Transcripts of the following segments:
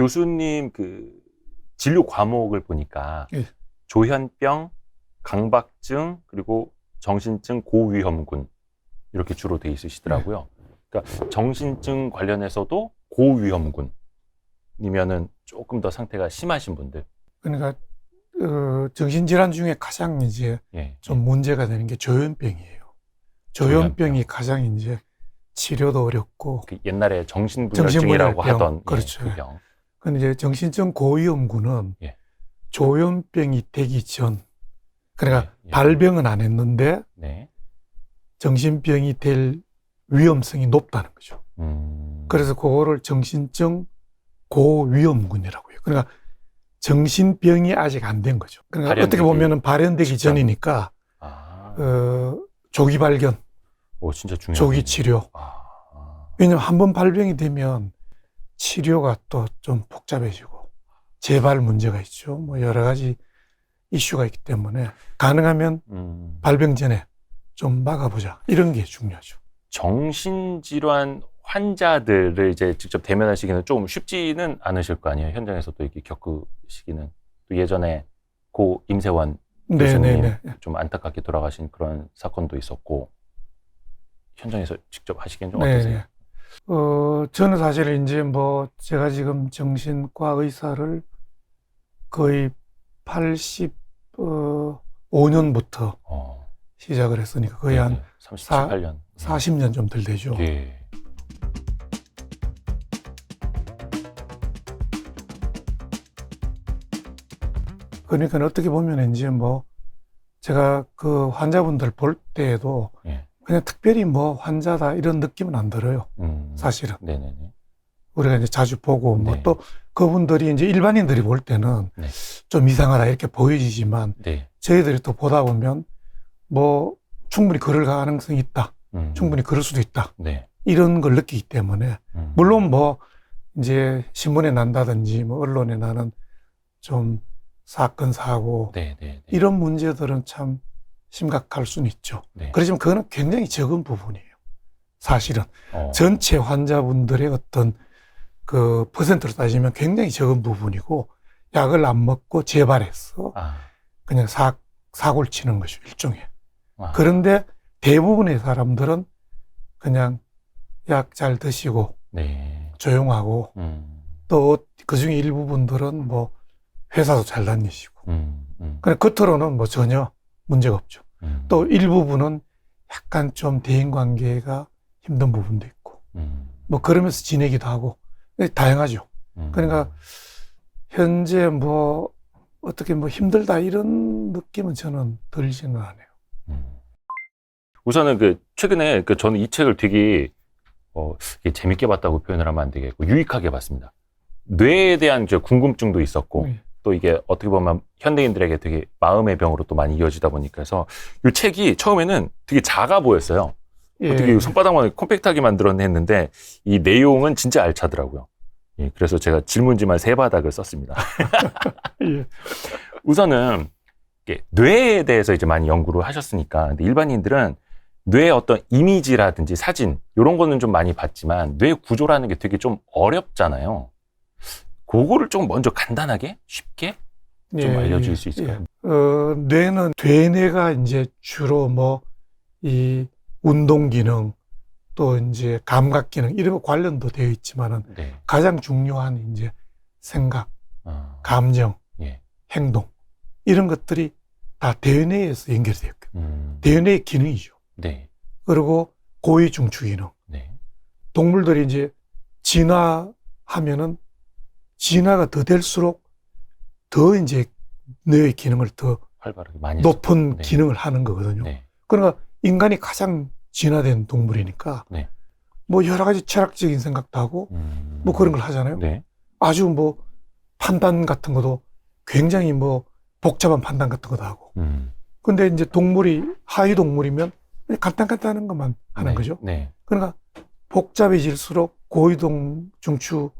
교수님 그 진료 과목을 보니까 예. 조현병, 강박증, 그리고 정신증 고위험군 이렇게 주로 돼 있으시더라고요. 그러니까 정신증 관련해서도 고위험군이면은 조금 더 상태가 심하신 분들. 그러니까 정신질환 중에 가장 이제 예, 좀 문제가 되는 게 조현병이에요. 조현병이 가장 이제 치료도 어렵고 그 옛날에 정신분열증이라고 하던 그렇죠. 그 병. 근데 이제 정신증 고위험군은 예. 조현병이 되기 전, 그러니까 예. 발병은 안 했는데 네. 정신병이 될 위험성이 높다는 거죠. 그래서 그거를 정신증 고위험군이라고 해요. 그러니까 정신병이 아직 안 된 거죠. 그러니까 어떻게 보면은 발현되기 전이니까 조기 발견, 진짜 중요해요. 조기 치료. 왜냐면 한번 발병이 되면 치료가 또 좀 복잡해지고 재발 문제가 있죠. 뭐 여러 가지 이슈가 있기 때문에 가능하면 발병 전에 좀 막아보자. 이런 게 중요하죠. 정신질환 환자들을 이제 직접 대면하시기는 좀 쉽지는 않으실 거 아니에요. 현장에서 또 이렇게 겪으시기는. 또 예전에 고 임세원 교수님 좀 안타깝게 돌아가신 그런 사건도 있었고, 현장에서 직접 하시기는 좀 어떠세요? 저는 사실 이제 뭐 제가 지금 정신과 의사를 거의 85년부터 시작을 했으니까 거의 한 38년. 40년 좀 덜 되죠. 예. 그러니까 어떻게 보면 이제 뭐 제가 그 환자분들 볼 때에도 그냥 특별히 뭐 환자다 이런 느낌은 안 들어요. 사실은. 네네네. 우리가 이제 자주 보고 뭐 또 그분들이 이제 일반인들이 볼 때는 좀 이상하다 이렇게 보여지지만 저희들이 또 보다 보면 뭐 충분히 그럴 가능성이 있다. 충분히 그럴 수도 있다. 이런 걸 느끼기 때문에 물론 뭐 이제 신문에 난다든지 뭐 언론에 나는 좀 사건 사고 이런 문제들은 참 심각할 수는 있죠. 그렇지만 그거는 굉장히 적은 부분이에요. 사실은 전체 환자분들의 어떤 그 퍼센트로 따지면 굉장히 적은 부분이고 약을 안 먹고 재발해서 그냥 사고를 치는 것이죠. 일종의. 그런데 대부분의 사람들은 그냥 약 잘 드시고 조용하고 또 그중에 일부분들은 뭐 회사도 잘 다니시고 그냥 겉으로는 뭐 전혀 문제가 없죠. 또 일부분은 약간 좀 대인관계가 힘든 부분도 있고 뭐 그러면서 지내기도 하고 다양하죠. 그러니까 현재 뭐 어떻게 뭐 힘들다 이런 느낌은 저는 들지는 않아요. 우선은 그 최근에 저는 이 책을 되게 재밌게 봤다고 표현을 하면 안 되겠고 유익하게 봤습니다. 뇌에 대한 궁금증도 있었고 또 이게 어떻게 보면 현대인들에게 되게 마음의 병으로 또 많이 이어지다 보니까 해서 이 책이 처음에는 되게 작아 보였어요. 어떻게 손바닥만 컴팩트하게 만들었네 했는데 이 내용은 진짜 알차더라고요. 그래서 제가 질문지만 3바닥을 썼습니다. 우선은 뇌에 대해서 이제 많이 연구를 하셨으니까 근데 일반인들은 뇌의 어떤 이미지라든지 사진 이런 거는 좀 많이 봤지만 뇌 구조라는 게 되게 좀 어렵잖아요. 그거를 좀 먼저 간단하게 쉽게 좀 알려줄 수 있을까요? 뇌는 대뇌가 이제 주로 뭐 이 운동 기능 또 이제 감각 기능 이런 거 관련도 되어 있지만은 가장 중요한 이제 생각, 감정, 행동 이런 것들이 다 대뇌에서 연결되어 있고 대뇌의 기능이죠. 그리고 고위 중추 기능. 동물들이 이제 진화하면은 진화가 더 될수록 더 이제 뇌의 기능을 더 활발하게 많이 높은 기능을 하는 거거든요. 그러니까 인간이 가장 진화된 동물이니까 뭐 여러 가지 철학적인 생각도 하고 뭐 그런 걸 하잖아요. 아주 뭐 판단 같은 것도 굉장히 뭐 복잡한 판단 같은 것도 하고. 근데 이제 동물이 하위 동물이면 간단한 것만 하는 거죠. 그러니까 복잡해질수록 고위동 중추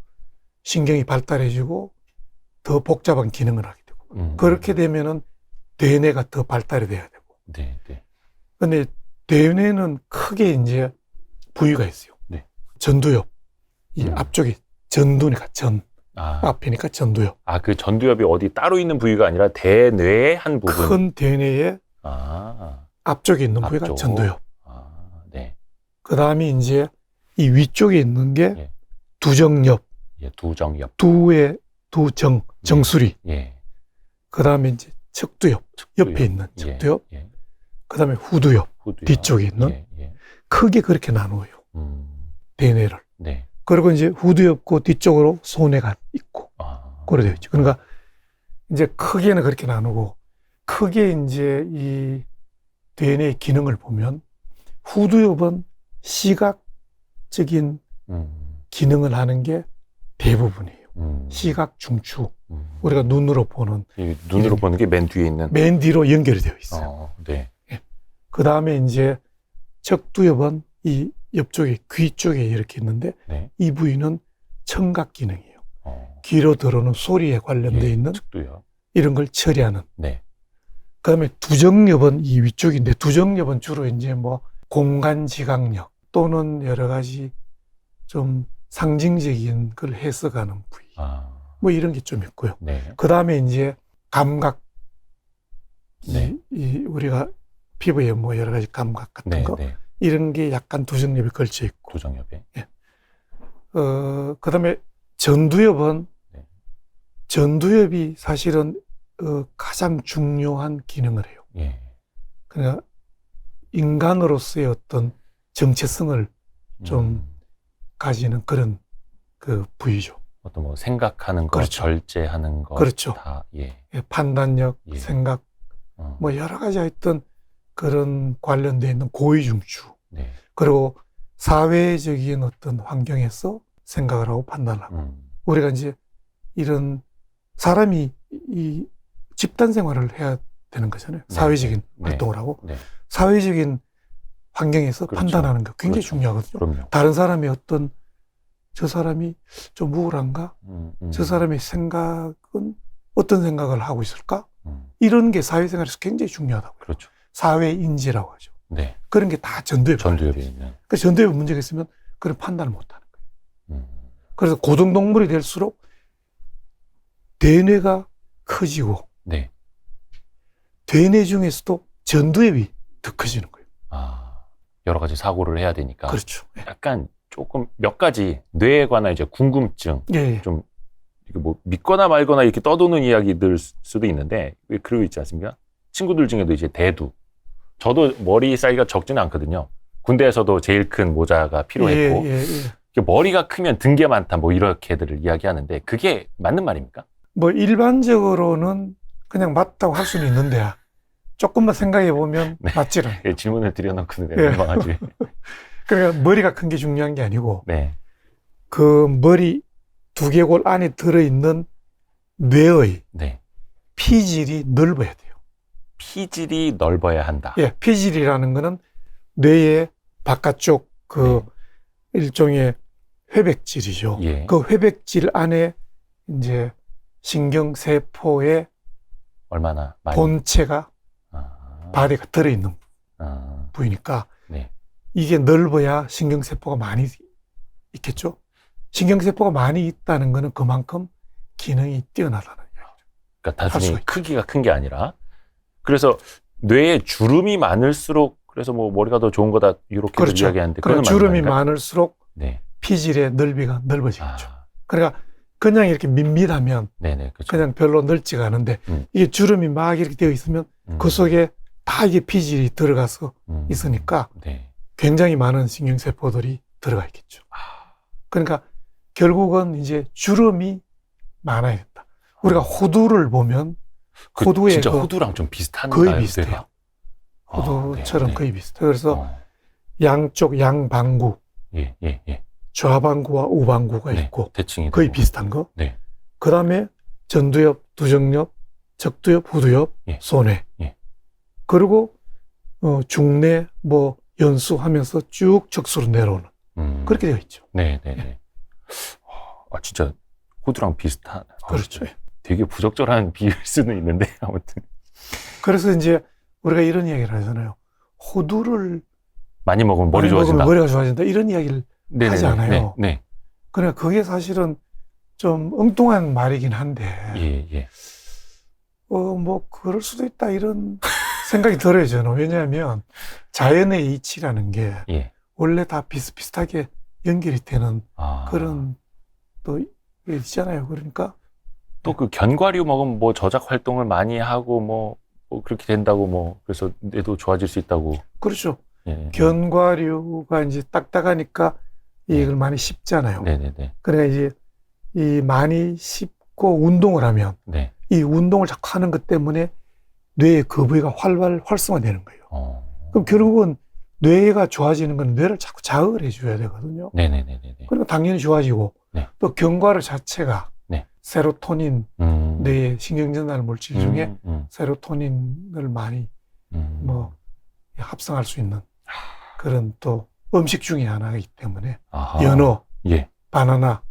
신경이 발달해지고 더 복잡한 기능을 하게 되고 그렇게 되면은 대뇌가 더 발달이 돼야 되고. 근데 대뇌는 크게 이제 부위가 있어요. 전두엽. 이 앞쪽에 전두니까 전. 앞이니까 전두엽. 그 전두엽이 어디 따로 있는 부위가 아니라 대뇌의 한 부분. 큰 대뇌의 앞쪽에 있는 부위가 앞쪽. 전두엽. 네. 그 다음에 이제 이 위쪽에 있는 게 예. 두정엽. 예, 두정엽. 정수리. 예. 그 다음에 이제 척두엽. 옆에 있는 척두엽. 예. 그 다음에 후두엽. 뒤쪽에 있는. 예. 크게 그렇게 나누어요. 대뇌를. 네. 그리고 이제 후두엽고 뒤쪽으로 손해가 있고. 그래 되어 있죠. 그러니까 이제 크게는 그렇게 나누고, 크게 이제 이 대뇌의 기능을 보면 후두엽은 시각적인 기능을 하는 게 대부분이에요. 시각 중추. 우리가 눈으로 보는. 눈으로 보는 게 맨 뒤에 있는. 맨 뒤로 연결이 되어 있어요. 네. 예. 그 다음에 이제 척두엽은 이 옆쪽에 귀 쪽에 이렇게 있는데 네. 이 부위는 청각 기능이에요. 귀로 들어오는 소리에 관련되어 있는 척두엽. 이런 걸 처리하는. 네. 그 다음에 두정엽은 이 위쪽인데, 두정엽은 주로 이제 뭐 공간 지각력 또는 여러 가지 좀 상징적인 걸 해석하는 부위. 뭐 이런 게 좀 있고요. 네. 그 다음에 이제 감각. 네. 우리가 피부에 뭐 여러 가지 감각 같은 거. 네. 이런 게 약간 두정엽에 걸쳐 있고. 두정엽에. 예. 그 다음에 전두엽은, 네. 전두엽이 사실은 가장 중요한 기능을 해요. 예. 그러니까 인간으로서의 어떤 정체성을 좀 가지는 그런 그 부위죠. 어떤 뭐 생각하는 거, 그렇죠. 절제하는 거. 그렇죠. 다, 예. 판단력, 예. 생각, 뭐 여러 가지 하여튼 그런 관련되어 있는 고위중추. 네. 그리고 사회적인 어떤 환경에서 생각을 하고 판단하고. 우리가 이제 이런 사람이 이 집단 생활을 해야 되는 거잖아요. 네. 사회적인 네. 활동을 하고. 네. 사회적인 환경에서 그렇죠. 판단하는 거 굉장히 그렇죠. 중요하거든요. 그럼요. 다른 사람이 어떤, 저 사람이 좀 우울한가? 저 사람의 생각은 어떤 생각을 하고 있을까? 이런 게 사회생활에서 굉장히 중요하다고요. 그렇죠. 사회인지라고 하죠. 네. 그런 게 다 전두엽에 있는. 그 전두엽에 문제가 있으면 그런 판단을 못 하는 거예요. 그래서 고등동물이 될수록 대뇌가 커지고, 네. 대뇌 중에서도 전두엽이 더 커지는 거예요. 여러 가지 사고를 해야 되니까. 그렇죠. 약간 조금 몇 가지 뇌에 관한 이제 궁금증. 예. 좀 이게 뭐 믿거나 말거나 이렇게 떠도는 이야기들 수도 있는데, 왜 그러고 있지 않습니까? 친구들 중에도 이제 대두. 저도 머리 사이즈가 적지는 않거든요. 군대에서도 제일 큰 모자가 필요했고. 머리가 크면 등 게 많다, 뭐 이렇게들 이야기하는데, 그게 맞는 말입니까? 뭐 일반적으로는 그냥 맞다고 할 수는 있는데, 조금만 생각해 보면 네. 맞지는 않아요. 예, 질문을 드려놓고는 예. 민망하지. 그러니까 머리가 큰 게 중요한 게 아니고, 네. 그 머리 두개골 안에 들어있는 뇌의 네. 피질이 넓어야 돼요. 피질이 넓어야 한다. 예, 피질이라는 거는 뇌의 바깥쪽 그 일종의 회백질이죠. 예. 그 회백질 안에 이제 신경세포의 얼마나 많이. 본체가 바디가 들어있는 부위니까 네. 이게 넓어야 신경세포가 많이 있겠죠. 신경세포가 많이 있다는 거는 그만큼 기능이 뛰어나다는 얘기죠. 그러니까 단순히 크기가 큰 게 아니라, 그래서 뇌에 주름이 많을수록 그래서 뭐 머리가 더 좋은 거다 이렇게 그렇죠. 이야기하는데, 그러니까 주름이 많을수록 네. 피질의 넓이가 넓어지겠죠. 그러니까 그냥 이렇게 밋밋하면 네네, 그렇죠. 그냥 별로 넓지가 않은데 이게 주름이 막 이렇게 되어 있으면 그 속에 다 이게 피질이 들어가서 있으니까 네. 굉장히 많은 신경세포들이 들어가 있겠죠. 그러니까 결국은 이제 주름이 많아야 된다. 우리가 호두를 보면 호두의 진짜 호두랑 좀 비슷한 거의 비슷해요. 뇌가? 호두처럼 네. 거의 비슷해요. 그래서 양쪽 양방구, 예. 좌방구와 우방구가 네. 있고 대칭이 거의 되고. 비슷한 거. 네. 그 다음에 전두엽, 두정엽, 척두엽, 후두엽, 예. 손해. 예. 그리고 중뇌, 뭐 연수하면서 쭉 적수로 내려오는 그렇게 되어 있죠. 네. 예. 진짜 호두랑 비슷한. 그렇죠. 되게 부적절한 비유일 수는 있는데 아무튼. 그래서 이제 우리가 이런 이야기를 하잖아요. 호두를 많이 먹으면 머리 많이 좋아진다. 먹으면 머리가 좋아진다. 이런 이야기를 하지 않아요. 네. 그러니까 그게 사실은 좀 엉뚱한 말이긴 한데, 예. 뭐, 그럴 수도 있다, 이런 생각이 들어요, 저는. 왜냐하면, 자연의 이치라는 게, 예. 원래 다 비슷비슷하게 연결이 되는 아. 그런, 또, 게 있잖아요. 그러니까. 또 그 견과류 먹으면 뭐 저작 활동을 많이 하고 뭐 그렇게 된다고 뭐, 그래서 뇌도 좋아질 수 있다고. 그렇죠. 예. 견과류가 이제 딱딱하니까 이걸 많이 씹잖아요. 네네네. 그러니까 이제 이 많이 씹고 운동을 하면 네. 이 운동을 자꾸 하는 것 때문에 뇌의 그 부위가 활성화되는 거예요. 그럼 결국은 뇌가 좋아지는 건 뇌를 자꾸 자극을 해줘야 되거든요. 네네네네. 그러니까 당연히 좋아지고 네. 또 견과류 자체가 네. 세로토닌 뇌의 신경전달 물질 중에 세로토닌을 많이 뭐 합성할 수 있는 그런 또 음식 중에 하나이기 때문에 아하. 연어, 예. 바나나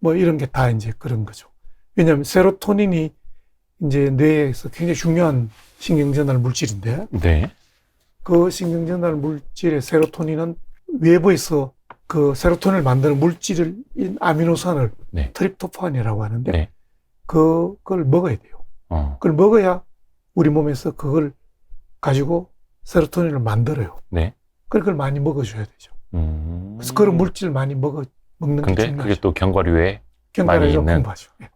뭐 이런 게 다 이제 그런 거죠. 왜냐하면 세로토닌이 이제 뇌에서 굉장히 중요한 신경전달 물질인데 네. 그 신경전달 물질의 세로토닌은 외부에서 그 세로토닌을 만드는 물질인 아미노산을 네. 트립토판이라고 하는데 네. 그걸 먹어야 돼요. 그걸 먹어야 우리 몸에서 그걸 가지고 세로토닌을 만들어요. 네. 그걸 많이 먹어줘야 되죠. 그래서 그런 물질을 많이 먹는 게 근데 중요하죠. 그게 또 견과류에 견과류에 많이 좀 있는. 풍부하죠. 예.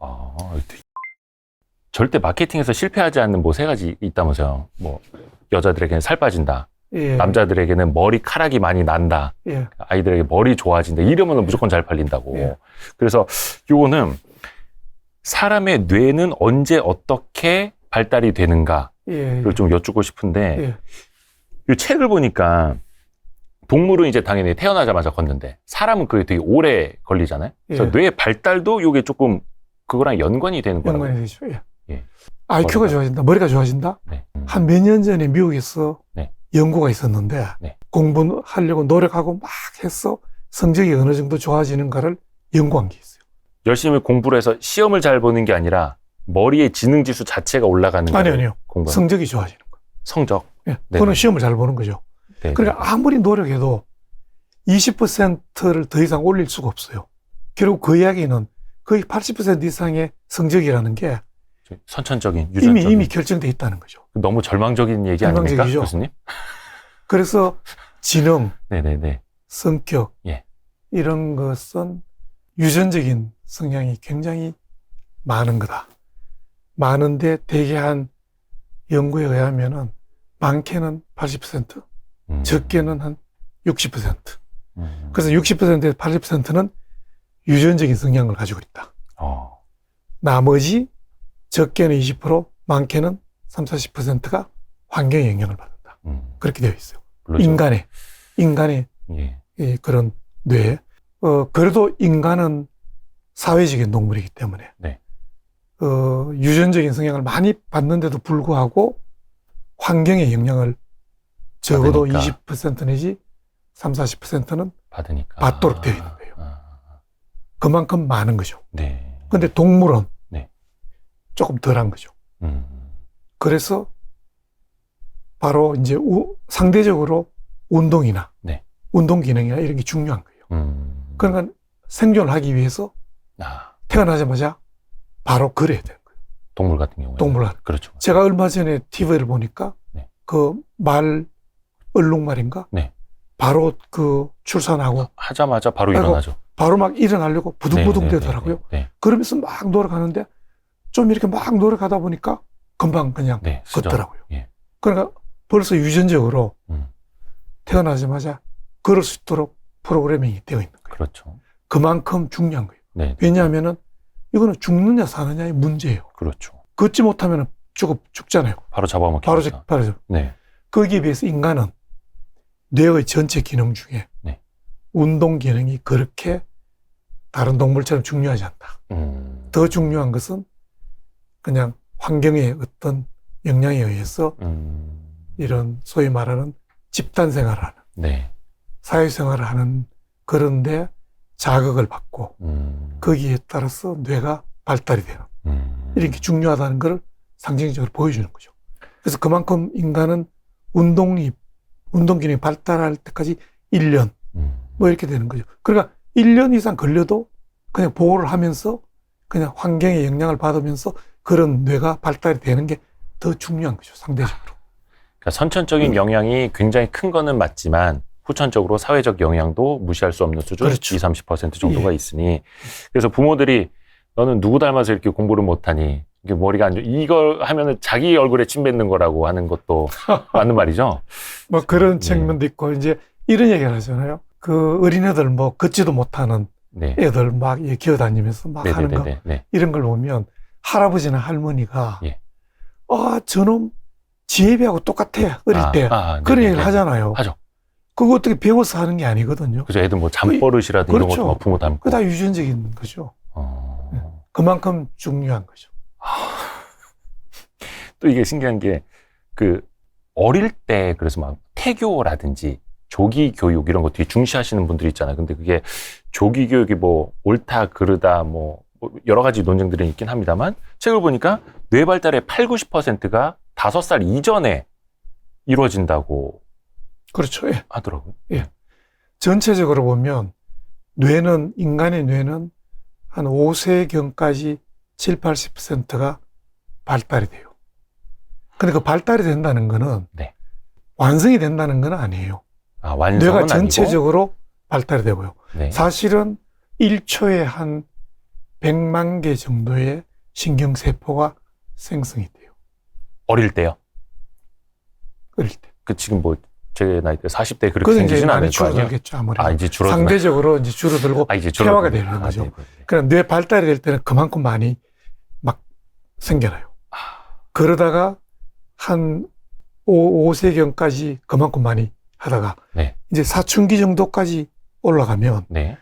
절대 마케팅에서 실패하지 않는 뭐 3가지 있다면서요. 뭐 여자들에게는 살 빠진다. 예. 남자들에게는 머리카락이 많이 난다. 예. 아이들에게 머리 좋아진다. 이러면 무조건 잘 팔린다고. 예. 그래서 요거는 사람의 뇌는 언제 어떻게 발달이 되는가를 예. 좀 여쭙고 싶은데 예. 이 책을 보니까 동물은 이제 당연히 태어나자마자 걷는데 사람은 그게 되게 오래 걸리잖아요. 그래서 예. 뇌 발달도 요게 조금 그거랑 연관이 되는 거라고. 연관이 되죠. 예. 예. IQ가 좋아진다. 머리가 좋아진다. 네. 한 몇 년 전에 미국에서 네. 연구가 있었는데 네. 공부하려고 노력하고 막 해서 성적이 어느 정도 좋아지는가를 연구한 게 있어요. 열심히 공부를 해서 시험을 잘 보는 게 아니라 머리의 지능 지수 자체가 올라가는 거예요. 아니요. 공부하는. 성적이 좋아지는 거예요. 성적. 예. 네. 그거는 시험을 잘 보는 거죠. 네. 그러니까 아무리 노력해도 20%를 더 이상 올릴 수가 없어요. 결국 그 이야기는 거의 80% 이상의 성적이라는 게 선천적인, 유전적인. 이미 결정돼 있다는 거죠. 너무 절망적인 얘기 아닙니까, 절망적이죠. 교수님? 그래서 지능, 네네네. 성격 예. 이런 것은 유전적인 성향이 굉장히 많은 거다. 많은데 대개 한 연구에 의하면은 많게는 80%, 적게는 한 60%. 그래서 60%에서 80%는 유전적인 성향을 가지고 있다. 나머지 적게는 20%, 많게는 30~40%가 환경의 영향을 받는다. 그렇게 되어 있어요. 그렇죠. 인간의 예. 이 그런 뇌. 그래도 인간은 사회적인 동물이기 때문에 네. 유전적인 성향을 많이 받는데도 불구하고 환경의 영향을 적어도 받으니까. 20% 내지 30~40%는 받으니까. 받도록 되어 있는 거예요. 그만큼 많은 거죠. 네. 근데 동물은 네. 조금 덜한 거죠. 그래서 바로 이제 상대적으로 운동이나 네. 운동 기능이나 이런 게 중요한 거예요. 그러니까 생존을 하기 위해서 태어나자마자 바로 그래야 되는 거예요. 동물 같은 경우에. 동물은. 그렇죠. 제가 얼마 전에 TV를 보니까 네. 그 말, 얼룩말인가? 네. 바로 그 출산하고 하자마자 바로 일어나죠. 바로 막 일어나려고 부둥부둥 되더라고요. 네. 그러면서 막 노력하는데 좀 이렇게 막 노력하다 보니까 금방 그냥 네. 걷더라고요. 예. 그러니까 벌써 유전적으로 태어나자마자 걸을 수 있도록 프로그래밍이 되어 있는 거예요. 그렇죠. 그만큼 중요한 거예요. 네. 왜냐하면은 이거는 죽느냐 사느냐의 문제예요. 그렇죠. 걷지 못하면 죽잖아요. 바로 잡아먹기. 바로. 네. 거기에 비해서 인간은 뇌의 전체 기능 중에 네. 운동 기능이 그렇게 다른 동물처럼 중요하지 않다. 더 중요한 것은 그냥 환경의 어떤 영향에 의해서 이런 소위 말하는 집단 생활을 하는, 네. 사회생활을 하는 그런데 자극을 받고 거기에 따라서 뇌가 발달이 되는 이렇게 중요하다는 걸 상징적으로 보여주는 거죠. 그래서 그만큼 인간은 운동 기능이 발달할 때까지 1년 뭐 이렇게 되는 거죠. 그러니까 1년 이상 걸려도 그냥 보호를 하면서 그냥 환경의 영향을 받으면서 그런 뇌가 발달이 되는 게 더 중요한 거죠, 상대적으로. 그러니까 선천적인 영향이 굉장히 큰 거는 맞지만 후천적으로 사회적 영향도 무시할 수 없는 수준 그렇죠. 20-30% 정도가 예. 있으니 그래서 부모들이 너는 누구 닮아서 이렇게 공부를 못하니 이게 머리가 안 좋아 이걸 하면은 자기 얼굴에 침 뱉는 거라고 하는 것도 맞는 말이죠. 뭐 그런 측면도 있고 이제 이런 얘기를 하잖아요. 그 어린애들 뭐 걷지도 못하는 네. 애들 막 기어다니면서 막 하는 거 네. 이런 걸 보면 할아버지나 할머니가 예. 저놈 지혜비하고 똑같아 어릴 때 그런 얘기를 하잖아요. 하죠. 그거 어떻게 배워서 하는 게 아니거든요. 그래서 애들 뭐 잠버릇이라든지 그렇죠. 이런 것도 막 부모 닮고. 그거 다 유전적인 거죠. 그만큼 중요한 거죠. 또 이게 신기한 게 그 어릴 때 그래서 막 태교라든지 조기 교육 이런 거 되게 중시하시는 분들이 있잖아요. 근데 그게 조기 교육이 뭐 옳다 그르다 뭐 여러 가지 논쟁들이 있긴 합니다만 책을 보니까 뇌 발달의 80-90%가 5살 이전에 이루어진다고 그렇죠. 예. 하더라고요. 예. 전체적으로 보면 인간의 뇌는 한 5세경까지 7-80%가 발달이 돼요. 근데 그 발달이 된다는 거는 네. 완성이 된다는 건 아니에요. 완성은 뇌가 전체적으로 아니고? 발달이 되고요. 네. 사실은 1초에 한 100만 개 정도의 신경세포가 생성이 돼요. 어릴 때요? 어릴 때. 그 지금 뭐 제 나이 때 40대 그렇게 생기진 않을 거 아니에요? 줄어들겠죠, 아무래도. 이제 줄어들면. 상대적으로 이제 줄어들고 이제 폐화가 되는 거죠. 그러나 뇌 발달이 될 때는 그만큼 많이 막 생겨나요. 그러다가 한 5세경까지 그만큼 많이 하다가 네. 이제 사춘기 정도까지 올라가면 네.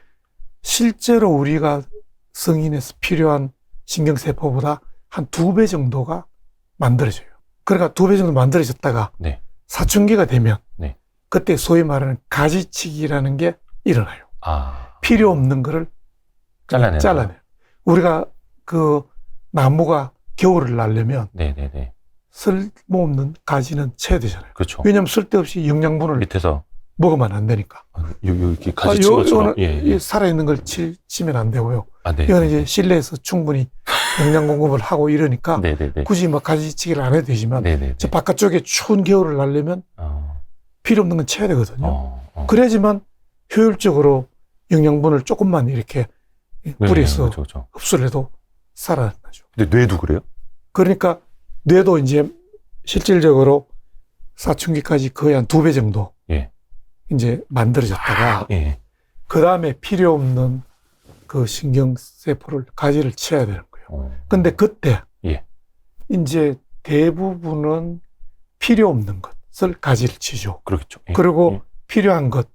실제로 우리가 성인에서 필요한 신경세포보다 한 2배 정도가 만들어져요. 그러니까 2배 정도 만들어졌다가 네. 사춘기가 되면 네. 그때 소위 말하는 가지치기라는 게 일어나요. 필요 없는 거를 잘라내요. 우리가 그 나무가 겨울을 날려면 네네네. 쓸모없는 가지는 쳐야 되잖아요. 그렇죠. 왜냐하면 쓸데없이 영양분을 밑에서 먹으면 안 되니까. 이렇게 가지 친 것처럼 살아있는 걸 치면 안 되고요. 네. 이거는 이제 실내에서 충분히 영양 공급을 하고 이러니까 네네네. 굳이 뭐 가지치기를 안 해도 되지만 저 바깥쪽에 추운 겨울을 날려면 필요 없는 건 쳐야 되거든요. 그래야지만 효율적으로 영양분을 조금만 이렇게 뿌려서 그렇죠. 흡수를 해도 살아나죠. 근데 뇌도 그래요? 그러니까 뇌도 이제 실질적으로 사춘기까지 거의 한 2배 정도 이제 만들어졌다가 그 다음에 필요 없는 그 신경세포를 가지를 쳐야 되는 거예요. 근데 그때 이제 대부분은 필요 없는 것을 가지를 치죠. 그렇죠. 그리고 필요한 것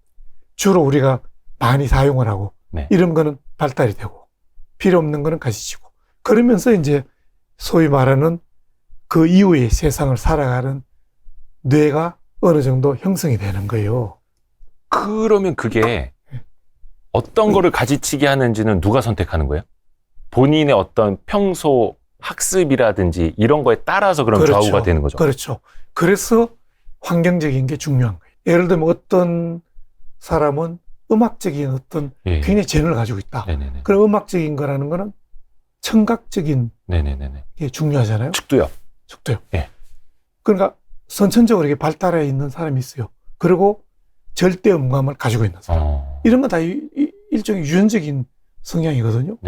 주로 우리가 많이 사용을 하고 이런 거는 발달이 되고 필요 없는 거는 가지치고 그러면서 이제 소위 말하는 그 이후의 세상을 살아가는 뇌가 어느 정도 형성이 되는 거예요. 그러면 그게 어떤 거를 가지치기 하는지는 누가 선택하는 거예요? 본인의 어떤 평소 학습이라든지 이런 거에 따라서 그럼 좌우가 되는 거죠? 그렇죠. 그래서 환경적인 게 중요한 거예요. 예를 들면 어떤 사람은 음악적인 어떤 굉장히 재능을 가지고 있다. 그럼 음악적인 거라는 거는 청각적인 게 중요하잖아요. 측도요. 그러니까 선천적으로 이렇게 발달해 있는 사람이 있어요. 그리고 절대 음감을 가지고 있는 사람. 이런 건 다 일종의 유전적인 성향이거든요.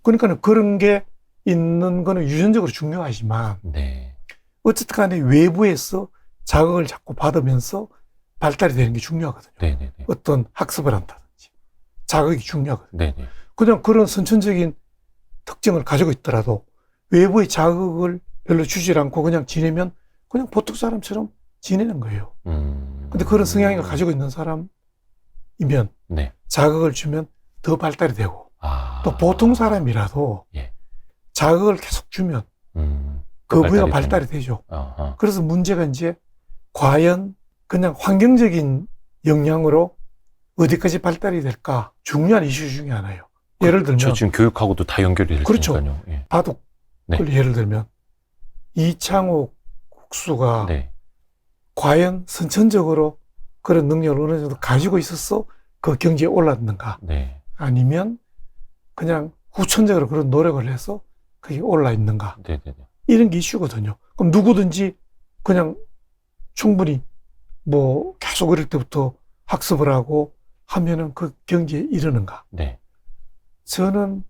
그러니까 그런 게 있는 거는 유전적으로 중요하지만 어쨌든 간에 외부에서 자극을 자꾸 받으면서 발달이 되는 게 중요하거든요. 어떤 학습을 한다든지 자극이 중요하거든요. 그냥 그런 선천적인 특징을 가지고 있더라도 외부의 자극을 별로 주지 않고 그냥 지내면 그냥 보통 사람처럼 지내는 거예요. 근데 그런 성향을 가지고 있는 사람이면 자극을 주면 더 발달이 되고 또 보통 사람이라도 자극을 계속 주면 그 부위가 발달이 되죠. 그래서 문제가 이제 과연 그냥 환경적인 영향으로 어디까지 발달이 될까 중요한 이슈 중에 하나예요. 예를 들면 지금 교육하고도 다 연결이 될 그렇죠. 테니까요. 바둑을 예를 들면 이창호 국수가 과연 선천적으로 그런 능력을 어느 정도 가지고 있어서 그 경지에 올랐는가 아니면 그냥 후천적으로 그런 노력을 해서 그게 올라 있는가. 네네네. 이런 게 이슈거든요. 그럼 누구든지 그냥 충분히 뭐 계속 어릴 때부터 학습을 하고 하면은 그 경지에 이르는가. 네. 저는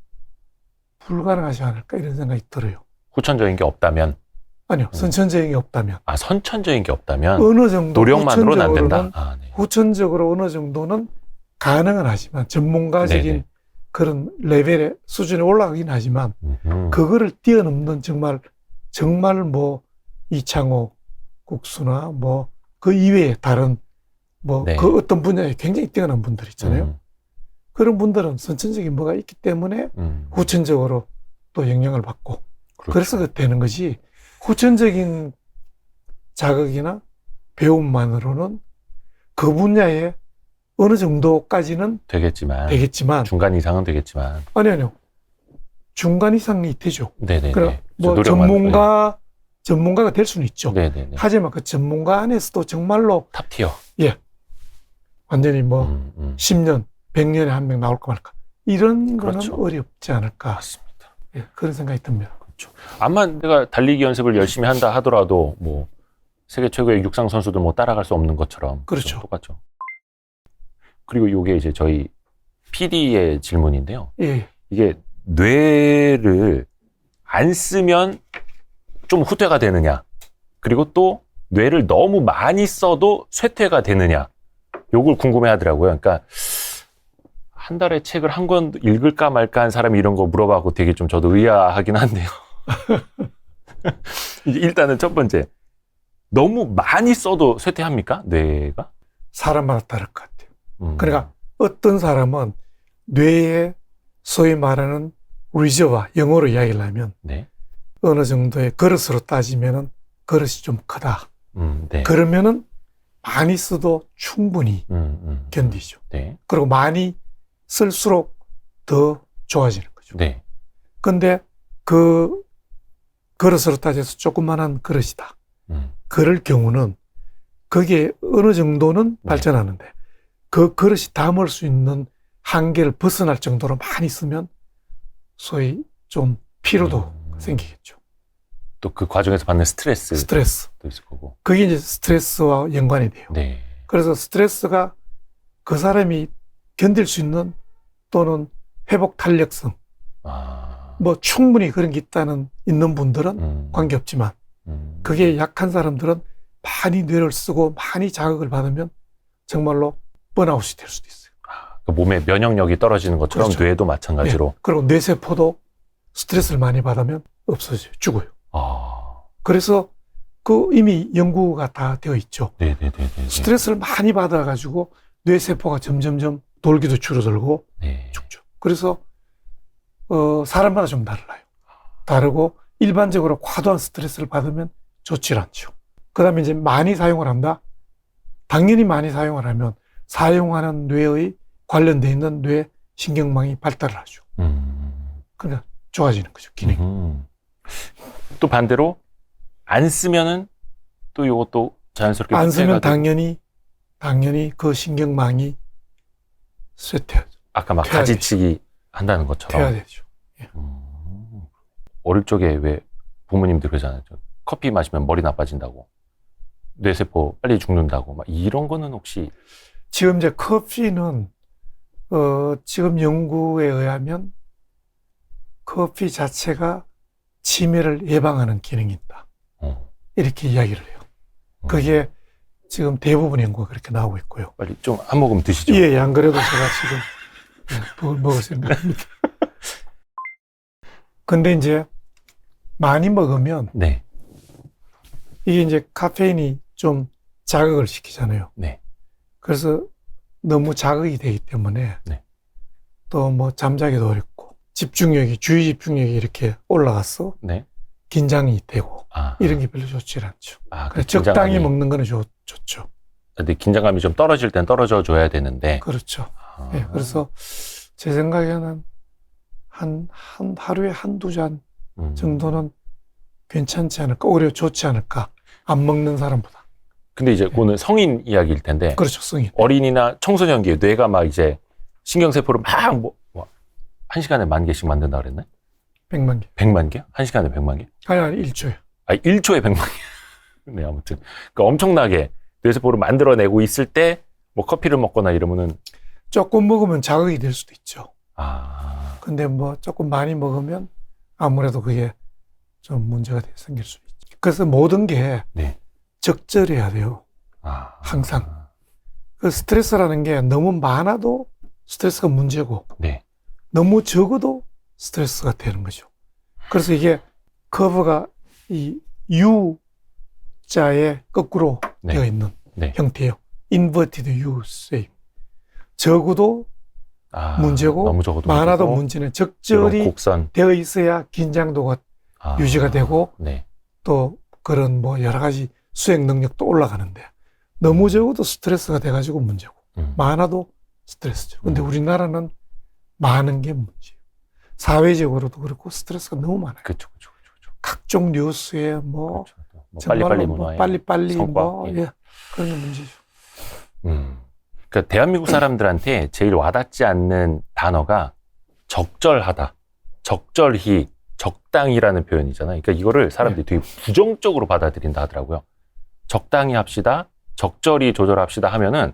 불가능하지 않을까 이런 생각이 들어요. 후천적인 게 없다면? 아니요. 선천적인 게 없다면. 아, 선천적인 게 없다면? 어느 정도 노력만으로는 안 된다? 아, 네. 후천적으로 어느 정도는 가능은 하지만 전문가적인 네네. 그런 레벨의 수준에 올라가긴 하지만 그거를 뛰어넘는 정말 뭐 이창호 국수나 뭐 그 이외에 다른 뭐 네. 그 어떤 분야에 굉장히 뛰어난 분들 있잖아요. 그런 분들은 선천적인 뭐가 있기 때문에 후천적으로 또 영향을 받고 그렇죠. 그래서 되는 거지 후천적인 자극이나 배움만으로는 그 분야에 어느 정도까지는 되겠지만 중간 이상은 되겠지만 아니요. 중간 이상이 되죠. 네네네. 그러니까 뭐 전문가가 될 수는 있죠. 네네네. 하지만 그 전문가 안에서도 정말로 탑티어. 예. 완전히 뭐 10년, 100년에 한 명 나올까 말까. 이런 거는 그렇죠. 어렵지 않을까. 맞습니다. 예, 그런 생각이 듭니다. 그렇죠. 아마 내가 달리기 연습을 열심히 한다 하더라도 뭐 세계 최고의 육상 선수들 뭐 따라갈 수 없는 것처럼 그렇죠. 똑같죠. 그리고 이게 이제 저희 PD의 질문인데요. 예. 이게 뇌를 안 쓰면 좀 후퇴가 되느냐, 그리고 또 뇌를 너무 많이 써도 쇠퇴가 되느냐, 요걸 궁금해 하더라고요. 그러니까 한 달에 책을 한 권 읽을까 말까 한 사람이 이런 거 물어봐고 되게 좀 저도 의아하긴 한데요. 일단은 첫 번째, 너무 많이 써도 쇠퇴합니까? 뇌가? 사람마다 다를 것 같아요. 그러니까 어떤 사람은 뇌에 소위 말하는 리저와 영어로 이야기를 하면 네. 어느 정도의 그릇으로 따지면은 그릇이 좀 크다. 네. 그러면은 많이 써도 충분히 견디죠. 네. 그리고 많이 쓸수록 더 좋아지는 거죠. 네. 근데 그 그릇으로 따져서 조그만한 그릇이다. 그럴 경우는 그게 어느 정도는 발전하는데 그 그릇이 담을 수 있는 한계를 벗어날 정도로 많이 쓰면 소위 좀 피로도 생기겠죠. 또 그 과정에서 받는 스트레스도 있을 거고. 그게 이제 스트레스와 연관이 돼요. 네. 그래서 스트레스가 그 사람이 견딜 수 있는 또는 회복 탄력성, 뭐 충분히 그런 게 있는 분들은 관계없지만 그게 약한 사람들은 많이 뇌를 쓰고 많이 자극을 받으면 정말로 번아웃이 될 수도 있어요. 그 몸의 면역력이 떨어지는 것처럼 그렇죠. 뇌도 마찬가지로. 네. 그리고 뇌세포도 스트레스를 많이 받으면 없어져요. 죽어요. 그래서 그 이미 연구가 다 되어 있죠. 네네네. 스트레스를 많이 받아가지고 뇌세포가 점점점 돌기도 줄어들고 네. 죽죠. 그래서 사람마다 좀 달라요. 다르고 일반적으로 과도한 스트레스를 받으면 좋지 않죠. 그 다음에 이제 많이 사용을 한다. 당연히 많이 사용을 하면 사용하는 뇌의 관련되어 있는 뇌 신경망이 발달을 하죠. 그러니까 좋아지는 거죠, 기능이. 또 반대로 안 쓰면은 또 이것도 자연스럽게 안 쓰면 당연히 그 신경망이 쇠퇴하죠. 아까 막 가지치기 한다는 것처럼. 퇴화 되죠. 예. 어릴 적에 왜 부모님들 그러잖아요. 커피 마시면 머리 나빠진다고. 뇌세포 빨리 죽는다고. 막 이런 거는 혹시? 지금 이제 커피는, 지금 연구에 의하면 커피 자체가 치매를 예방하는 기능이 있다. 이렇게 이야기를 해요. 그게 지금 대부분 연구가 그렇게 나오고 있고요. 빨리 좀 한 모금 드시죠. 예, 안 그래도 제가 지금 먹을 생각입니다. 근데 이제 많이 먹으면 네. 이게 이제 카페인이 좀 자극을 시키잖아요. 네. 그래서 너무 자극이 되기 때문에 네. 또 뭐 잠자기도 어렵고 주의 집중력이 이렇게 올라가서 네. 긴장이 되고 이런 게 별로 좋지 않죠. 그래서 적당히 먹는 거는 좋죠. 근데 긴장감이 좀 떨어질 땐 떨어져 줘야 되는데. 그렇죠. 네, 그래서 제 생각에는 하루에 한두 잔 정도는 괜찮지 않을까, 오히려 좋지 않을까, 안 먹는 사람보다. 근데 이제 그거는 성인 이야기일 텐데. 그렇죠, 성인. 어린이나 청소년기에 뇌가 막 이제 신경세포를 막 1시간에 10,000개씩 만든다 그랬나? 100만 개. 100만 개? 1시간에 100만 개? 아니 1초에. 1초에 100만 개. 네, 아무튼. 그러니까 엄청나게 뇌세포를 만들어내고 있을 때 뭐 커피를 먹거나 이러면은 조금 먹으면 자극이 될 수도 있죠. 아. 근데 뭐 조금 많이 먹으면 아무래도 그게 좀 문제가 생길 수 있죠. 그래서 모든 게 네. 적절해야 돼요. 항상. 그 스트레스라는 게 너무 많아도 스트레스가 문제고, 네. 너무 적어도 스트레스가 되는 거죠. 그래서 이게 커브가 이 U자의 거꾸로 네. 되어 있는 네. 형태예요. inverted U shape. 적어도 문제고, 너무 적어도 많아도 문제고, 문제는 적절히 곡선. 되어 있어야 긴장도가 유지가 되고, 네. 또 그런 뭐 여러 가지 수행 능력도 올라가는데, 너무 적어도 스트레스가 돼가지고 문제고, 많아도 스트레스죠. 근데 우리나라는 많은 게 문제예요. 사회적으로도 그렇고 스트레스가 너무 많아요. 그렇죠. 각종 뉴스에 뭐, 그렇죠. 뭐 빨리빨리 뭐 문화에 빨리빨리 성과, 뭐, 예, 그런 게 문제죠. 그러니까 대한민국 사람들한테 제일 와닿지 않는 단어가 적절하다, 적절히, 적당히라는 표현이잖아요. 그러니까 이거를 사람들이 되게 부정적으로 받아들인다 하더라고요. 적당히 합시다, 적절히 조절합시다 하면은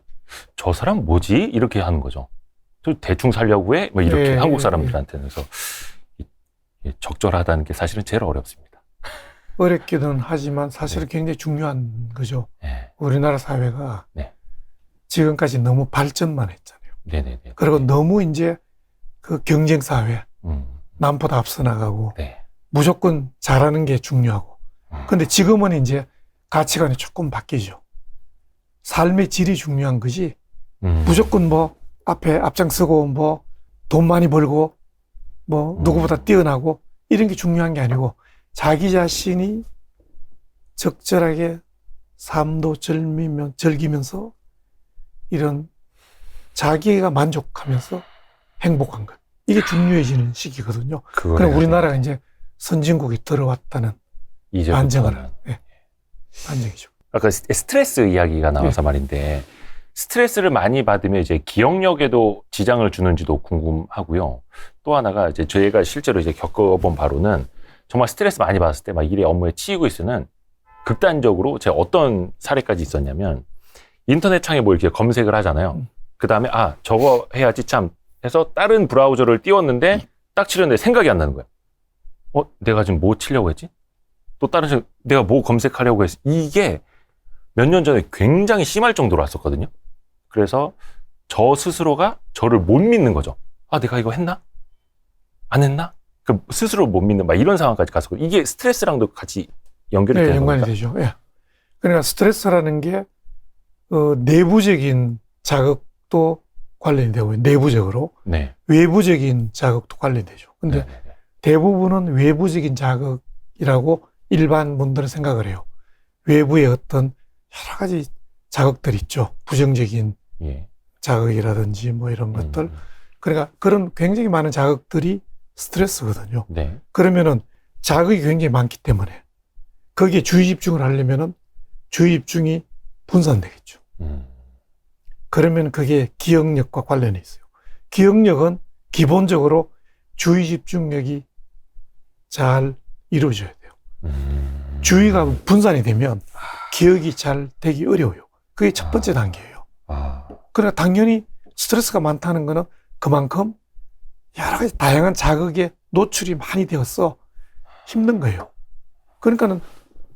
저 사람 뭐지? 이렇게 하는 거죠. 저 대충 살려고 해? 뭐 이렇게 한국 사람들한테는. 그래서 적절하다는 게 사실은 제일 어렵습니다. 어렵기는 하지만 사실은 굉장히 중요한 거죠. 네. 우리나라 사회가 네. 지금까지 너무 발전만 했잖아요. 네네네. 그리고 너무 이제 그 경쟁 사회, 남보다 앞서 나가고, 네. 무조건 잘하는 게 중요하고. 근데 지금은 이제 가치관이 조금 바뀌죠. 삶의 질이 중요한 거지. 무조건 뭐 앞에 앞장서고 뭐 돈 많이 벌고 뭐 누구보다 뛰어나고 이런 게 중요한 게 아니고, 자기 자신이 적절하게 삶도 즐기면서 이런 자기가 만족하면서 행복한 것. 이게 중요해지는 시기거든요. 그럼 우리나라가 이제 선진국이 들어왔다는 반증을, 반증이죠. 아까 스트레스 이야기가 나와서 말인데, 스트레스를 많이 받으면 이제 기억력에도 지장을 주는지도 궁금하고요. 또 하나가 이제 저희가 실제로 이제 겪어본 바로는 정말 스트레스 많이 받았을 때 막 일에 업무에 치이고 있으면 극단적으로 제가 어떤 사례까지 있었냐면, 인터넷 창에 뭐 이렇게 검색을 하잖아요. 그 다음에 저거 해야지 참 해서 다른 브라우저를 띄웠는데 딱 치려는데 생각이 안 나는 거야. 내가 지금 뭐 치려고 했지? 또 다른 내가 뭐 검색하려고 했어? 이게 몇 년 전에 굉장히 심할 정도로 왔었거든요. 그래서 저 스스로가 저를 못 믿는 거죠. 내가 이거 했나? 안 했나? 그 스스로 못 믿는 막 이런 상황까지 갔었거든요. 이게 스트레스랑도 같이 연결이 되는 연관이 겁니까? 되죠. 예. 그러니까 스트레스라는 게 내부적인 자극도 관련이 되고, 내부적으로. 네. 외부적인 자극도 관련이 되죠. 근데 대부분은 외부적인 자극이라고 일반 분들은 생각을 해요. 외부의 어떤 여러 가지 자극들 있죠. 부정적인 자극이라든지 뭐 이런 것들. 그러니까 그런 굉장히 많은 자극들이 스트레스거든요. 네. 그러면은 자극이 굉장히 많기 때문에 거기에 주의 집중을 하려면은 주의 집중이 분산되겠죠. 그러면 그게 기억력과 관련이 있어요. 기억력은 기본적으로 주의 집중력이 잘 이루어져야 돼요. 주의가 분산이 되면 기억이 잘 되기 어려워요. 그게 첫 번째 단계예요. 그러나 당연히 스트레스가 많다는 거는 그만큼 여러 가지 다양한 자극에 노출이 많이 되어서 힘든 거예요. 그러니까는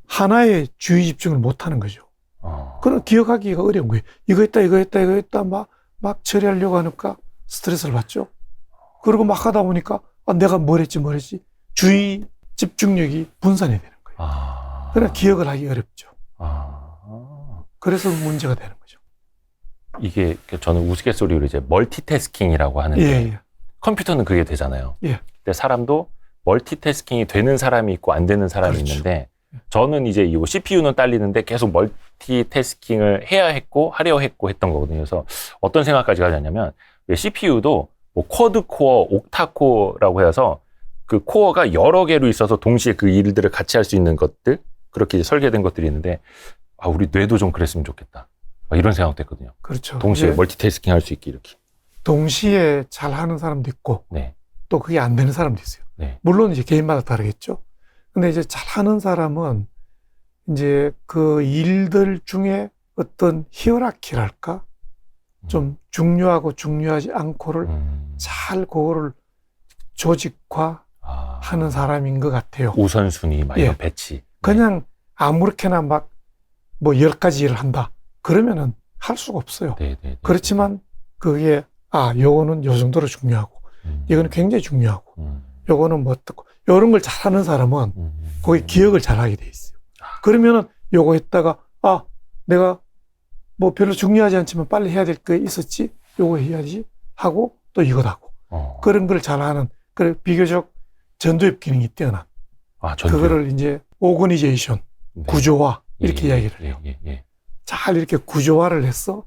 하나의 주의 집중을 못 하는 거죠. 그럼 기억하기가 어려운 거예요. 이거 했다 막 처리하려고 하니까 스트레스를 받죠. 그리고 막 하다 보니까 내가 뭘 했지 주의 집중력이 분산이 되는 거예요. 그러나 기억을 하기 어렵죠. 그래서 문제가 되는 거죠. 이게 저는 우스갯소리로 이제 멀티태스킹이라고 하는데, 컴퓨터는 그게 되잖아요. 근데 사람도 멀티태스킹이 되는 사람이 있고 안 되는 사람이 있는데, 저는 이제 이 CPU는 딸리는데 계속 멀티태스킹을 해야 했고 하려 했고 했던 거거든요. 그래서 어떤 생각까지 가졌냐면, CPU도 뭐 쿼드코어, 옥타코어라고 해서 그 코어가 여러 개로 있어서 동시에 그 일들을 같이 할 수 있는 것들, 그렇게 이제 설계된 것들이 있는데, 우리 뇌도 좀 그랬으면 좋겠다. 이런 생각도 했거든요. 그렇죠. 동시에 멀티태스킹 할 수 있게 이렇게. 동시에 잘 하는 사람도 있고, 또 그게 안 되는 사람도 있어요. 네. 물론 이제 개인마다 다르겠죠. 근데 이제 잘하는 사람은 이제 그 일들 중에 어떤 히어라키랄까? 좀 중요하고 중요하지 않고를 잘 그거를 조직화하는 사람인 것 같아요. 우선순위, 막 이런 예. 배치. 그냥 아무렇게나 막 뭐 10가지 일을 한다. 그러면은 할 수가 없어요. 네, 네, 네. 그렇지만 그게 요거는 요 정도로 중요하고 이거는 굉장히 중요하고 요거는 뭐 어떻고 이런 걸 잘하는 사람은 거기 기억을 잘하게 돼 있어요. 그러면은 요거 했다가 내가 뭐 별로 중요하지 않지만 빨리 해야 될 게 있었지 요거 해야지 하고 또 이것 하고 그런 걸 잘하는 그래 비교적 전두엽 기능이 뛰어난 그거를 이제 오거니제이션 네. 구조화 이렇게 이야기를 해요. 잘 이렇게 구조화를 해서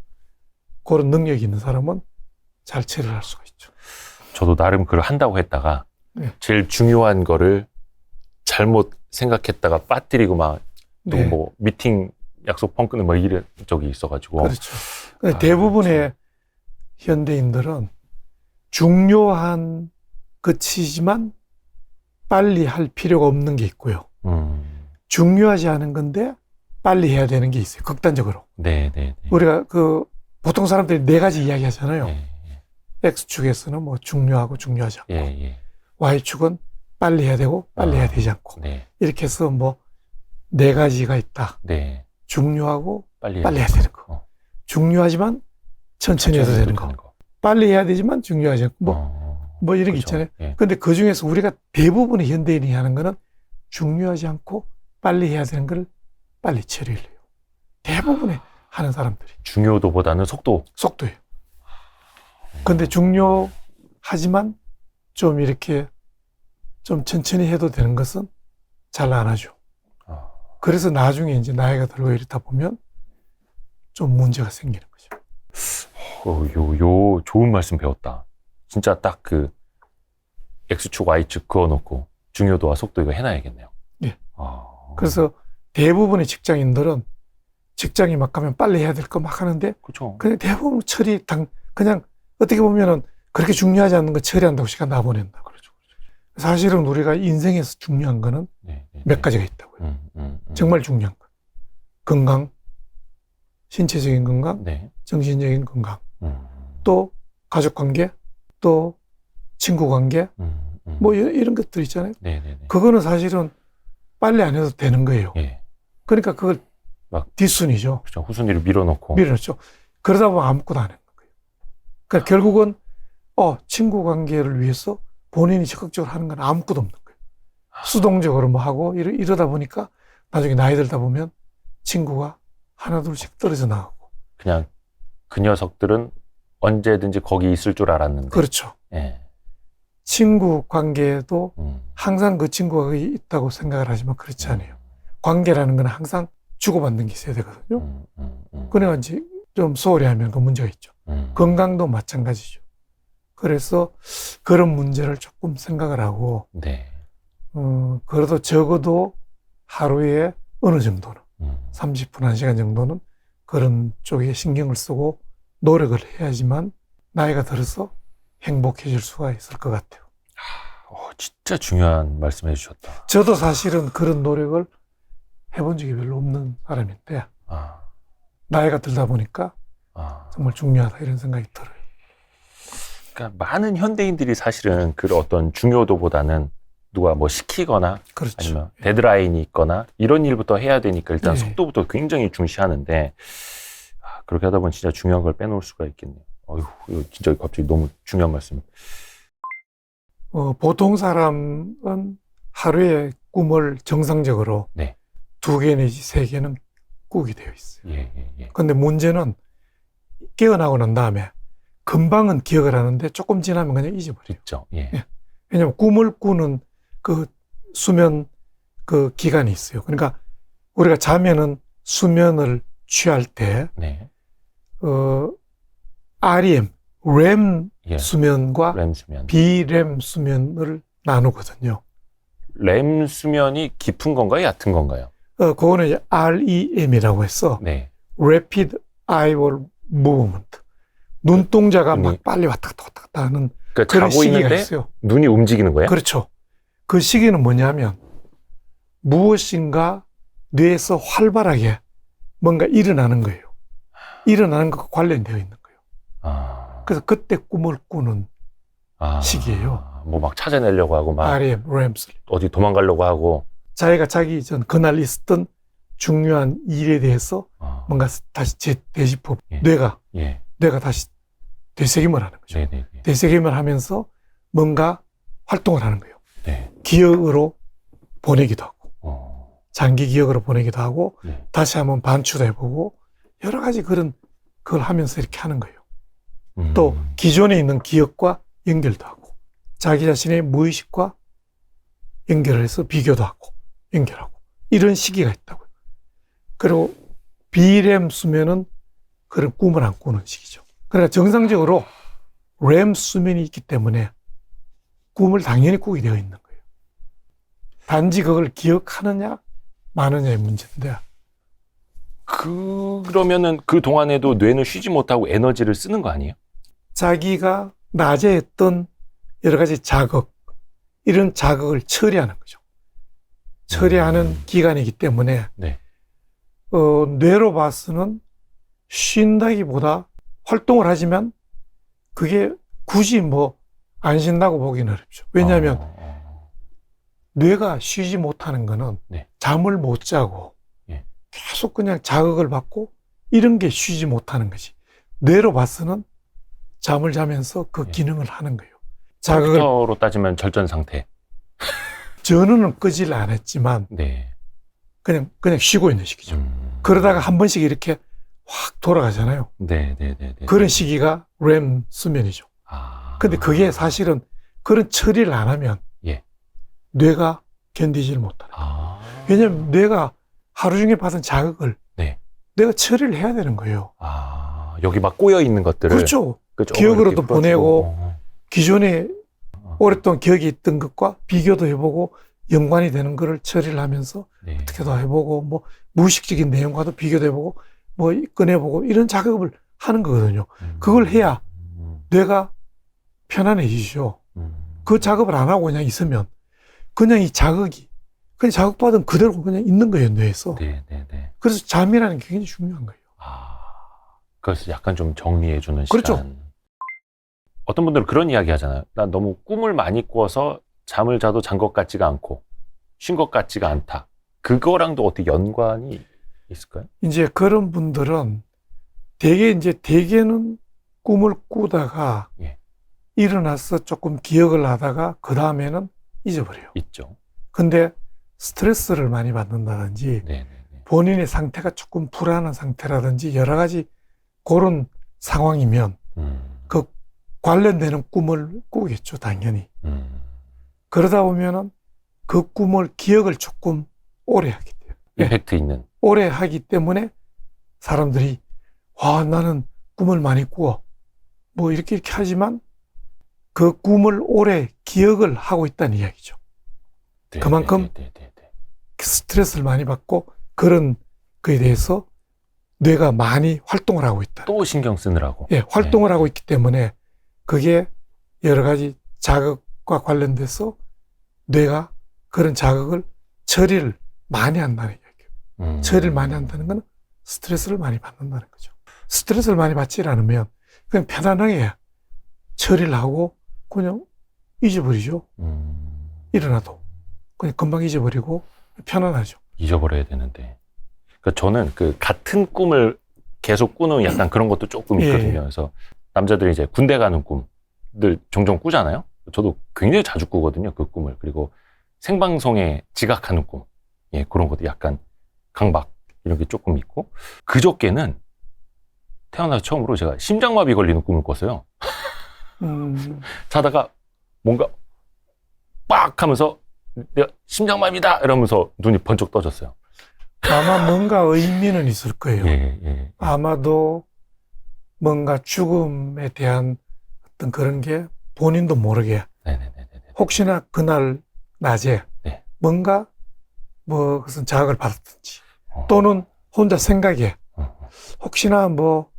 그런 능력이 있는 사람은 잘 처리를 할 수가 있죠. 저도 나름 그걸 한다고 했다가 네. 제일 중요한 거를 잘못 생각했다가 빠뜨리고 막 또 네. 뭐 미팅 약속 펑크는 뭐 이런 적이 있어가지고. 그렇죠. 대부분의 현대인들은 중요한 것이지만 빨리 할 필요가 없는 게 있고요. 중요하지 않은 건데 빨리 해야 되는 게 있어요. 극단적으로. 네, 네, 네. 우리가 보통 사람들이 4가지 이야기 하잖아요. 네, X축에서는 뭐 중요하고 중요하지 않고 Y축은 빨리 해야 되고 빨리 해야 되지 않고 네. 이렇게 해서 뭐 4가지가 있다. 네. 중요하고 빨리 해야 되는 거. 중요하지만 천천히 해도 되는 거. 빨리 해야 되지만 중요하지 않고 뭐 이런 게 있잖아요. 근데 그 중에서 우리가 대부분의 현대인이 하는 거는 중요하지 않고 빨리 해야 되는 걸 빨리 처리를 해요. 대부분의 하는 사람들이. 중요도보다는 속도예요. 근데 중요하지만 좀 이렇게 좀 천천히 해도 되는 것은 잘 안 하죠. 그래서 나중에 이제 나이가 들고 이렇다 보면 좀 문제가 생기는 거죠. 요 좋은 말씀 배웠다. 진짜 딱 그 X축, Y축 그어놓고 중요도와 속도 이거 해놔야겠네요. 네. 그래서 대부분의 직장인들은 직장에 막 가면 빨리 해야 될 거 막 하는데 그렇죠. 그냥 대부분 그냥 어떻게 보면은 그렇게 중요하지 않는 거 처리한다고 시간 다 보낸다. 그렇죠. 사실은 우리가 인생에서 중요한 거는 몇 가지가 있다고요. 정말 중요한 거. 건강, 신체적인 건강, 정신적인 건강, 또 가족 관계, 또 친구 관계, 뭐 이런 것들 있잖아요. 그거는 사실은 빨리 안 해도 되는 거예요. 그러니까 그걸 막 뒷순위죠. 그렇죠. 후순위로 밀어놓고. 밀어놓죠. 그러다 보면 아무것도 안 하는 거예요. 그러니까 결국은 친구 관계를 위해서 본인이 적극적으로 하는 건 아무것도 없는 거예요. 수동적으로 뭐 하고 이러다 보니까 나중에 나이 들다 보면 친구가 하나둘씩 떨어져 나가고. 그냥 그 녀석들은 언제든지 거기 있을 줄 알았는데. 그렇죠. 친구 관계도 항상 그 친구가 거기 있다고 생각을 하지만 그렇지 않아요. 관계라는 건 항상 주고받는 게 있어야 되거든요. 그래야 이제 좀 소홀히 하면 그 문제가 있죠. 건강도 마찬가지죠. 그래서 그런 문제를 조금 생각을 하고, 그래도 적어도 하루에 어느 정도는, 30분, 1시간 정도는 그런 쪽에 신경을 쓰고 노력을 해야지만 나이가 들어서 행복해질 수가 있을 것 같아요. 진짜 중요한 말씀 해주셨다. 저도 사실은 그런 노력을 해본 적이 별로 없는 사람인데, 나이가 들다 보니까 정말 중요하다 이런 생각이 들어요. 그러니까 많은 현대인들이 사실은 그 어떤 중요도보다는 누가 뭐 시키거나 그렇죠. 아니면 데드라인이 있거나 이런 일부터 해야 되니까 일단 속도부터 굉장히 중시하는데 그렇게 하다 보면 진짜 중요한 걸 빼놓을 수가 있겠네요. 이거 진짜 갑자기 너무 중요한 말씀. 보통 사람은 하루에 꿈을 정상적으로 2개 내지 3개는 꾸게 되어 있어요. 그런데 문제는 깨어나고 난 다음에 금방은 기억을 하는데 조금 지나면 그냥 잊어버려요. 있죠. 왜냐하면 꿈을 꾸는 그 수면 그 기간이 있어요. 그러니까 우리가 자면은 수면을 취할 때 REM, REM 수면과 렘 수면. 비렘 수면을 나누거든요. 렘 수면이 깊은 건가요? 얕은 건가요? 그거는 이제 REM이라고 해서 Rapid Eye Movement. 눈동자가 막 빨리 왔다 갔다 하는 그러니까 그런 자고 시기가 있는데 있어요. 눈이 움직이는 거예요? 그렇죠. 그 시기는 뭐냐면 무엇인가 뇌에서 활발하게 뭔가 일어나는 거예요. 일어나는 것과 관련되어 있는 거예요. 그래서 그때 꿈을 꾸는 시기예요. 뭐 막 찾아내려고 하고 막 REM, REM sleep. 어디 도망가려고 하고 자기가 자기 전 그날 있었던 중요한 일에 대해서 뭔가 다시 되짚어 예. 뇌가 다시 되새김을 하는 거죠. 네네네. 되새김을 하면서 뭔가 활동을 하는 거예요. 네. 기억으로 보내기도 하고 장기 기억으로 보내기도 하고 네. 다시 한번 반추해보고 여러 가지 그걸 하면서 이렇게 하는 거예요. 또 기존에 있는 기억과 연결도 하고 자기 자신의 무의식과 연결을 해서 비교도 하고 연결하고 이런 시기가 있다고요. 그리고 비렘 수면은 그런 꿈을 안 꾸는 시기죠. 그러니까 정상적으로 렘 수면이 있기 때문에 꿈을 당연히 꾸게 되어 있는 거예요. 단지 그걸 기억하느냐 마느냐의 문제인데 그러면은 그 동안에도 뇌는 쉬지 못하고 에너지를 쓰는 거 아니에요? 자기가 낮에 했던 여러 가지 자극, 이런 자극을 처리하는 거죠. 처리하는 기간이기 때문에 네. 뇌로 봐서는 쉰다기보다 활동을 하지만 그게 굳이 뭐 안 쉰다고 보기는 어렵죠. 왜냐하면 뇌가 쉬지 못하는 거는 네. 잠을 못 자고 예. 계속 그냥 자극을 받고 이런 게 쉬지 못하는 거지. 뇌로 봐서는 잠을 자면서 그 예. 기능을 하는 거예요. 자극을 컴퓨터로 따지면 절전 상태. 전원은 끄질 않았지만 네. 그냥 쉬고 있는 시기죠. 그러다가 한 번씩 이렇게 확 돌아가잖아요. 네. 그런 시기가 렘 수면이죠. 근데 그게 사실은 그런 처리를 안 하면 예. 뇌가 견디지를 못하는 거예요. 왜냐하면 뇌가 하루 종일 받은 자극을 네. 내가 처리를 해야 되는 거예요. 여기 막 꼬여 있는 것들을 그렇죠. 기억으로도 보내고 기존에 오랫동안 기억이 있던 것과 비교도 해보고 연관이 되는 거를 처리를 하면서 네. 어떻게도 해보고 뭐 무의식적인 내용과도 비교도 해보고 뭐 꺼내보고 이런 작업을 하는 거거든요. 그걸 해야 뇌가 편안해지죠. 그 작업을 안 하고 그냥 있으면 그냥 이 자극이 그냥 자극받은 그대로 그냥 있는 거예요, 뇌에서. 네. 그래서 잠이라는 게 굉장히 중요한 거예요. 그래서 약간 좀 정리해주는 그렇죠. 시간. 어떤 분들은 그런 이야기 하잖아요. 난 너무 꿈을 많이 꿔서 잠을 자도 잔 것 같지가 않고 쉰 것 같지가 않다. 그거랑도 어떻게 연관이 있을까요? 이제 그런 분들은 대개는 꿈을 꾸다가 예. 일어나서 조금 기억을 하다가 그 다음에는 잊어버려요. 있죠. 근데 스트레스를 많이 받는다든지 네. 본인의 상태가 조금 불안한 상태라든지 여러 가지 그런 상황이면 그 관련되는 꿈을 꾸겠죠, 당연히. 그러다 보면은 그 꿈을 기억을 조금 오래 하게 돼요. 임팩트 있는. 오래 하기 때문에 사람들이 나는 꿈을 많이 꾸어. 뭐 이렇게 하지만 그 꿈을 오래 기억을 하고 있다는 이야기죠. 네, 그만큼 네. 스트레스를 많이 받고 그런 거에 대해서 뇌가 많이 활동을 하고 있다. 또 신경 쓰느라고. 예, 활동을 하고 있기 때문에 그게 여러 가지 자극과 관련돼서 뇌가 그런 자극을 처리를 많이 한다는 이야기예요. 처리를 많이 한다는 건 스트레스를 많이 받는다는 거죠. 스트레스를 많이 받지 않으면 그냥 편안하게 처리를 하고 그냥 잊어버리죠. 일어나도 그냥 금방 잊어버리고 편안하죠. 잊어버려야 되는데. 그러니까 저는 그 같은 꿈을 계속 꾸는 약간 그런 것도 조금 있거든요. 예. 그래서 남자들이 이제 군대 가는 꿈들 종종 꾸잖아요. 저도 굉장히 자주 꾸거든요. 그 꿈을. 그리고 생방송에 지각하는 꿈. 예, 그런 것도 약간 강박 이런 게 조금 있고. 그저께는 태어나서 처음으로 제가 심장마비 걸리는 꿈을 꿨어요. 자다가 뭔가 빡 하면서 내가 심장마비다 이러면서 눈이 번쩍 떠졌어요. 아마 뭔가 의미는 있을 거예요. 예. 아마도 뭔가 죽음에 대한 어떤 그런 게 본인도 모르게 네네네. 혹시나 그날 낮에 네. 뭔가 뭐 무슨 자극을 받았든지 또는 혼자 생각에 혹시나 뭐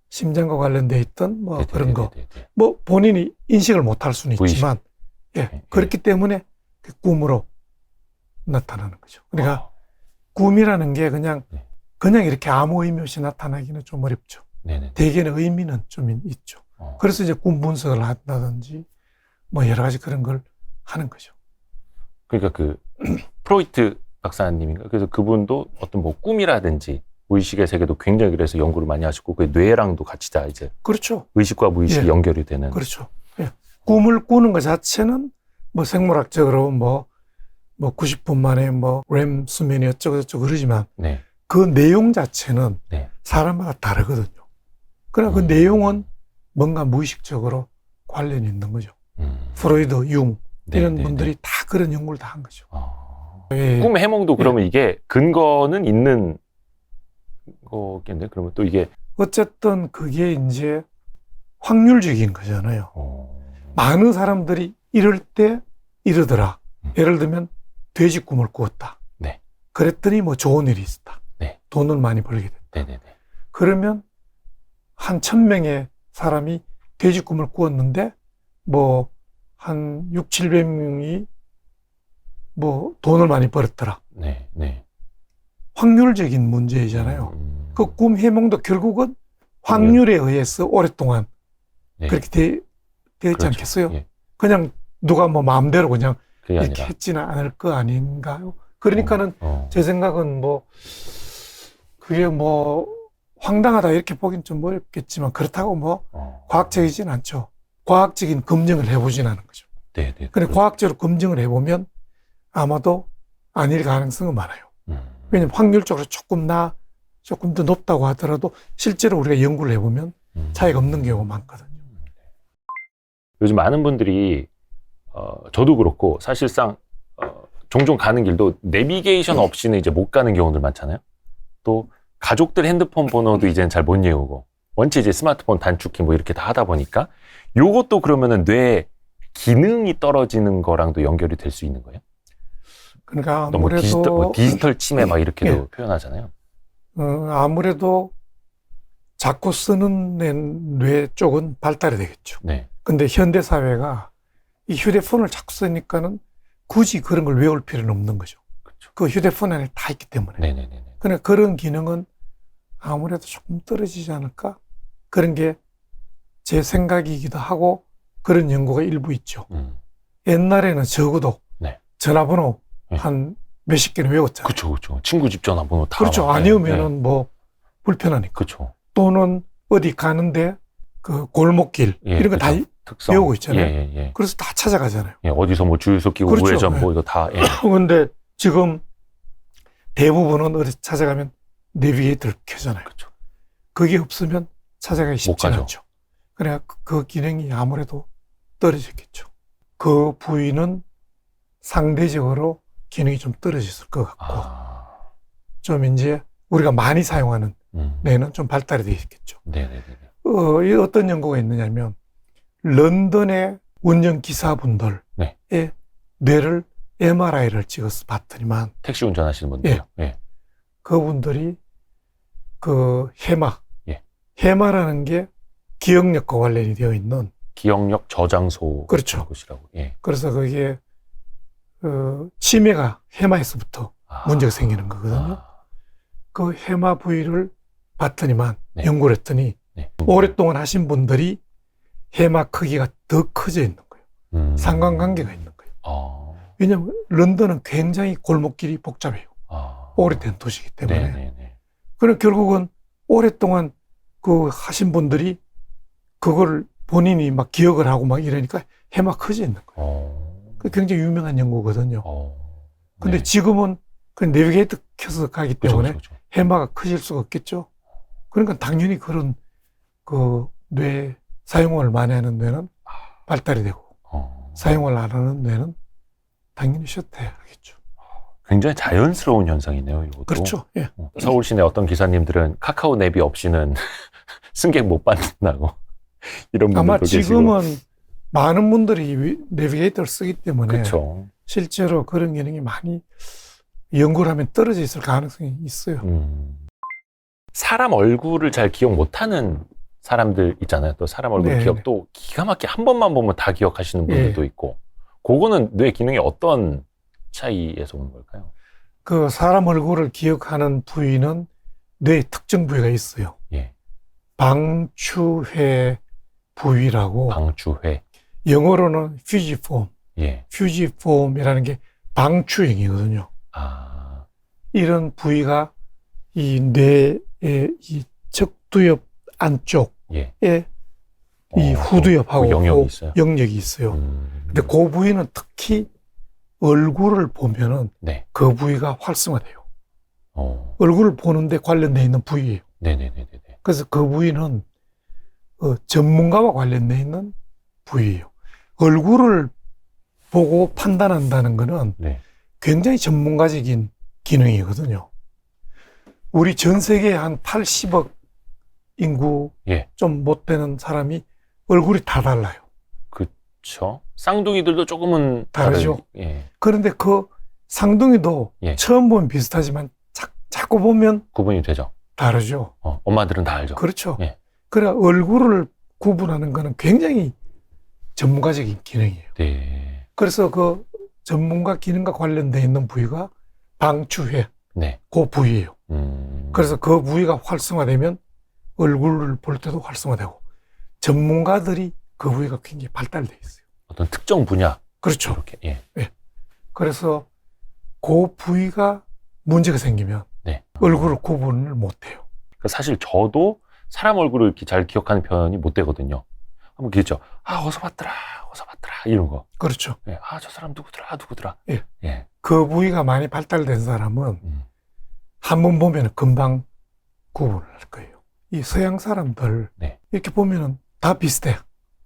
심장과 관련돼 있던 뭐 네네네네네. 그런 거. 뭐 본인이 인식을 못할 수는 무의식. 있지만, 예, 네. 그렇기 때문에 그 꿈으로 나타나는 거죠. 그러니까 꿈이라는 게 그냥 이렇게 아무 의미 없이 나타나기는 좀 어렵죠. 네네. 대개는 의미는 좀 있죠. 그래서 이제 꿈 분석을 한다든지 뭐 여러 가지 그런 걸 하는 거죠. 그러니까 그 프로이트 박사님인가? 그래서 그분도 어떤 뭐 꿈이라든지 무의식의 세계도 굉장히 그래서 연구를 많이 하시고 그 뇌랑도 같이 다 이제 그렇죠. 의식과 무의식이 예. 연결이 되는. 그렇죠. 예. 꿈을 꾸는 것 자체는 뭐 생물학적으로 뭐 90분 만에 뭐 렘 수면이 어쩌고 그러지만 네. 그 내용 자체는 네. 사람마다 다르거든요. 그러나 그 내용은 뭔가 무의식적으로 관련이 있는 거죠. 프로이드, 융 이런 분들이 다 그런 연구를 다 한 거죠. 예. 꿈 해몽도 그러면 이게 근거는 있는 거겠네. 그러면 또 이게 어쨌든 그게 이제 확률적인 거잖아요. 많은 사람들이 이럴 때 이러더라. 예를 들면 돼지 꿈을 꾸었다. 네. 그랬더니 뭐 좋은 일이 있었다. 네. 돈을 많이 벌게 됐다. 네네네. 그러면 한 1000명의 사람이 돼지 꿈을 꾸었는데 뭐 한 600~700명이 뭐 돈을 많이 벌었더라. 네. 네. 확률적인 문제이잖아요. 그 꿈 해몽도 결국은 확률에 의해서 오랫동안 네. 그렇게 되지 그렇죠. 않겠어요? 예. 그냥 누가 뭐 마음대로 그냥 그게 이렇게 아니라. 했지는 않을 거 아닌가요? 그러니까는 제 생각은 뭐 그게 뭐 황당하다 이렇게 보긴 좀 어렵겠지만 그렇다고 뭐 과학적이진 않죠. 과학적인 검증을 해보진 않은 거죠. 네네. 근데 과학적으로 검증을 해보면 아마도 아닐 가능성은 많아요. 왜냐면 확률적으로 조금 더 높다고 하더라도 실제로 우리가 연구를 해보면 차이가 없는 경우가 많거든요. 요즘 많은 분들이 저도 그렇고 사실상 종종 가는 길도 내비게이션 없이는 이제 못 가는 경우들 많잖아요. 또 가족들 핸드폰 번호도 이제는 잘 못 외우고 원체 이제 스마트폰 단축키 뭐 이렇게 다 하다 보니까 요것도 그러면은 뇌 기능이 떨어지는 거랑도 연결이 될 수 있는 거예요? 그러니까 너무 아무래도 디지털 치매 막 이렇게도 예. 표현하잖아요. 아무래도 자꾸 쓰는 뇌 쪽은 발달이 되겠죠. 네. 근데 현대 사회가 이 휴대폰을 자꾸 쓰니까는 굳이 그런 걸 외울 필요는 없는 거죠. 그렇죠. 그 휴대폰 안에 다 있기 때문에. 네네네. 그러니까 그런 기능은 아무래도 조금 떨어지지 않을까? 그런 게 제 생각이기도 하고 그런 연구가 일부 있죠. 옛날에는 적어도 네. 전화번호 네. 한 몇십 개는 외웠잖아요. 그렇죠. 친구 집 전화번호 다. 그렇죠. 막, 아니면은 뭐 불편하니까. 그렇죠. 또는 어디 가는데 그 골목길 이런 거 다 특성. 외우고 있잖아요. 예. 그래서 다 찾아가잖아요. 예, 어디서 뭐 주유소 끼고 그렇죠. 우회전 뭐 이거 다. 예. 그런데 지금 대부분은 어디 찾아가면 내비게이터를 켜잖아요. 그렇죠. 그게 없으면 찾아가기 쉽지 가죠. 않죠. 그래 그 기능이 아무래도 떨어졌겠죠. 그 부위는 상대적으로 기능이 좀 떨어졌을 것 같고 좀 이제 우리가 많이 사용하는 뇌는 좀 발달이 되어 있겠죠. 네네네. 어떤 연구가 있느냐면 런던의 운전기사분들의 뇌를 MRI를 찍어서 봤더니만 택시 운전하시는 분들요. 예. 그분들이 그 해마라는 게 기억력과 관련이 되어 있는 기억력 저장소. 그렇죠. 곳이라고. 예. 그래서 그게 치매가 해마에서부터 문제가 생기는 거거든요. 그 해마 부위를 봤더니만 연구를 했더니 오랫동안 하신 분들이 해마 크기가 더 커져 있는 거예요. 상관관계가 있는 거예요. 왜냐하면 런던은 굉장히 골목길이 복잡해요. 오래된 도시이기 때문에. 그럼 결국은 오랫동안 그 하신 분들이 그걸 본인이 막 기억을 하고 막 이러니까 해마 커져 있는 거예요. 그 굉장히 유명한 연구거든요. 근데 지금은 그 내비게이터 켜서 가기 때문에 그렇죠. 해마가 커질 수가 없겠죠. 그러니까 당연히 그런 그 뇌 사용을 많이 하는 뇌는 발달이 되고 사용을 안 하는 뇌는 당연히 쇠퇴하겠죠. 굉장히 자연스러운 현상이네요, 이것도. 그렇죠. 예. 서울 시내 어떤 기사님들은 카카오 내비 없이는 승객 못 받는다고 이런 분들도 아마 계시고. 지금은 많은 분들이 내비게이터를 쓰기 때문에 그렇죠. 실제로 그런 기능이 많이 연구를 하면 떨어져 있을 가능성이 있어요. 사람 얼굴을 잘 기억 못하는 사람들 있잖아요. 또 사람 얼굴 네, 기억도 기가 막히게 한 번만 보면 다 기억하시는 분들도 있고, 그거는 뇌 기능이 어떤 차이에서 오는 걸까요? 그 사람 얼굴을 기억하는 부위는 뇌의 특정 부위가 있어요. 예. 방추회 부위라고. 방추회. 영어로는 퓨지폼. 예. 퓨지폼이라는 게 방추형이거든요. 아. 이런 부위가 이 뇌의 이 적두엽 안쪽에 예. 이 후두엽하고 그 영역이 있어요. 영역이 있어요. 근데 그 부위는 특히 얼굴을 보면은 네. 그 부위가 활성화돼요. 얼굴을 보는데 관련되어 있는 부위예요. 네네네네. 그래서 그 부위는 전문가와 관련되어 있는 부위예요. 얼굴을 보고 판단한다는 거는 네. 굉장히 전문가적인 기능이거든요. 우리 전 세계에 한 80억 인구 예. 좀 못 되는 사람이 얼굴이 다 달라요. 그쵸. 쌍둥이들도 조금은 다르죠. 예. 그런데 그 쌍둥이도 예. 처음 보면 비슷하지만 자꾸 보면 구분이 되죠. 다르죠. 엄마들은 다 알죠. 그렇죠. 예. 그래 얼굴을 구분하는 거는 굉장히 전문가적인 기능이에요. 네. 그래서 그 전문가 기능과 관련되어 있는 부위가 방추회, 네. 그 부위예요. 그래서 그 부위가 활성화되면 얼굴을 볼 때도 활성화되고 전문가들이 그 부위가 굉장히 발달되어 있어요. 어떤 특정 분야. 그렇죠. 이렇게. 예. 네. 그래서 그 부위가 문제가 생기면 네. 얼굴을 구분을 못해요. 사실 저도 사람 얼굴을 이렇게 잘 기억하는 편이 못 되거든요. 한번 그랬죠. 아, 어디서 봤더라, 이런 거. 그렇죠. 예. 아, 저 사람 누구더라. 예. 예. 그 부위가 많이 발달된 사람은 한 번 보면 금방 구분을 할 거예요. 이 서양 사람들 네. 이렇게 보면은 다 비슷해요.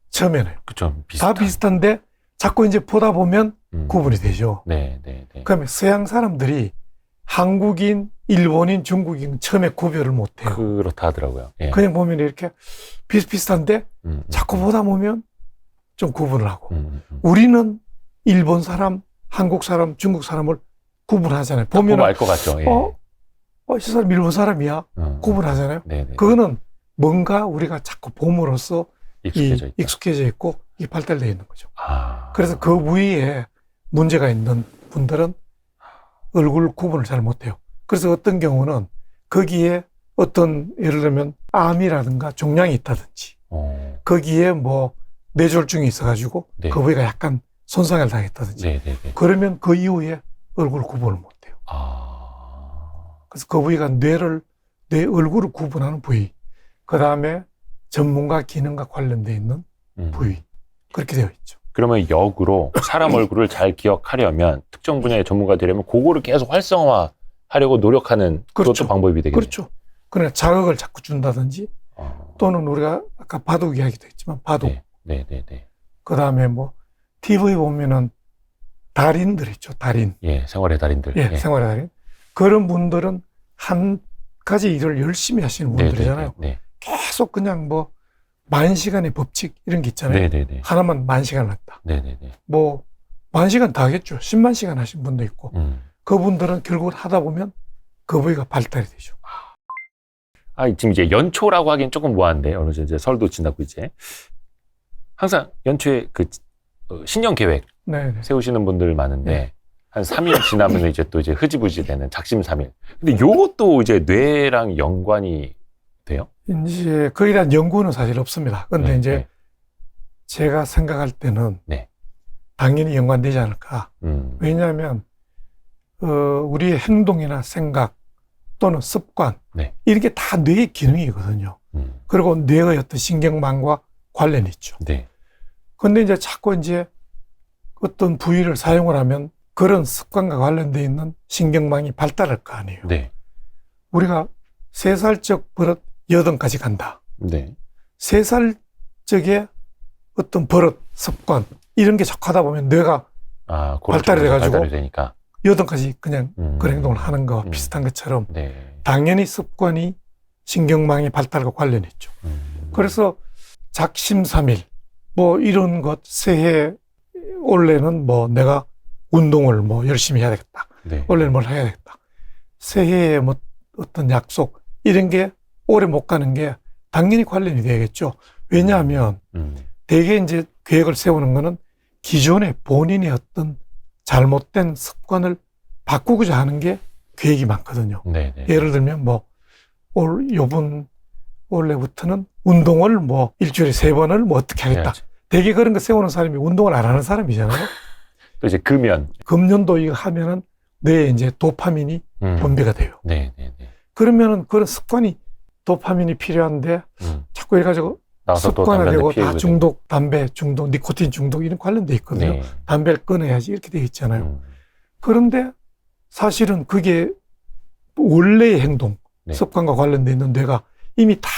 처음에는. 그쵸. 다 비슷한데 자꾸 이제 보다 보면 구분이 되죠. 네. 그러면 서양 사람들이 한국인, 일본인, 중국인 처음에 구별을 못 해요. 그렇다 하더라고요. 예. 그냥 보면 이렇게 비슷비슷한데 자꾸 보다 보면 좀 구분을 하고. 우리는 일본 사람, 한국 사람, 중국 사람을 구분하잖아요. 보면 알 것 같죠. 예. 이 사람 일본 사람이야. 구분하잖아요. 네네. 그거는 뭔가 우리가 자꾸 봄으로써 익숙해져 있고 이 발달되어 있는 거죠. 아. 그래서 그 부위에 문제가 있는 분들은 얼굴 구분을 잘 못해요. 그래서 어떤 경우는 거기에 어떤 예를 들면 암이라든가 종양이 있다든지 거기에 뭐 뇌졸중이 있어가지고 네. 그 부위가 약간 손상을 당했다든지 네네네. 그러면 그 이후에 얼굴 구분을 못해요. 그래서 그 부위가 뇌 얼굴을 구분하는 부위, 그 다음에 전문가 기능과 관련되어 있는 부위, 그렇게 되어 있죠. 그러면 역으로 사람 얼굴을 잘 기억하려면 특정 분야의 전문가 되려면 그거를 계속 활성화하려고 노력하는 그렇죠. 그것도 방법이 되겠네요. 그렇죠. 그러나 자극을 자꾸 준다든지 또는 우리가 아까 바둑 이야기도 했지만 바둑. 네. 그 다음에 뭐 TV 보면은 달인들 있죠. 달인. 예, 생활의 달인들. 예, 생활의 달인. 그런 분들은 한 가지 일을 열심히 하시는 분들이잖아요. 네. 계속 그냥 뭐 만 시간의 법칙 이런 게 있잖아요. 네네네. 하나만 만 시간을 했다. 네네네. 뭐 만 시간 다 하겠죠. 10만 시간 하신 분도 있고. 그분들은 결국은 하다 보면 그 부위가 발달이 되죠. 지금 이제 연초라고 하기엔 조금 뭐한데 어느 정도 이제 설도 지나고 이제 항상 연초에 그 신년 계획 네네. 세우시는 분들 많은데 한 3일 지나면 이제 또 이제 흐지부지 되는 작심삼일. 근데 요것도 이제 뇌랑 연관이 돼요? 이제 거기에 대한 연구는 사실 없습니다. 근데 이제 제가 생각할 때는 당연히 연관되지 않을까. 왜냐하면 우리의 행동이나 생각 또는 습관 이런 게 다 뇌의 기능이거든요. 그리고 뇌의 어떤 신경망과 관련이 있죠. 근데 이제 자꾸 이제 어떤 부위를 사용을 하면 그런 습관과 관련되어 있는 신경망이 발달할 거 아니에요. 우리가 3살적 버릇 8까지 간다. 3살 적에 어떤 버릇, 습관 이런 게 자꾸 하다 보면 뇌가 발달이 돼가지고 8까지 그냥 그런 행동을 하는 거와 비슷한 것처럼 당연히 습관이 신경망의 발달과 관련이 있죠. 그래서 작심삼일 뭐 이런 것 새해 올해는 뭐 내가 운동을 뭐 열심히 해야 되겠다. 올해는 뭘 해야 되겠다. 새해에 뭐 어떤 약속 이런 게 오래 못 가는 게 당연히 관련이 되겠죠. 왜냐하면 대개 이제 계획을 세우는 거는 기존의 본인의 어떤 잘못된 습관을 바꾸고자 하는 게 계획이 많거든요. 네네. 예를 들면 뭐 요번 원래부터는 운동을 뭐 일주일에 3번을 뭐 어떻게 하겠다. 해야지. 대개 그런 거 세우는 사람이 운동을 안 하는 사람이잖아요. 또 이제 금연도 이거 하면은 뇌에 이제 도파민이 분비가 돼요. 네네네. 그러면은 그런 습관이 도파민이 필요한데 자꾸 이래가지고 습관화되고 다 중독, 담배 중독, 니코틴 중독 이런 관련돼 있거든요. 네. 담배를 끊어야지 이렇게 돼 있잖아요. 그런데 사실은 그게 원래의 행동, 네. 습관과 관련돼 있는 뇌가 이미 다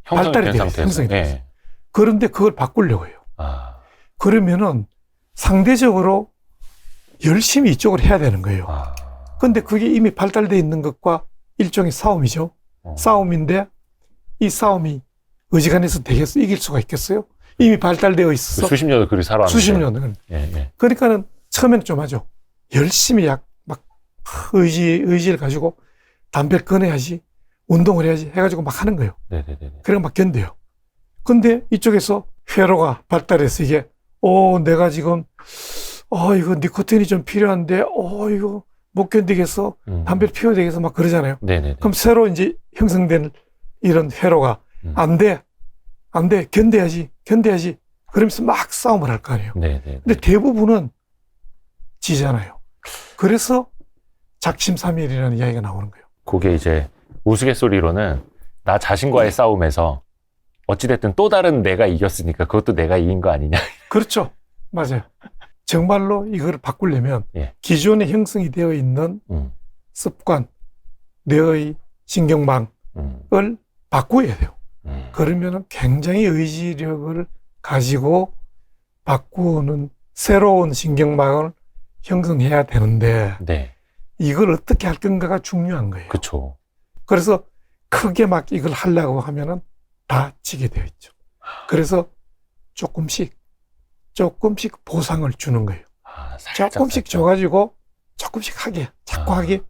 발달이 되어 있어요. 형성이 되어 있어요. 네. 그런데 그걸 바꾸려고 해요. 아. 그러면은 상대적으로 열심히 이쪽을 해야 되는 거예요. 아. 근데 그게 이미 발달되어 있는 것과 일종의 싸움이죠. 싸움인데 이 싸움이 어지간해서 되겠어? 이길 수가 있겠어요? 이미 발달되어 있어서 수십 년을 그리 살아왔는데. 수십 년을. 예, 예. 그러니까는 처음에는 좀 하죠. 열심히 막 의지를 가지고 담배를 끊어야지, 운동을 해야지 해가지고 막 하는 거예요. 네네네. 그래 막 견뎌요. 근데 이쪽에서 회로가 발달해서 이게 내가 지금 이거 니코틴이 좀 필요한데 이거 못 견디겠어. 담배를 피워야 되겠어. 막 그러잖아요. 네네네. 그럼 새로 이제 형성된 이런 회로가 안 돼. 견뎌야지. 그러면서 막 싸움을 할 거 아니에요. 네네. 근데 대부분은 지잖아요. 그래서 작심삼일이라는 이야기가 나오는 거예요. 그게 이제 우스갯소리로는 나 자신과의 싸움에서 어찌됐든 또 다른 내가 이겼으니까 그것도 내가 이긴 거 아니냐. 그렇죠. 맞아요. 정말로 이걸 바꾸려면 예. 기존에 형성이 되어 있는 습관, 뇌의 신경망을 바꾸어야 돼요. 그러면 굉장히 의지력을 가지고 바꾸는 새로운 신경망을 형성해야 되는데 네. 이걸 어떻게 할 건가가 중요한 거예요. 그렇죠. 그래서 크게 막 이걸 하려고 하면은 다치게 되어 있죠. 그래서 조금씩 보상을 주는 거예요. 조금씩 줘가지고 조금씩 하게, 자꾸 하게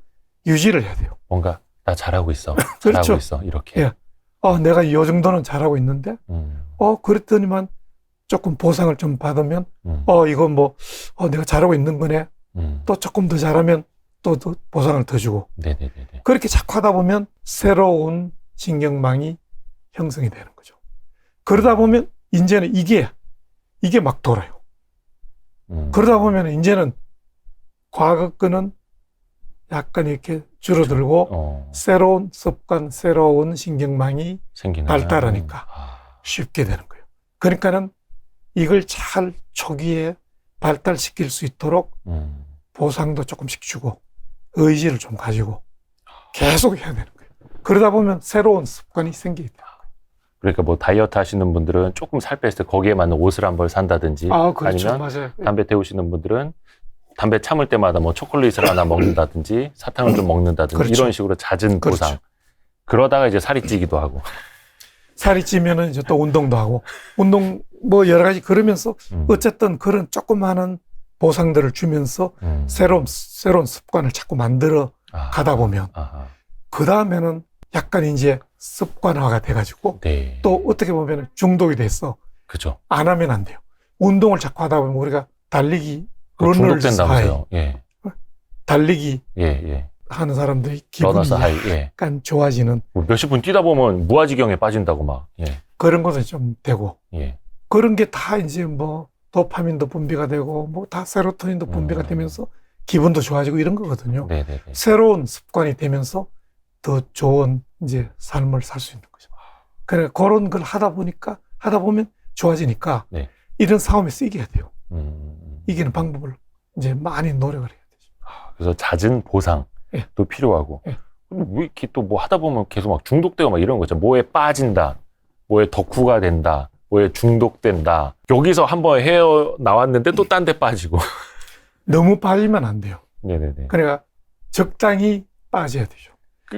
유지를 해야 돼요. 뭔가 나 잘하고 있어. 그렇죠. 잘하고 있어. 이렇게. 예. 내가 이 정도는 잘하고 있는데, 그랬더니만 조금 보상을 좀 받으면, 이건 뭐, 내가 잘하고 있는 거네. 또 조금 더 잘하면 또 보상을 더 주고. 네네네. 그렇게 자꾸 하다 보면 새로운 신경망이 형성이 되는 거죠. 그러다 보면 이제는 이게 막 돌아요. 그러다 보면 이제는 과거 거는 약간 이렇게 줄어들고 새로운 습관, 새로운 신경망이 발달하니까 쉽게 되는 거예요. 그러니까는 이걸 잘 초기에 발달시킬 수 있도록 보상도 조금씩 주고 의지를 좀 가지고 계속 해야 되는 거예요. 그러다 보면 새로운 습관이 생기게 돼요. 그러니까 뭐 다이어트 하시는 분들은 조금 살 뺐을 때 거기에 맞는 옷을 한 벌 산다든지 그렇죠. 아니면 맞아요. 담배 태우시는 분들은 담배 참을 때마다 뭐 초콜릿을 하나 먹는다든지 사탕을 좀 먹는다든지 그렇죠. 이런 식으로 잦은 그렇죠. 보상. 그러다가 이제 살이 찌기도 하고. 살이 찌면은 이제 또 운동도 하고 운동 뭐 여러 가지 그러면서 어쨌든 그런 조그마한 보상들을 주면서 새로운 습관을 자꾸 만들어 가다 보면 그 다음에는 약간 이제 습관화가 돼가지고 네. 또 어떻게 보면 중독이 됐어. 그죠. 안 하면 안 돼요. 운동을 자꾸 하다 보면 우리가 달리기 중독된다면서요. 예. 달리기 예. 하는 사람들이 기분이 러너스 하이. 예. 약간 좋아지는 몇십 분 뛰다 보면 무아지경에 빠진다고 막. 예. 그런 것은 좀 되고 예. 그런 게 다 이제 뭐 도파민도 분비가 되고 뭐 다 세로토닌도 분비가 되면서 기분도 좋아지고 이런 거거든요. 네네네. 새로운 습관이 되면서 더 좋은 이제 삶을 살 수 있는 거죠. 그래 그런 걸 하다 보면 좋아지니까 네. 이런 싸움에서 이겨야 돼요. 이기는 음. 방법을 이제 많이 노력을 해야 되죠. 그래서 잦은 보상도 예. 필요하고. 예. 왜 이렇게 또 뭐 하다 보면 계속 막 중독되고 막 이런 거죠. 뭐에 빠진다, 뭐에 덕후가 된다, 뭐에 중독된다. 여기서 한번 헤어 나왔는데 또 딴 데 빠지고. 너무 빠지면 안 돼요. 네네네. 그러니까 적당히 빠져야 되죠.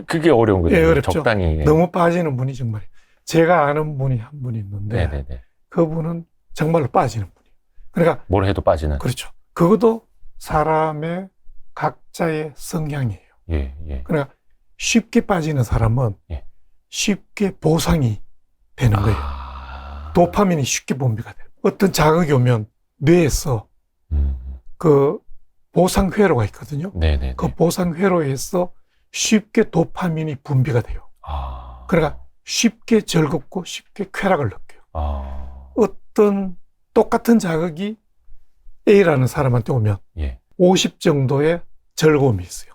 그게 어려운 거죠. 예, 어렵죠. 적당히. 예. 너무 빠지는 분이 정말 제가 아는 분이 한 분이 있는데 네네네. 그분은 정말로 빠지는 분이에요. 그러니까 뭘 해도 빠지는. 그렇죠. 그것도 사람의 각자의 성향이에요. 예, 예. 그러니까 쉽게 빠지는 사람은 예. 쉽게 보상이 되는 거예요. 도파민이 쉽게 분비가 돼요. 어떤 자극이 오면 뇌에서 그 보상회로가 있거든요. 네네네. 그 보상회로에서 쉽게 도파민이 분비가 돼요. 그러니까 쉽게 즐겁고 쉽게 쾌락을 느껴요. 어떤 똑같은 자극이 A라는 사람한테 오면 예. 50 정도의 즐거움이 있어요.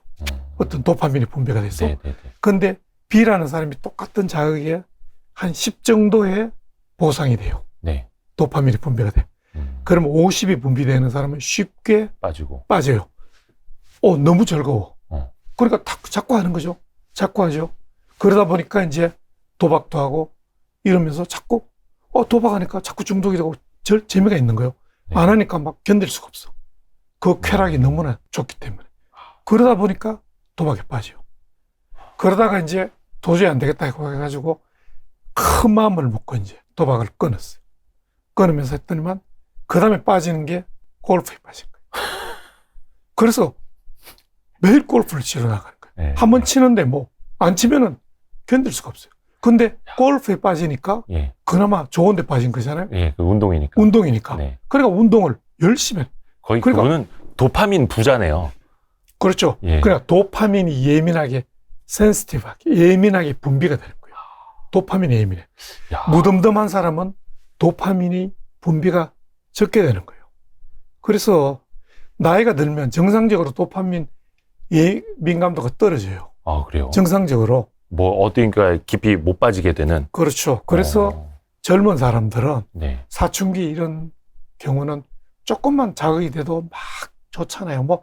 어떤 도파민이 분비가 돼서. 그런데 B라는 사람이 똑같은 자극에 한 10 정도의 보상이 돼요. 네. 도파민이 분비가 돼요. 그럼 50이 분비되는 사람은 쉽게 빠져요. 너무 즐거워. 그러니까 자꾸 하는 거죠. 자꾸 하죠. 그러다 보니까 이제 도박도 하고 이러면서 자꾸 도박하니까 자꾸 중독이 되고 재미가 있는 거예요. 네. 안 하니까 막 견딜 수가 없어. 그 쾌락이 너무나 좋기 때문에. 그러다 보니까 도박에 빠져요. 그러다가 이제 도저히 안 되겠다 해가지고 큰 마음을 먹고 이제 도박을 끊었어요. 끊으면서 했더니만 그 다음에 빠지는 게 골프에 빠진 거예요. 그래서 매일 골프를 치러 나가는 거예요. 네. 한번 치는데 뭐 안 치면은 견딜 수가 없어요. 근데 골프에 빠지니까 예. 그나마 좋은 데 빠진 거잖아요. 예, 그 운동이니까. 운동이니까. 네. 그러니까 운동을 열심히 해요. 거의 그러니까, 그거는 도파민 부자네요. 그렇죠. 예. 그러니까 도파민이 예민하게, 센시티브하게, 예민하게 분비가 되는 거예요. 도파민이 예민해. 야. 무덤덤한 사람은 도파민이 분비가 적게 되는 거예요. 그래서 나이가 들면 정상적으로 도파민 민감도가 떨어져요. 그래요? 정상적으로. 뭐 어딘가 깊이 못 빠지게 되는. 그렇죠. 그래서 젊은 사람들은 네. 사춘기 이런 경우는 조금만 자극이 돼도 막 좋잖아요. 뭐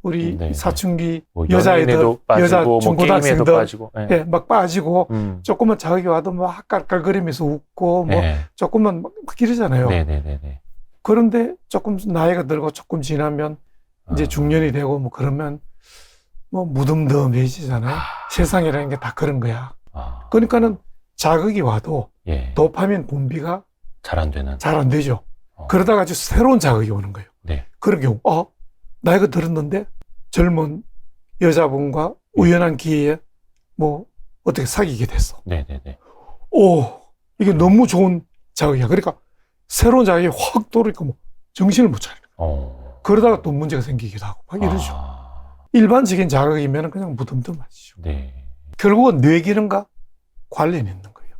우리 네. 사춘기 뭐 여자애들, 빠지고, 여자 뭐 중고등학생들, 게임에도 빠지고. 네. 예, 막 빠지고 조금만 자극이 와도 막 깔깔거리면서 웃고 뭐 네. 조금만 막 이러잖아요. 네네네. 그런데 조금 나이가 들고 조금 지나면 이제 중년이 되고 뭐 그러면 뭐 무덤덤해지잖아요. 세상이라는 게 다 그런 거야. 그러니까는 자극이 와도 예. 도파민 분비가 잘 안 되는. 잘 안 되죠. 그러다가 아주 새로운 자극이 오는 거예요. 네. 그런 경우, 나이가 들었는데 젊은 여자분과 우연한 기회에 뭐 어떻게 사귀게 됐어. 네네네. 이게 너무 좋은 자극이야. 그러니까 새로운 자극이 확 들어오니까 뭐 정신을 못 차리는 거예요. 그러다가 또 문제가 생기기도 하고 막 이러죠. 일반적인 자극이면 그냥 무덤덤하죠. 네. 결국은 뇌 기능과 관련이 있는 거예요.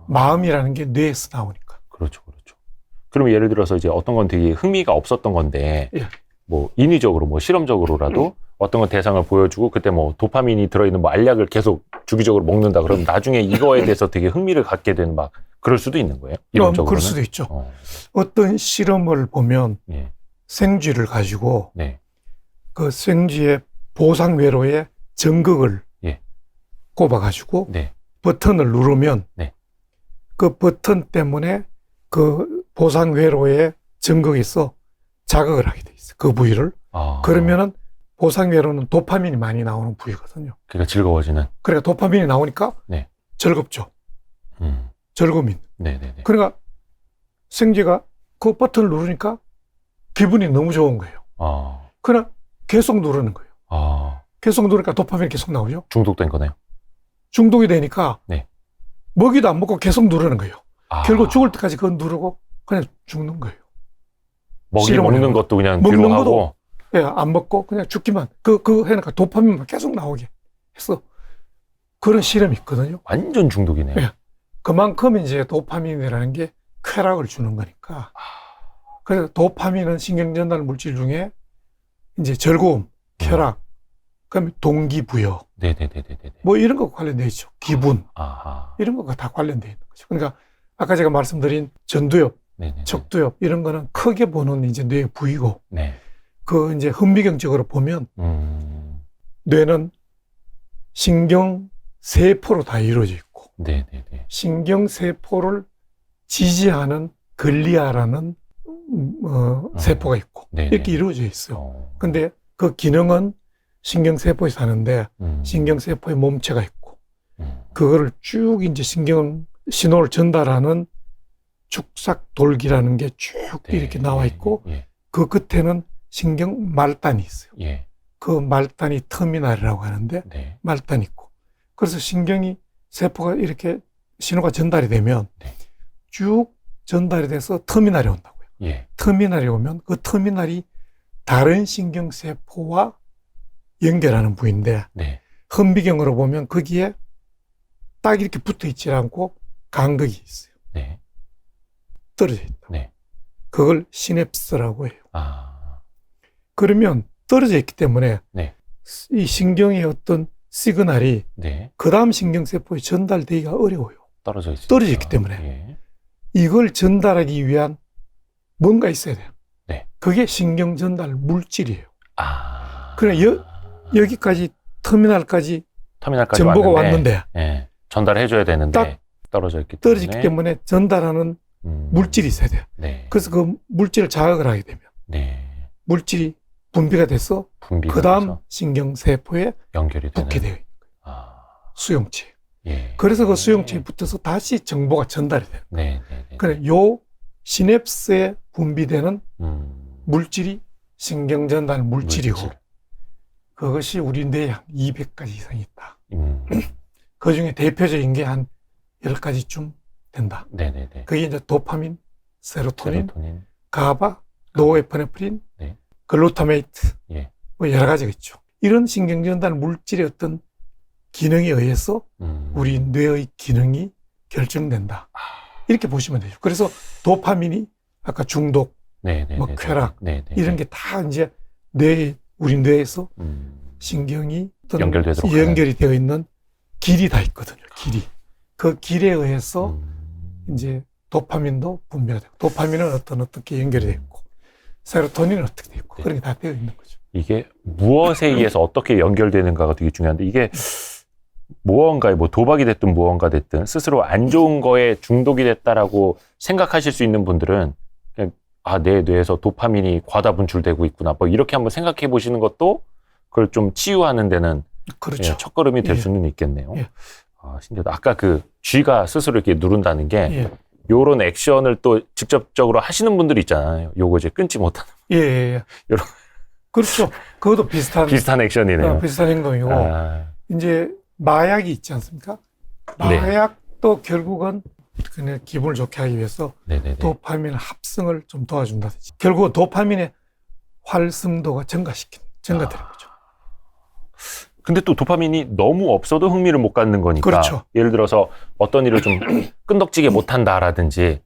마음이라는 게 뇌에서 나오니까. 그렇죠. 그러면 예를 들어서 이제 어떤 건 되게 흥미가 없었던 건데, 예. 뭐 인위적으로, 뭐 실험적으로라도 어떤 건 대상을 보여주고 그때 뭐 도파민이 들어있는 뭐 알약을 계속 주기적으로 먹는다 그러면 나중에 이거에 대해서 되게 흥미를 갖게 되는 막 그럴 수도 있는 거예요. 이론적으로는. 그럴 수도 있죠. 어떤 실험을 보면 예. 생쥐를 가지고 네. 그 생쥐의 보상회로에 전극을 예. 꼽아가지고 네. 버튼을 누르면 네. 그 버튼 때문에 그 보상회로에 전극에서 자극을 하게 돼 있어요. 그 부위를. 그러면은 보상회로는 도파민이 많이 나오는 부위거든요. 그러니까 즐거워지는. 그러니까 도파민이 나오니까 네. 즐겁죠. 즐거움이. 네네네. 그러니까 생쥐가 그 버튼을 누르니까 기분이 너무 좋은 거예요. 그러나 계속 누르는 거예요. 계속 누르니까 도파민이 계속 나오죠. 중독된 거네요. 중독이 되니까 네. 먹이도 안 먹고 계속 누르는 거예요. 결국 죽을 때까지 그건 누르고 그냥 죽는 거예요. 먹이 먹는 것도 그냥 뒤로 먹는 하고. 예, 안 먹고 그냥 죽기만. 그거 해니까 도파민만 계속 나오게 해서 그런 실험이 있거든요. 완전 중독이네요. 예. 그만큼 이제 도파민이라는 게 쾌락을 주는 거니까. 그래서 도파민은 신경전달 물질 중에 이제 즐거움, 쾌락, 그다음에 동기부여. 네네네네. 뭐 이런 거 관련돼 있죠. 기분. 아하. 이런 거가 다 관련돼 있는 거죠. 그러니까 아까 제가 말씀드린 전두엽, 네네네. 척두엽 이런 거는 크게 보는 이제 뇌의 부위고. 네. 그 이제 현미경적으로 보면 뇌는 신경세포로 다 이루어져 있고. 네네네. 신경세포를 지지하는 글리아라는 세포가 있고. 네네. 이렇게 이루어져 있어요. 근데 그 기능은 신경세포에서 하는데 신경세포의 몸체가 있고 그거를 쭉 이제 신호를 전달하는 축삭돌기라는 게 쭉 이렇게 나와 있고 그 끝에는 신경 말단이 있어요. 그 말단이 터미널이라고 하는데 말단이 있고 그래서 신경이 세포가 이렇게 신호가 전달이 되면 네. 쭉 전달이 돼서 터미널에 온다고요. 예. 터미널에 오면 그 터미널이 다른 신경세포와 연결하는 부위인데 네. 현미경으로 보면 거기에 딱 이렇게 붙어 있지 않고 간극이 있어요. 네. 떨어져 있다. 네. 그걸 시냅스라고 해요. 아. 그러면 떨어져 있기 때문에 네. 이 신경의 어떤 시그널이 네. 그 다음 신경세포에 전달되기가 어려워요. 떨어져 있어요. 떨어져 있기 때문에. 예. 이걸 전달하기 위한 뭔가 있어야 돼요. 네. 그게 신경 전달 물질이에요. 아. 그래, 여기까지, 터미널까지 터미널까지 정보가 왔는데, 예. 전달해줘야 되는데, 딱 떨어졌기 때문에 전달하는 물질이 있어야 돼요. 네. 그래서 그 물질을 자극을 하게 되면, 네. 물질이 분비가 돼서, 그 다음 신경세포에 연결이 붙게 되는. 돼요. 아. 수용체. 예. 그래서 그 수용체에 붙어서 다시 정보가 전달이 돼요. 네. 네. 네. 그래, 요 시냅스에 분비되는 물질이 신경전달 물질이고, 물질. 그것이 우리 뇌에 한 200가지 이상이 있다. 음. 그 중에 대표적인 게 한 10가지쯤 된다. 네네네. 그게 이제 도파민, 세로토닌, 가바, 노에프네프린, 네. 글루타메이트, 예. 뭐 여러 가지가 있죠. 이런 신경전달 물질의 어떤 기능에 의해서 우리 뇌의 기능이 결정된다. 이렇게 보시면 되죠. 그래서 도파민이 아까 중독, 네네. 뭐 쾌락, 네네. 이런 게 다 이제 우리 뇌에서 신경이 연결이 되어 있는 길이 다 있거든요. 길이. 그 길에 의해서 이제 도파민도 분비가 되고, 도파민은 어떻게 연결이 되어 있고, 세로토닌은 어떻게 되어 있고, 네. 그런 게 다 되어 있는 거죠. 이게 무엇에 의해서 어떻게 연결되는가가 되게 중요한데, 이게 무언가에 뭐 도박이 됐든 무언가 됐든 스스로 안 좋은 거에 중독이 됐다라고 생각하실 수 있는 분들은 그냥 내 뇌에서 도파민이 과다 분출되고 있구나, 뭐 이렇게 한번 생각해 보시는 것도 그걸 좀 치유하는 데는 그렇죠. 첫걸음이 될 예. 수는 있겠네요. 예. 신기하다. 아까 그 쥐가 스스로 이렇게 누른다는 게 예. 요런 액션을 또 직접적으로 하시는 분들이 있잖아요. 요거 이제 끊지 못하는. 예. 요런. 그렇죠. 그것도 비슷한 액션이네요. 비슷한 행동이고, 이제 마약이 있지 않습니까? 마약도 결국은 그냥 기분을 좋게 하기 위해서 네네네. 도파민 합성을 좀 도와준다든지, 결국은 도파민의 활성도가 증가되는 거죠. 근데 또 도파민이 너무 없어도 흥미를 못 갖는 거니까. 그렇죠. 예를 들어서 어떤 일을 좀 끈덕지게 못 한다라든지,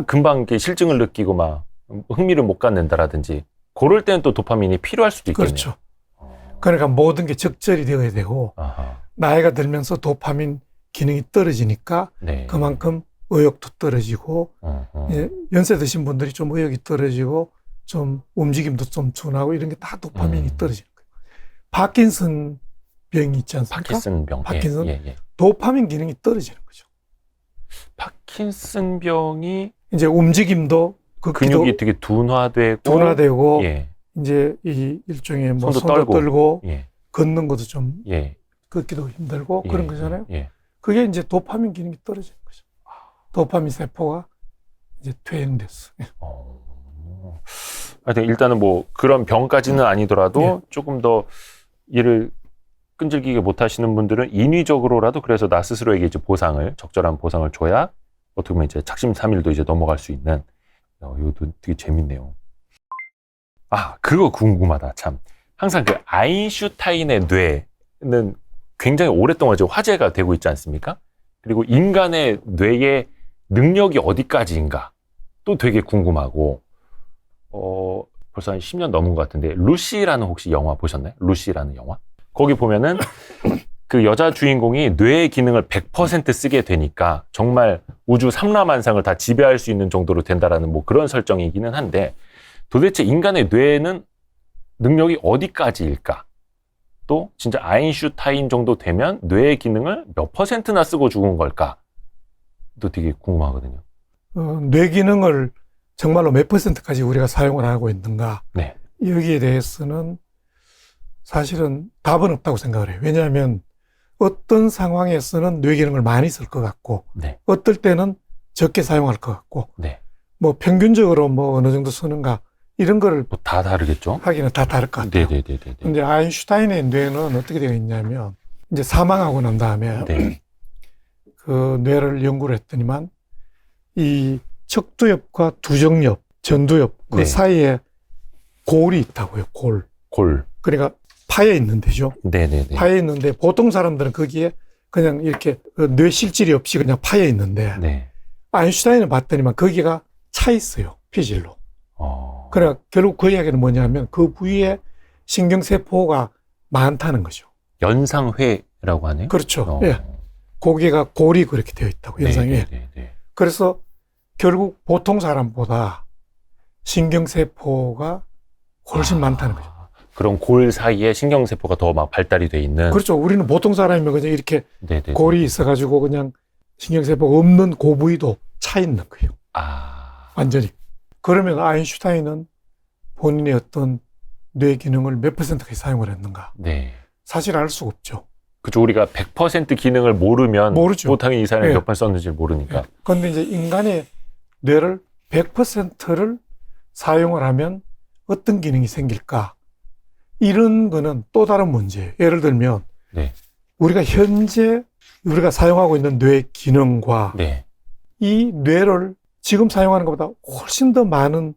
금방 이렇게 실증을 느끼고 막 흥미를 못 갖는다라든지, 그럴 때는 또 도파민이 필요할 수도 있겠네요. 그렇죠. 그러니까 모든 게 적절히 되어야 되고, 아하. 나이가 들면서 도파민 기능이 떨어지니까 네. 그만큼 의욕도 떨어지고, 예, 연세 드신 분들이 좀 의욕이 떨어지고, 좀 움직임도 좀 둔하고, 이런 게 다 도파민이 떨어지는 거예요. 파킨슨 병이 있지 않습니까? 파킨슨 병. 파킨슨. 예. 도파민 기능이 떨어지는 거죠. 파킨슨 병이 이제 움직임도 근육이 되게 둔화되고, 예. 이제 이 일종의 뭐 손도 떨고 예. 걷는 것도 좀 예. 걷기도 힘들고 그런 거잖아요. 예. 그게 이제 도파민 기능이 떨어지는 거죠. 도파민 세포가 이제 퇴행됐어. 하여튼 일단은 뭐 그런 병까지는 아니더라도 조금 더 일을 끈질기게 못 하시는 분들은 인위적으로라도 그래서 나 스스로에게 이제 적절한 보상을 줘야 어떻게 보면 이제 작심삼일도 이제 넘어갈 수 있는. 이것도 되게 재밌네요. 그거 궁금하다, 참. 항상 그 아인슈타인의 뇌는 굉장히 오랫동안 이제 화제가 되고 있지 않습니까? 그리고 인간의 뇌의 능력이 어디까지인가 또 되게 궁금하고, 벌써 한 10년 넘은 것 같은데, 루시라는 혹시 영화 보셨나요? 루시라는 영화? 거기 보면은 그 여자 주인공이 뇌의 기능을 100% 쓰게 되니까 정말 우주 삼라만상을 다 지배할 수 있는 정도로 된다라는 뭐 그런 설정이기는 한데, 도대체 인간의 뇌는 능력이 어디까지일까? 또 진짜 아인슈타인 정도 되면 뇌의 기능을 몇 %나 쓰고 죽은 걸까? 또 되게 궁금하거든요. 뇌 기능을 정말로 몇 %까지 우리가 사용을 하고 있는가? 네. 여기에 대해서는 사실은 답은 없다고 생각을 해요. 왜냐하면 어떤 상황에서는 뇌 기능을 많이 쓸 것 같고, 네. 어떨 때는 적게 사용할 것 같고, 네. 뭐 평균적으로 뭐 어느 정도 쓰는가, 이런 거를 뭐 다 다르겠죠? 하기는 다 다를 것 같아요. 네네네. 근데 아인슈타인의 뇌는 어떻게 되어 있냐면, 이제 사망하고 난 다음에, 그 뇌를 연구를 했더니만 이 척두엽과 두정엽, 전두엽 그 네. 사이에 골이 있다고요. 골. 그러니까 파여 있는 데죠. 네네네. 파여 있는데 보통 사람들은 거기에 그냥 이렇게 뇌 실질이 없이 그냥 파여 있는데 네. 아인슈타인을 봤더니만 거기가 차 있어요. 피질로. 그러니까 결국 그 이야기는 뭐냐면 그 부위에 신경세포가 많다는 거죠. 연상회라고 하네요. 그렇죠. 예. 거기가 골이 그렇게 되어 있다고, 연상에. 그래서 결국 보통 사람보다 신경세포가 훨씬 많다는 거죠. 그럼 골 사이에 신경세포가 더 막 발달이 돼 있는. 그렇죠. 우리는 보통 사람이면 그냥 이렇게 네네네. 골이 있어가지고 그냥 신경세포가 없는 그 부위도 차 있는 거예요. 완전히. 그러면 아인슈타인은 본인의 어떤 뇌 기능을 몇 %까지 사용을 했는가? 네. 사실 알 수가 없죠. 그죠. 우리가 100% 기능을 모르면 모르죠. 보통의 이 사람이 네. 몇 번 썼는지 모르니까. 그런데 이제 인간의 뇌를 100%를 사용을 하면 어떤 기능이 생길까? 이런 거는 또 다른 문제예요. 예를 들면 네. 우리가 현재 우리가 사용하고 있는 뇌 기능과 네. 이 뇌를 지금 사용하는 것보다 훨씬 더 많은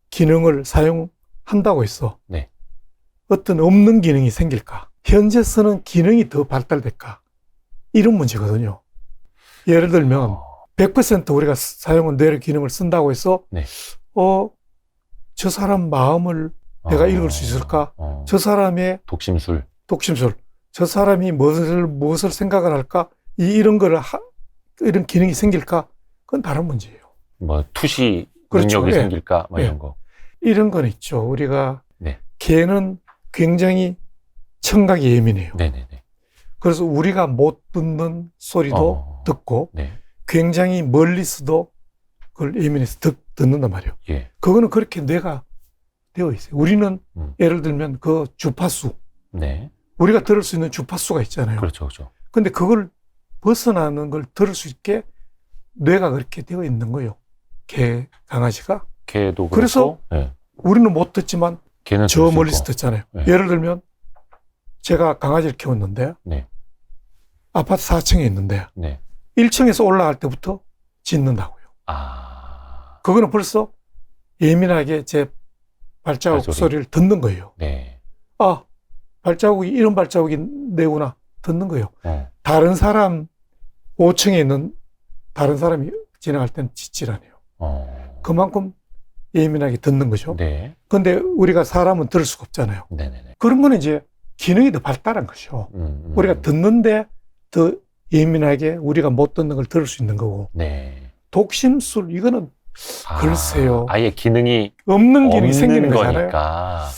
기능을 사용한다고 해서 네. 어떤 없는 기능이 생길까? 현재 쓰는 기능이 더 발달될까? 이런 문제거든요. 예를 들면 100% 우리가 사용한 뇌의 기능을 쓴다고 해서 네. 저 사람 마음을 내가 읽을 수 있을까? 저 사람의 독심술, 저 사람이 무엇을 생각을 할까? 이런 거를 이런 기능이 생길까? 그건 다른 문제예요. 뭐 투시 그렇죠. 능력이 예. 생길까? 뭐 예. 이런 거. 이런 건 있죠. 우리가 네. 개는 굉장히 청각이 예민해요. 네네네. 그래서 우리가 못 듣는 소리도 듣고 네. 굉장히 멀리서도 그걸 예민해서 듣는단 말이에요. 예. 그거는 그렇게 뇌가 되어 있어요. 우리는 예를 들면 그 주파수, 네. 우리가 들을 수 있는 주파수가 있잖아요. 그렇죠, 그렇죠. 근데 그걸 벗어나는 걸 들을 수 있게 뇌가 그렇게 되어 있는 거예요. 개, 강아지가. 개도 그렇고. 그래서 네. 우리는 못 듣지만 개는 저 멀리서 듣잖아요. 네. 예를 들면 제가 강아지를 키웠는데 네. 아파트 4층에 있는데 네. 1층에서 올라갈 때부터 짖는다고요. 그거는 벌써 예민하게 제 발자국 소리를 듣는 거예요. 네. 발자국이 이런 발자국이 내구나 듣는 거예요. 다른 사람 5층에 있는 다른 사람이 지나갈 때는 짖질하네요. 그만큼 예민하게 듣는 거죠. 네. 근데 우리가 사람은 들을 수가 없잖아요. 네네네. 그런 거는 이제 기능이 더 발달한 거죠. 우리가 듣는데 더 예민하게 우리가 못 듣는 걸 들을 수 있는 거고. 네. 독심술 이거는 글쎄요. 아예 기능이 없는 기능이 생기는 거니까. 거잖아요.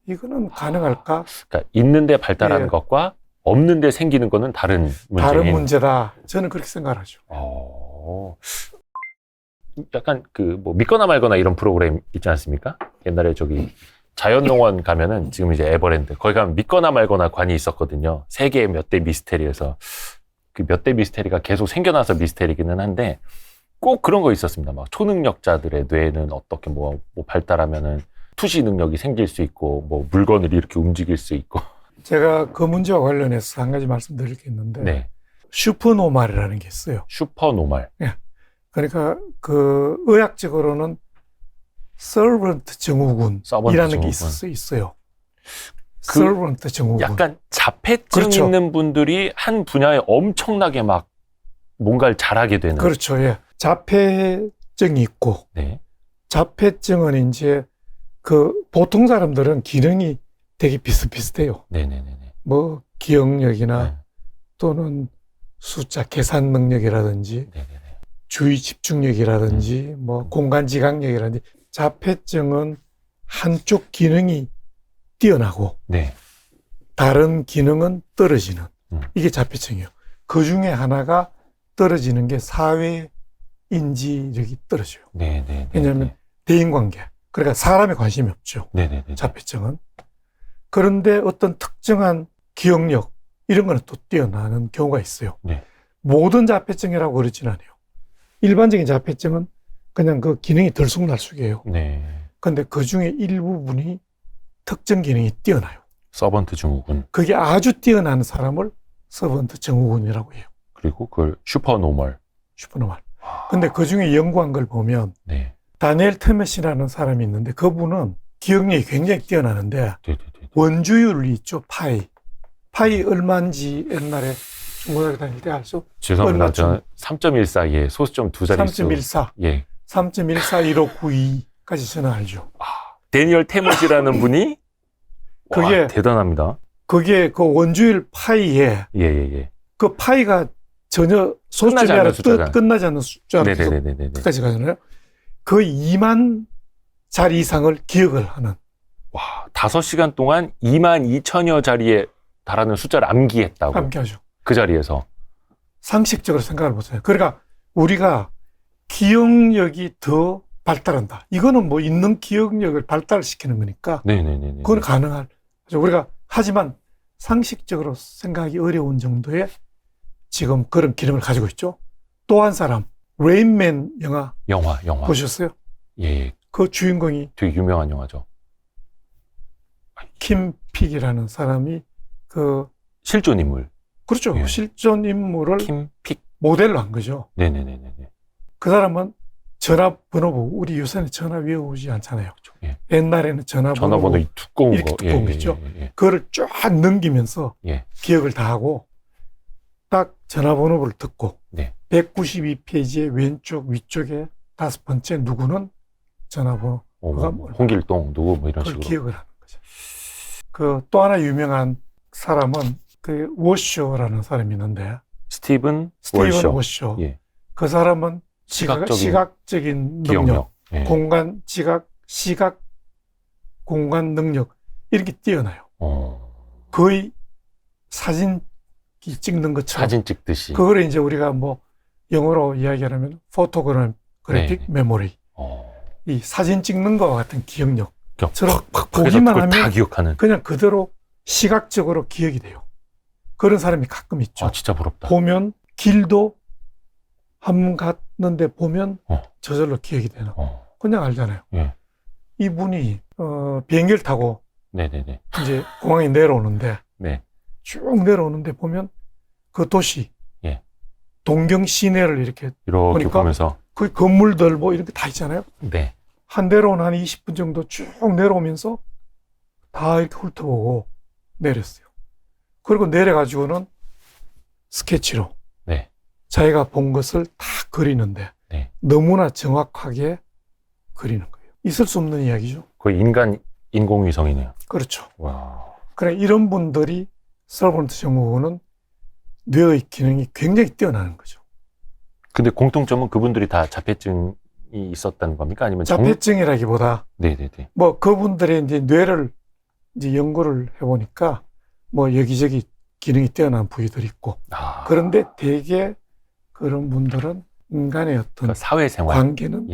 이거는 가능할까? 그러니까 있는데 발달하는 예. 것과 없는데 생기는 거는 다른 문제인. 다른 문제다. 저는 그렇게 생각하죠. 약간 그 뭐 믿거나 말거나 이런 프로그램 있지 않습니까? 옛날에 저기 자연농원 가면은 지금 이제 에버랜드 거기 가면 믿거나 말거나 관이 있었거든요. 세계의 몇 대 미스테리에서 그 몇 대 미스테리가 계속 생겨나서 미스테리기는 한데 꼭 그런 거 있었습니다. 막 초능력자들의 뇌는 어떻게 뭐 발달하면은 투시 능력이 생길 수 있고 뭐 물건을 이렇게 움직일 수 있고. 제가 그 문제와 관련해서 한 가지 말씀드릴 게 있는데 네. 슈퍼노말이라는 게 있어요. 슈퍼노말. 그러니까 그 의학적으로는 서번트 증후군이라는 게 있어요. 서번트 증후군. 약간 자폐증 그렇죠. 있는 분들이 한 분야에 엄청나게 막 뭔가를 잘하게 되는. 그렇죠. 예. 자폐증이 있고 네. 자폐증은 이제 그 보통 사람들은 기능이 되게 비슷비슷해요. 네네네. 뭐 기억력이나 네. 또는 숫자 계산 능력이라든지 네네네. 주의 집중력이라든지 뭐 공간 지각력이라든지 자폐증은 한쪽 기능이 뛰어나고 네. 다른 기능은 떨어지는 이게 자폐증이에요. 그 중에 하나가 떨어지는 게 사회 인지력이 떨어져요. 네네. 왜냐하면 대인관계, 그러니까 사람에 관심이 없죠. 네네. 자폐증은. 그런데 어떤 특정한 기억력 이런 거는 또 뛰어나는 경우가 있어요. 네. 모든 자폐증이라고 그러진 않아요. 일반적인 자폐증은 그냥 그 기능이 들쑥날쑥해요. 네. 그런데 그 중에 일부분이 특정 기능이 뛰어나요. 서번트 증후군. 그게 아주 뛰어난 사람을 서번트 증후군이라고 해요. 그리고 그걸 슈퍼노멀. 근데 그 중에 연구한 걸 보면 네. 다니엘 테메시라는 사람이 있는데 그분은 기억력이 굉장히 뛰어나는데 네네네. 원주율이 있죠. 파이 얼마인지 옛날에 중고등학교 다닐 때 알죠? 죄송합니다. 저는 3.14에 소수점 두 자릿수. 3.14. 예. 3.141592까지 저는 알죠. 데니얼 테머시라는 분이 그게 와, 대단합니다. 그게 그 원주율 파이에 예. 그 파이가 전혀 소수점이 아니라 끝나지 않는 숫자로 네네네네. 끝까지 가잖아요. 그 2만 자리 이상을 기억을 하는. 와, 5시간 동안 22,000여 자리에 달하는 숫자를 암기했다고. 암기하죠. 그 자리에서. 상식적으로 생각을 보세요. 그러니까 우리가 기억력이 더 발달한다. 이거는 뭐 있는 기억력을 발달시키는 거니까. 네네네. 그건 가능할. 우리가 하지만 상식적으로 생각하기 어려운 정도의 지금 그런 기능을 가지고 있죠. 또 한 사람, 레인맨 영화 보셨어요? 예. 그 주인공이 되게 유명한 영화죠. 킴 픽이라는 사람이 그 실존 인물. 그렇죠. 예. 실존 인물을 킴 픽. 모델로 한 거죠. 네네네네. 그 사람은 전화번호부, 우리 요새는 전화 외우지 않잖아요. 예. 옛날에는 전화번호 이 두꺼운 이렇게 거. 두꺼운 거 있죠. 그거를 쫙 넘기면서 기억을 다 하고 딱 전화번호를 듣고 네. 192페이지의 왼쪽 위쪽에 5번째 누구는 전화번호 홍길동 누구 뭐 이런 그걸 식으로 기억을 하는 거죠. 그 또 하나 유명한 사람은 그 워쇼라는 사람이 있는데 스티븐 워쇼. 예. 그 사람은 기억력. 시각적인 능력, 예. 시각 공간 능력 이렇게 뛰어나요. 거의 사진 찍는 것처럼 사진 찍듯이. 그걸 이제 우리가 뭐 영어로 이야기하면 포토그래픽 메모리. 이 사진 찍는 거와 같은 기억력처럼 보기만 하면 다 기억하는. 그냥 그대로 시각적으로 기억이 돼요. 그런 사람이 가끔 있죠. 진짜 부럽다. 보면 길도 한 번 갔는데 보면 저절로 기억이 되는. 그냥 알잖아요. 예. 이분이 비행기를 타고 네네네. 이제 공항에 내려오는데 네. 쭉 내려오는데 보면 그 도시 예. 동경 시내를 이렇게 보면서 그 건물들 뭐 이런 게 다 있잖아요. 네. 한 내려오는 한 20분 정도 쭉 내려오면서 다 이렇게 훑어보고 내렸어요. 그리고 내려가지고는 스케치로 네. 자기가 본 것을 다 그리는데 네. 너무나 정확하게 그리는 거예요. 있을 수 없는 이야기죠. 거의 인공위성이네요. 그렇죠. 와. 그래 이런 분들이 서번트 증후군은 뇌의 기능이 굉장히 뛰어나는 거죠. 근데 공통점은 그분들이 다 자폐증이 있었다는 겁니까? 아니면 자폐증이라기보다 네네네. 뭐 그분들의 이제 뇌를 이제 연구를 해보니까 뭐 여기저기 기능이 뛰어난 부위들이 있고 그런데 대개 그런 분들은 인간의 어떤 그러니까 사회생활 관계는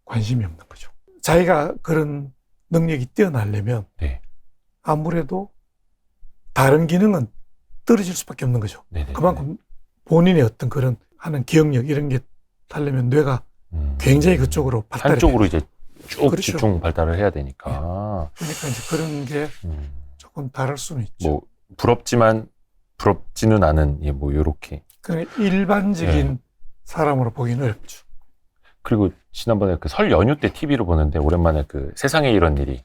관심이 없는 거죠. 자기가 그런 능력이 뛰어나려면 아무래도 다른 기능은 떨어질 수밖에 없는 거죠. 그만큼 본인의 어떤 그런 하는 기억력 이런 게 달려면 뇌가 굉장히 그쪽으로 발달해. 한쪽으로 이제 쭉 그렇죠. 집중 발달을 해야 되니까. 그러니까 이제 그런 게 조금 다를 수는 있죠. 뭐 부럽지만 부럽지는 않은 뭐 요렇게. 그러니까 일반적인 사람으로 보기는 어렵죠. 그리고 지난번에 그 설 연휴 때 TV로 보는데 오랜만에 그 세상에 이런 일이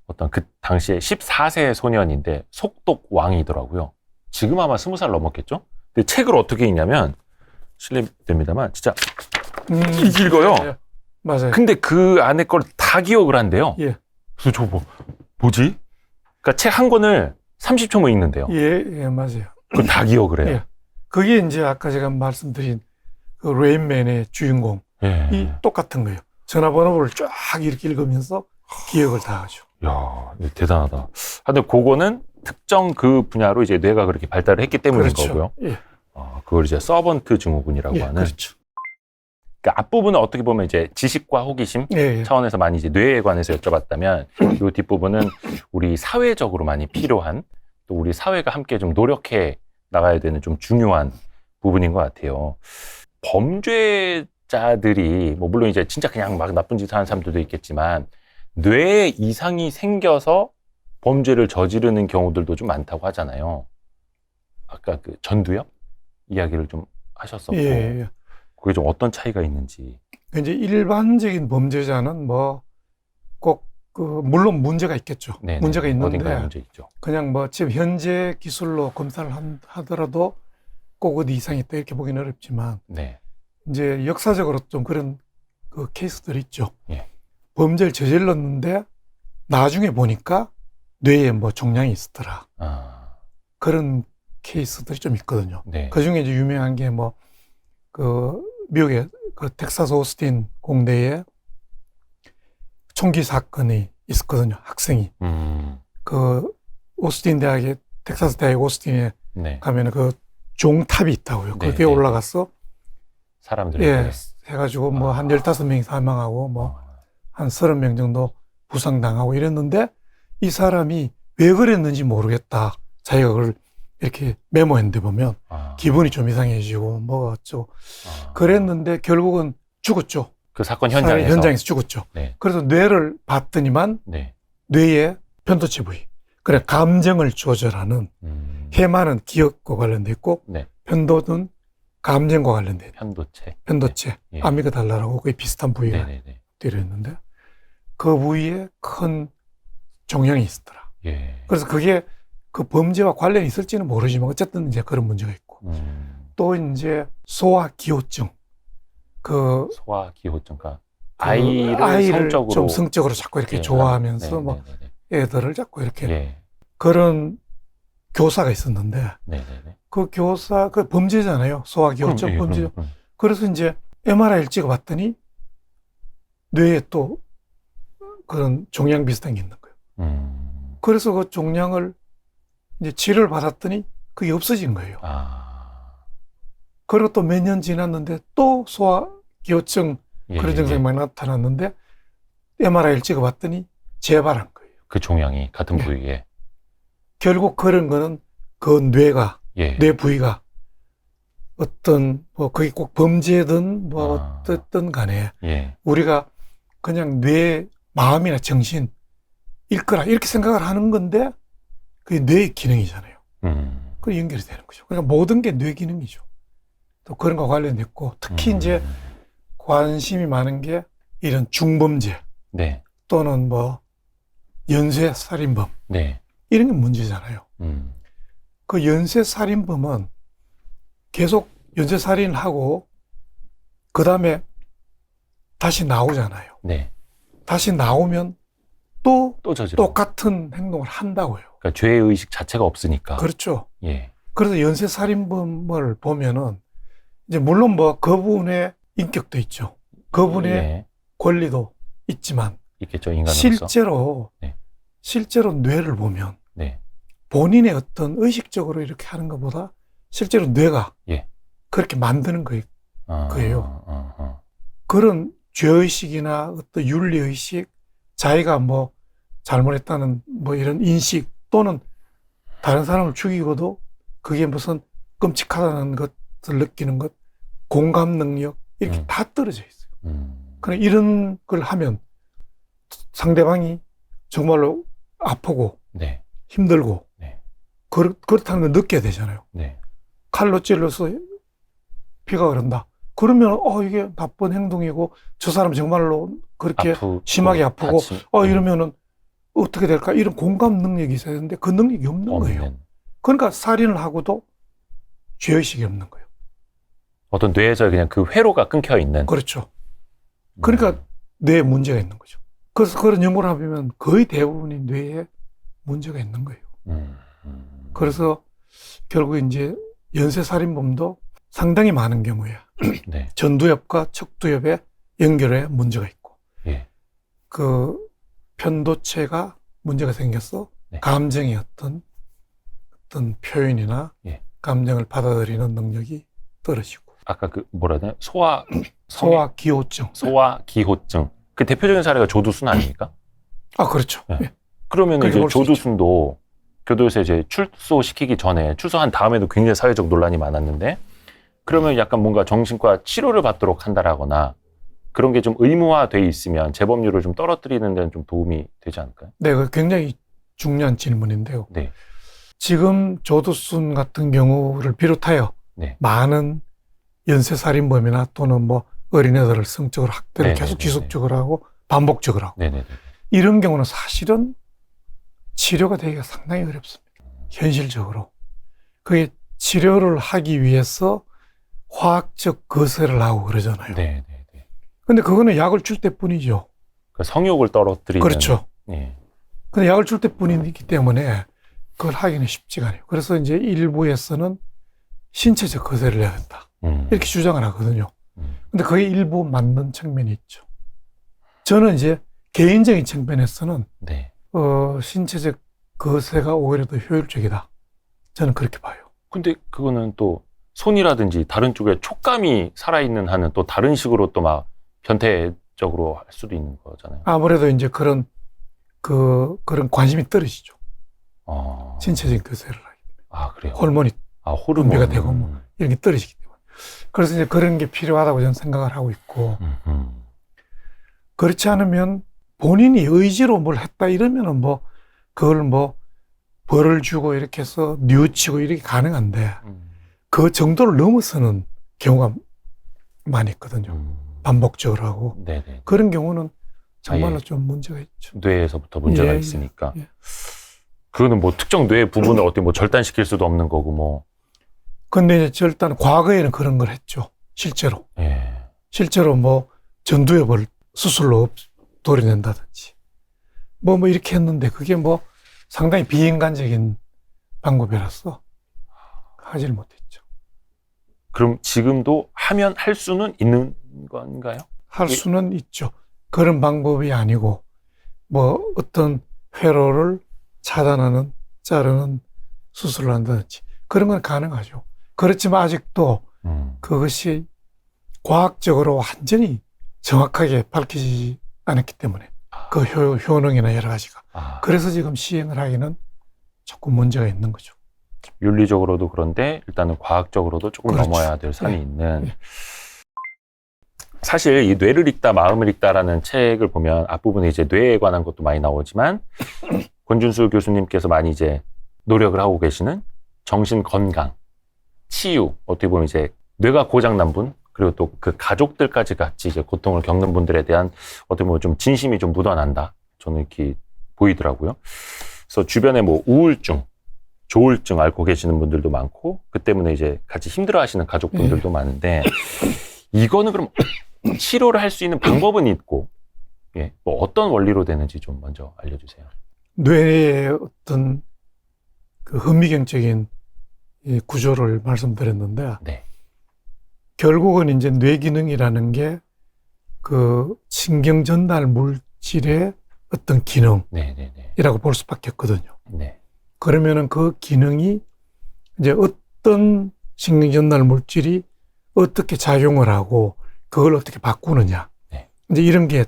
어떤 그 당시에 14세 소년인데 속독 왕이더라고요. 지금 아마 20살 넘었겠죠? 근데 책을 어떻게 읽냐면 실례됩니다만 진짜 읽어요. 맞아요. 근데 그 안에 걸 다 기억을 한대요. 그래서 저 뭐지? 그러니까 책 한 권을 30초면 읽는데요. 맞아요. 그걸 다 기억을 해요. 그게 이제 아까 제가 말씀드린 그 레인맨의 주인공이 똑같은 거예요. 전화번호를 쫙 이렇게 읽으면서 기억을 다 하죠. 야, 대단하다. 근데 그거는 특정 그 분야로 이제 뇌가 그렇게 발달을 했기 때문인 거고요. 그걸 이제 서번트 증후군이라고 하는. 그렇죠. 그러니까 앞부분은 어떻게 보면 이제 지식과 호기심 차원에서 많이 이제 뇌에 관해서 여쭤봤다면 이 뒷부분은 우리 사회적으로 많이 필요한 또 우리 사회가 함께 좀 노력해 나가야 되는 좀 중요한 부분인 것 같아요. 범죄자들이 뭐 물론 이제 진짜 그냥 막 나쁜 짓 하는 사람들도 있겠지만 뇌에 이상이 생겨서 범죄를 저지르는 경우들도 좀 많다고 하잖아요. 아까 그 전두엽 이야기를 좀 하셨었고 예. 그게 좀 어떤 차이가 있는지. 이제 일반적인 범죄자는 뭐 꼭 물론 문제가 있겠죠. 네네. 문제가 있는데 어딘가에 문제 있죠. 그냥 뭐 지금 현재 기술로 검사를 하더라도 꼭 어디 이상이 있다 이렇게 보기는 어렵지만 네. 이제 역사적으로 좀 그런 그 케이스들이 있죠. 예. 범죄를 저질렀는데 나중에 보니까 뇌에 뭐 종양이 있었더라. 그런 케이스들이 좀 있거든요. 네. 그 중에 이제 유명한 게 뭐 미국의 텍사스 오스틴 공대에 총기 사건이 있었거든요. 학생이. 오스틴 대학에, 텍사스 대학 오스틴에 네. 가면은 종탑이 있다고요. 네, 거기에 올라가서 사람들이 해가지고 뭐 한 15명이 사망하고 뭐 한 30명 정도 부상당하고 이랬는데 이 사람이 왜 그랬는지 모르겠다. 자기가 그걸 이렇게 메모했는데 보면 기분이 좀 이상해지고 뭐가 어쩌고 그랬는데 결국은 죽었죠. 그 사건 현장에서 죽었죠. 네. 그래서 뇌를 봤더니만 네. 뇌의 편도체 부위. 그래 감정을 조절하는 해마는 기억과 관련돼 있고 네. 편도는 감정과 관련돼 있다. 편도체. 네. 예. 아미그달라라고 거의 비슷한 부위가 들어있는데 그 부위에 큰 종양이 있었더라. 예. 그래서 그게 그 범죄와 관련이 있을지는 모르지만 어쨌든 이제 그런 문제가 있고 또 이제 소아기호증. 소아기호증가 아이를 성적으로 좀 성적으로 자꾸 이렇게 좋아하면서 뭐 애들을 자꾸 이렇게 그런 교사가 있었는데 그 교사 범죄잖아요. 소아기호증 범죄. 그래서 이제 MRI를 찍어봤더니 뇌에 또 그런 종양 비슷한 게 있는 거예요. 그래서 그 종양을 이제 치료를 받았더니 그게 없어진 거예요. 그리고 또 몇 년 지났는데 또 소아기호증 그런 증상이 많이 나타났는데 MRI를 찍어봤더니 재발한 거예요. 그 종양이 같은 부위에. 결국 그런 거는 그 뇌가 뇌 부위가 어떤 뭐 그게 꼭 범죄든 뭐 어떻든 간에 우리가 그냥 뇌 마음이나 정신일 거라 이렇게 생각을 하는 건데 그게 뇌의 기능이잖아요. 그 연결이 되는 거죠. 그러니까 모든 게 뇌 기능이죠. 또 그런 거 관련됐고 특히 이제 관심이 많은 게 이런 중범죄 또는 뭐 연쇄살인범 이런 게 문제잖아요. 그 연쇄살인범은 계속 연쇄살인을 하고 그 다음에 다시 나오잖아요. 다시 나오면 또 똑같은 행동을 한다고요. 그러니까 죄의식 자체가 없으니까. 그렇죠. 그래서 연쇄살인범을 보면은 이제 물론 뭐 그분의 인격도 있죠. 그분의 권리도 있지만 있겠죠, 인간으로서. 실제로 뇌를 보면 본인의 어떤 의식적으로 이렇게 하는 것보다 실제로 뇌가 그렇게 만드는 거예요. 그런 죄의식이나 어떤 윤리의식, 자기가 뭐 잘못했다는 뭐 이런 인식 또는 다른 사람을 죽이고도 그게 무슨 끔찍하다는 것을 느끼는 것, 공감 능력 이렇게 다 떨어져 있어요. 그래 이런 걸 하면 상대방이 정말로 아프고 힘들고 그렇다는 걸 느껴야 되잖아요. 칼로 찔러서 피가 흐른다. 그러면 이게 나쁜 행동이고 저 사람 정말로 그렇게 심하게 아프고 이러면은 어떻게 될까 이런 공감 능력이 있어야 되는데 그 능력이 없는 거예요. 그러니까 살인을 하고도 죄의식이 없는 거예요. 어떤 뇌에서 그냥 그 회로가 끊겨 있는. 그렇죠. 그러니까 뇌에 문제가 있는 거죠. 그래서 그런 연구를 하면 거의 대부분이 뇌에 문제가 있는 거예요. 그래서 결국 이제 연쇄살인범도 상당히 많은 경우에 전두엽과 척두엽의 연결에 문제가 있고 그 편도체가 문제가 생겨서 감정의 어떤 표현이나 감정을 받아들이는 능력이 떨어지고 아까 그 뭐라 해야 되나? 소아기호증. 소아기호증. 그 대표적인 사례가 조두순 아닙니까? 그렇죠. 그러면 이제 조두순도 교도소에 이제 출소시키기 전에 출소한 다음에도 굉장히 사회적 논란이 많았는데 그러면 약간 뭔가 정신과 치료를 받도록 한다라거나 그런 게 좀 의무화돼 있으면 재범률을 좀 떨어뜨리는 데는 좀 도움이 되지 않을까요? 네, 그 굉장히 중요한 질문인데요. 지금 조두순 같은 경우를 비롯하여 네. 많은 연쇄살인범이나 또는 뭐 어린애들을 성적으로 학대를 네네네네. 계속 지속적으로 하고 반복적으로 하고 네네네. 이런 경우는 사실은 치료가 되기가 상당히 어렵습니다. 현실적으로. 그게 치료를 하기 위해서 화학적 거세를 하고 그러잖아요. 네네네. 근데 그거는 약을 줄 때뿐이죠. 그 성욕을 떨어뜨리는. 그렇죠. 네. 근데 약을 줄 때뿐이기 때문에 그걸 하기는 쉽지가 않아요. 그래서 이제 일부에서는 신체적 거세를 해야 된다. 이렇게 주장을 하거든요. 근데 그게 일부 맞는 측면이 있죠. 저는 이제 개인적인 측면에서는 네. 신체적 거세가 오히려 더 효율적이다. 저는 그렇게 봐요. 근데 그거는 또 손이라든지 다른 쪽에 촉감이 살아있는 한은 또 다른 식으로 또 막 변태적으로 할 수도 있는 거잖아요. 아무래도 이제 그런 관심이 떨어지죠. 아. 신체적인 거세를 하기 때문에. 아, 그래요? 호르몬이 호르몬. 분비가 되고 뭐 이런 게 떨어지기 때문에. 그래서 이제 그런 게 필요하다고 저는 생각을 하고 있고, 그렇지 않으면 본인이 의지로 뭘 했다 이러면은 뭐 그걸 뭐 벌을 주고 이렇게 해서 뉘우치고 이렇게 가능한데 그 정도를 넘어서는 경우가 많이 있거든요. 반복적으로 하고. 네네. 그런 경우는 정말로 예. 좀 문제가 있죠. 뇌에서부터 문제가 예, 있으니까. 예. 그거는 뭐 특정 뇌 부분을 어떻게 뭐 절단시킬 수도 없는 거고 뭐. 근데 이제 일단 과거에는 그런 걸 했죠. 실제로. 예. 실제로 뭐 전두엽을 수술로 도려낸다든지 뭐 이렇게 했는데 그게 뭐 상당히 비인간적인 방법이라서 하지를 못했죠. 그럼 지금도 하면 할 수는 있는 건가요? 할 수는 있죠. 그런 방법이 아니고 뭐 어떤 회로를 차단하는 자르는 수술을 한다든지 그런 건 가능하죠. 그렇지만 아직도 그것이 과학적으로 완전히 정확하게 밝혀지지 않았기 때문에 그 효능이나 여러 가지가. 그래서 지금 시행을 하기는 조금 문제가 있는 거죠. 윤리적으로도 그런데 일단은 과학적으로도 조금 그렇죠. 넘어야 될 산이 네. 있는. 네. 사실 이 뇌를 읽다 마음을 읽다라는 책을 보면 앞부분에 이제 뇌에 관한 것도 많이 나오지만 권준수 교수님께서 많이 이제 노력을 하고 계시는 정신 건강, 치유, 어떻게 보면 이제 뇌가 고장난 분, 그리고 또 그 가족들까지 같이 이제 고통을 겪는 분들에 대한 어떻게 보면 좀 진심이 좀 묻어난다. 저는 이렇게 보이더라고요. 그래서 주변에 뭐 우울증, 조울증 앓고 계시는 분들도 많고, 그 때문에 이제 같이 힘들어 하시는 가족분들도 많은데, 이거는 그럼 치료를 할 수 있는 방법은 있고, 예, 뭐 어떤 원리로 되는지 좀 먼저 알려주세요. 뇌의 어떤 그 현미경적인 이 구조를 말씀드렸는데, 네. 결국은 이제 뇌 기능이라는 게 그 신경 전달 물질의 어떤 기능이라고 볼 수밖에 없거든요. 네. 그러면은 그 기능이 이제 어떤 신경 전달 물질이 어떻게 작용을 하고 그걸 어떻게 바꾸느냐. 네. 이제 이런 게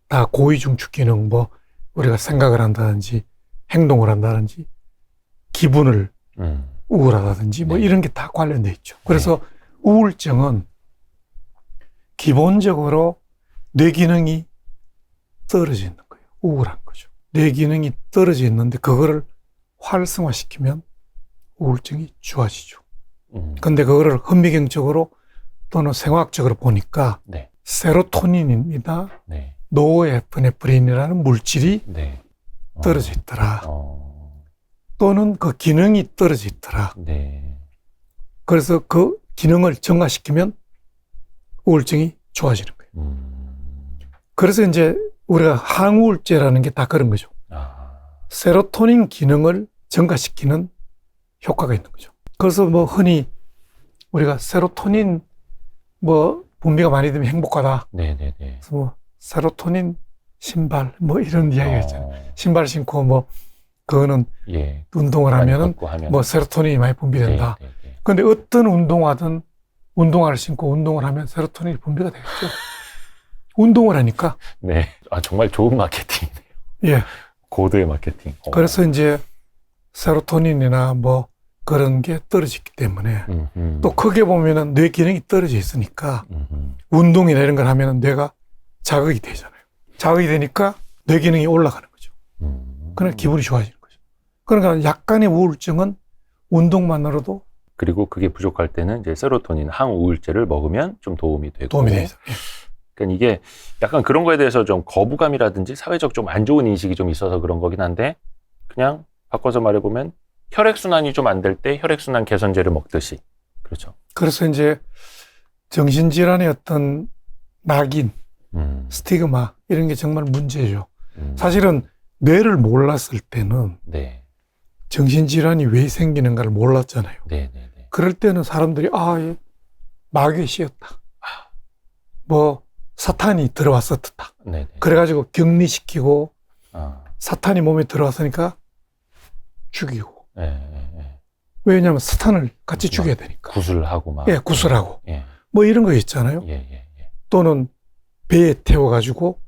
다 고위중추 기능, 뭐 우리가 생각을 한다든지 행동을 한다든지 기분을 우울하다든지 뭐 이런 게 다 관련돼 있죠. 그래서 우울증은 기본적으로 뇌 기능이 떨어져 있는 거예요. 우울한 거죠. 뇌 기능이 떨어져 있는데 그거를 활성화시키면 우울증이 좋아지죠. 근데 그거를 현미경적으로 또는 생화학적으로 보니까 세로토닌이나 노에프네프린이라는 물질이 떨어져 있더라. 또는 그 기능이 떨어져 있더라. 그래서 그 기능을 증가시키면 우울증이 좋아지는 거예요. 그래서 이제 우리가 항우울제라는 게 다 그런 거죠. 세로토닌 기능을 증가시키는 효과가 있는 거죠. 그래서 뭐 흔히 우리가 세로토닌 뭐 분비가 많이 되면 행복하다. 그래서 뭐 세로토닌 신발 뭐 이런 이야기가 있잖아요. 신발 신고 뭐 그거는 운동을 하면은 뭐 세로토닌이 많이 분비된다. 그런데 어떤 운동화를 신고 운동을 하면 세로토닌이 분비가 되겠죠. 운동을 하니까. 네. 정말 좋은 마케팅이네요. 예. 고도의 마케팅. 그래서 이제 세로토닌이나 뭐 그런 게 떨어지기 때문에 또 크게 보면은 뇌 기능이 떨어져 있으니까 운동이나 이런 걸 하면은 뇌가 자극이 되잖아요. 자극이 되니까 뇌 기능이 올라가는 거죠. 그러니까 기분이 좋아지는 거죠. 그러니까 약간의 우울증은 운동만으로도 그리고 그게 부족할 때는 이제 세로토닌, 항우울제를 먹으면 좀 도움이 되고. 도움이 되죠. 그러니까 이게 약간 그런 거에 대해서 좀 거부감이라든지 사회적 좀 안 좋은 인식이 좀 있어서 그런 거긴 한데, 그냥 바꿔서 말해보면 혈액순환이 좀 안 될 때 혈액순환 개선제를 먹듯이. 그렇죠. 그래서 이제 정신질환의 어떤 낙인, 스티그마 이런 게 정말 문제죠. 사실은 뇌를 몰랐을 때는 네. 정신질환이 왜 생기는가를 몰랐잖아요. 네, 네, 네. 그럴 때는 사람들이 얘 마귀에 씌었다. 뭐 사탄이 들어왔었다. 네, 네. 그래가지고 격리시키고 아, 사탄이 몸에 들어왔으니까 죽이고. 네, 네, 네. 왜냐하면 사탄을 같이 죽여야 되니까. 구술하고 막. 예, 구슬하고. 예, 뭐 이런 거 있잖아요. 예, 예, 예. 또는 배에 태워가지고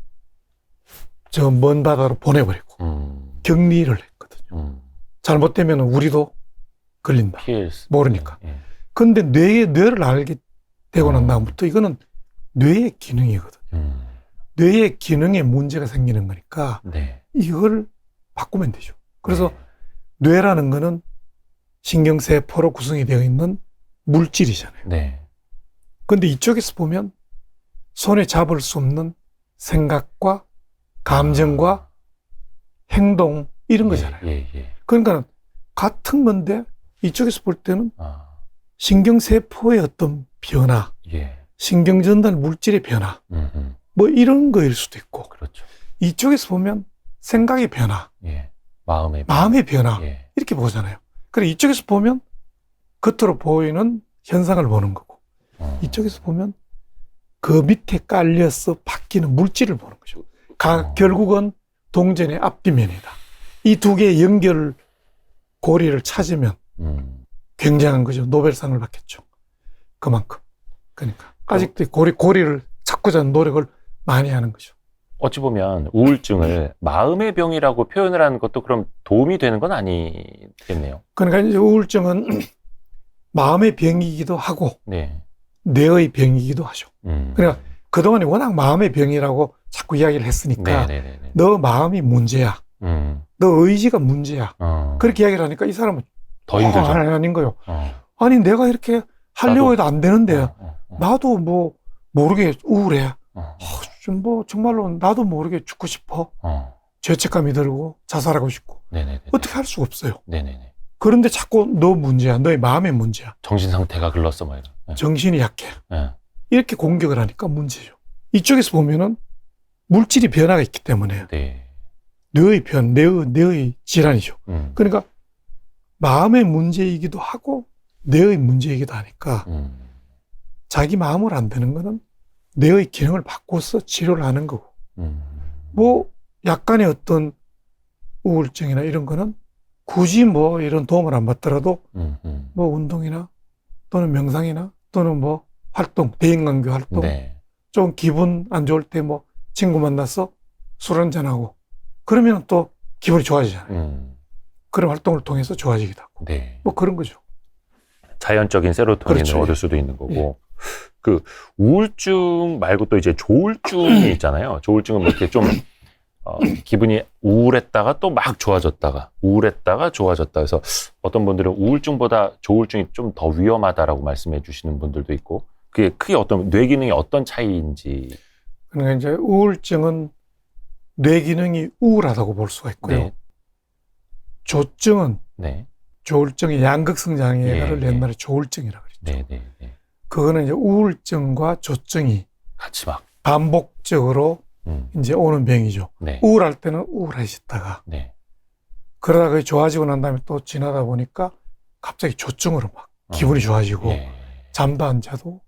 저 먼 바다로 보내버리고 격리를 했거든요. 잘못되면 우리도 걸린다. 모르니까. 예. 근데 뇌를 알게 되고 난 다음부터 이거는 뇌의 기능이거든요. 뇌의 기능에 문제가 생기는 거니까 네. 이걸 바꾸면 되죠. 그래서 네. 뇌라는 거는 신경세포로 구성이 되어 있는 물질이잖아요. 네. 근데 이쪽에서 보면 손에 잡을 수 없는 생각과 감정과 행동 이런 거잖아요. 예, 예. 그러니까 같은 건데 이쪽에서 볼 때는 아, 신경세포의 어떤 변화, 예. 신경전달 물질의 변화 뭐 이런 거일 수도 있고 그렇죠. 이쪽에서 보면 생각의 변화, 예. 마음의 변화 예. 이렇게 보잖아요. 그래 이쪽에서 보면 겉으로 보이는 현상을 보는 거고 이쪽에서 보면 그 밑에 깔려서 바뀌는 물질을 보는 거죠. 결국은 동전의 앞뒤면이다. 이 두 개의 연결 고리를 찾으면 굉장한 거죠. 노벨상을 받겠죠. 그만큼. 그러니까 아직도 고리를 찾고자 하는 노력을 많이 하는 거죠. 어찌 보면 우울증을 마음의 병이라고 표현을 하는 것도 그럼 도움이 되는 건 아니겠네요. 그러니까 이제 우울증은 마음의 병이기도 하고 네. 뇌의 병이기도 하죠. 그러니까 그동안에 워낙 마음의 병이라고 자꾸 이야기를 했으니까 네네네네. 너 마음이 문제야. 너 의지가 문제야. 그렇게 이야기를 하니까 이 사람은 더 힘들죠. 아닌 거요. 아니 내가 이렇게 하려고 해도 안 되는데 나도 뭐 모르게 우울해. 좀 뭐 정말로 나도 모르게 죽고 싶어. 죄책감이 들고 자살하고 싶고. 네네네. 어떻게 할 수가 없어요. 네네네. 그런데 자꾸 너 문제야. 너의 마음의 문제야. 정신 상태가 글렀어, 막 이런. 네. 정신이 약해. 네. 이렇게 공격을 하니까 문제죠. 이쪽에서 보면은 물질이 변화가 있기 때문에 네. 뇌의 질환이죠. 그러니까 마음의 문제이기도 하고 뇌의 문제이기도 하니까 자기 마음을 안 되는 거는 뇌의 기능을 바꿔서 치료를 하는 거고 뭐 약간의 어떤 우울증이나 이런 거는 굳이 뭐 이런 도움을 안 받더라도 뭐 운동이나 또는 명상이나 또는 뭐 활동, 대인관계 활동 네. 좀 기분 안 좋을 때 뭐 친구 만나서 술 한잔하고 그러면 또 기분이 좋아지잖아요. 그런 활동을 통해서 좋아지기도 하고 네. 뭐 그런 거죠. 자연적인 세로토닌을 그렇죠. 얻을 수도 있는 거고. 그 우울증 말고 또 이제 조울증이 있잖아요. 조울증은 뭐 이렇게 좀 기분이 우울했다가 또 막 좋아졌다가 우울했다가 좋아졌다. 그래서 어떤 분들은 우울증보다 조울증이 좀 더 위험하다라고 말씀해 주시는 분들도 있고 그게 크게 어떤 뇌 기능이 어떤 차이인지. 그러니까 이제 우울증은 뇌 기능이 우울하다고 볼 수가 있고요. 네. 조증은 네. 조울증의 양극성 장애를 예, 예. 옛날에 조울증이라고 그랬죠. 네, 네, 네. 그거는 이제 우울증과 조증이 같이 막. 반복적으로 이제 오는 병이죠. 네. 우울할 때는 우울해졌다가 네. 그러다가 그게 좋아지고 난 다음에 또 지나다 보니까 갑자기 조증으로 막 기분이 좋아지고 예. 잠도 안 자도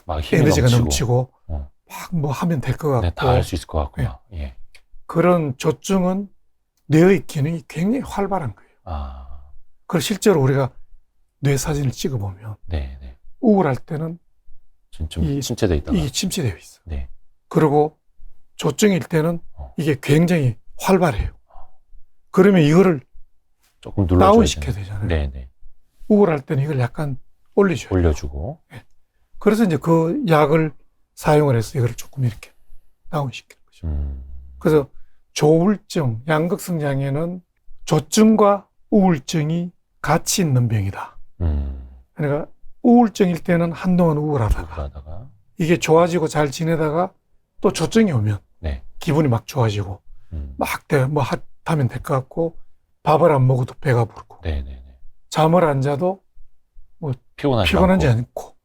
막 힘이 에너지가 넘치고. 넘치고 어. 막 뭐 하면 될 것 네, 같고 다 할 수 있을 것 같구나. 예. 그런 조증은 뇌의 기능이 굉장히 활발한 거예요. 아. 그래서 실제로 우리가 뇌 사진을 찍어보면 네, 네. 우울할 때는 좀 침체돼 있다가. 이게 침체되어 있어요. 네. 그리고 조증일 때는 어. 이게 굉장히 활발해요. 그러면 이거를 조금 눌러줘야 다운시켜야 되잖아요. 네, 네. 우울할 때는 이걸 약간 올려줘요. 올려주고. 그래서 이제 그 약을 사용을 해서 이걸 조금 이렇게 다운시키는 거죠. 그래서 조울증, 양극성 장애는 조증과 우울증이 같이 있는 병이다. 그러니까 우울증일 때는 한동안 우울하다가 이게 좋아지고 잘 지내다가 또 조증이 오면 네. 기분이 막 좋아지고 막 뭐 하면 될 것 같고 밥을 안 먹어도 배가 부르고 잠을 안 자도 뭐 피곤하지 않고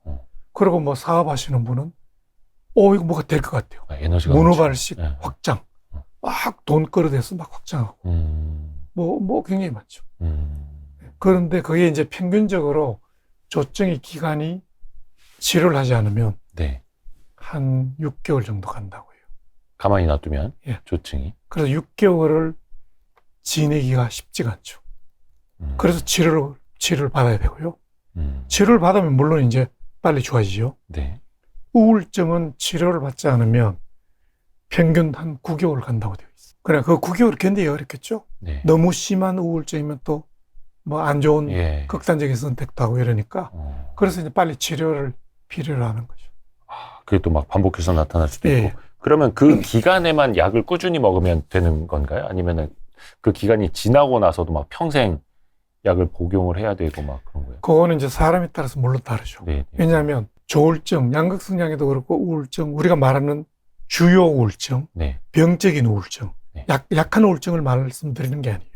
그리고 뭐 사업하시는 분은 이거 뭐가 될 것 같아요. 에너지가 문어발식 확장 막 돈 끌어대서 막 확장하고 뭐 굉장히 많죠. 그런데 그게 이제 평균적으로 조증의 기간이 치료를 하지 않으면 한 6개월 정도 간다고 해요. 가만히 놔두면 조증이. 그래서 6개월을 지내기가 쉽지가 않죠. 그래서 치료를 받아야 되고요. 치료를 받으면 물론 이제 빨리 좋아지죠. 우울증은 치료를 받지 않으면 평균 한 9개월 간다고 되어 있어요. 그래, 그 9개월 견디기 어렵겠죠? 너무 심한 우울증이면 또 뭐 안 좋은 극단적인 선택도 하고 이러니까 그래서 이제 빨리 치료를 필요로 하는 거죠. 그게 또 막 반복해서 나타날 수도 있고. 그러면 그 기간에만 약을 꾸준히 먹으면 되는 건가요? 아니면은 그 기간이 지나고 나서도 막 평생 약을 복용을 해야 되고 막 그런 거예요? 그거는 이제 사람에 따라서 물론 다르죠. 왜냐하면 조울증, 양극성장애도 그렇고 우울증, 우리가 말하는 주요 우울증, 병적인 우울증, 약한 우울증을 말씀드리는 게 아니에요.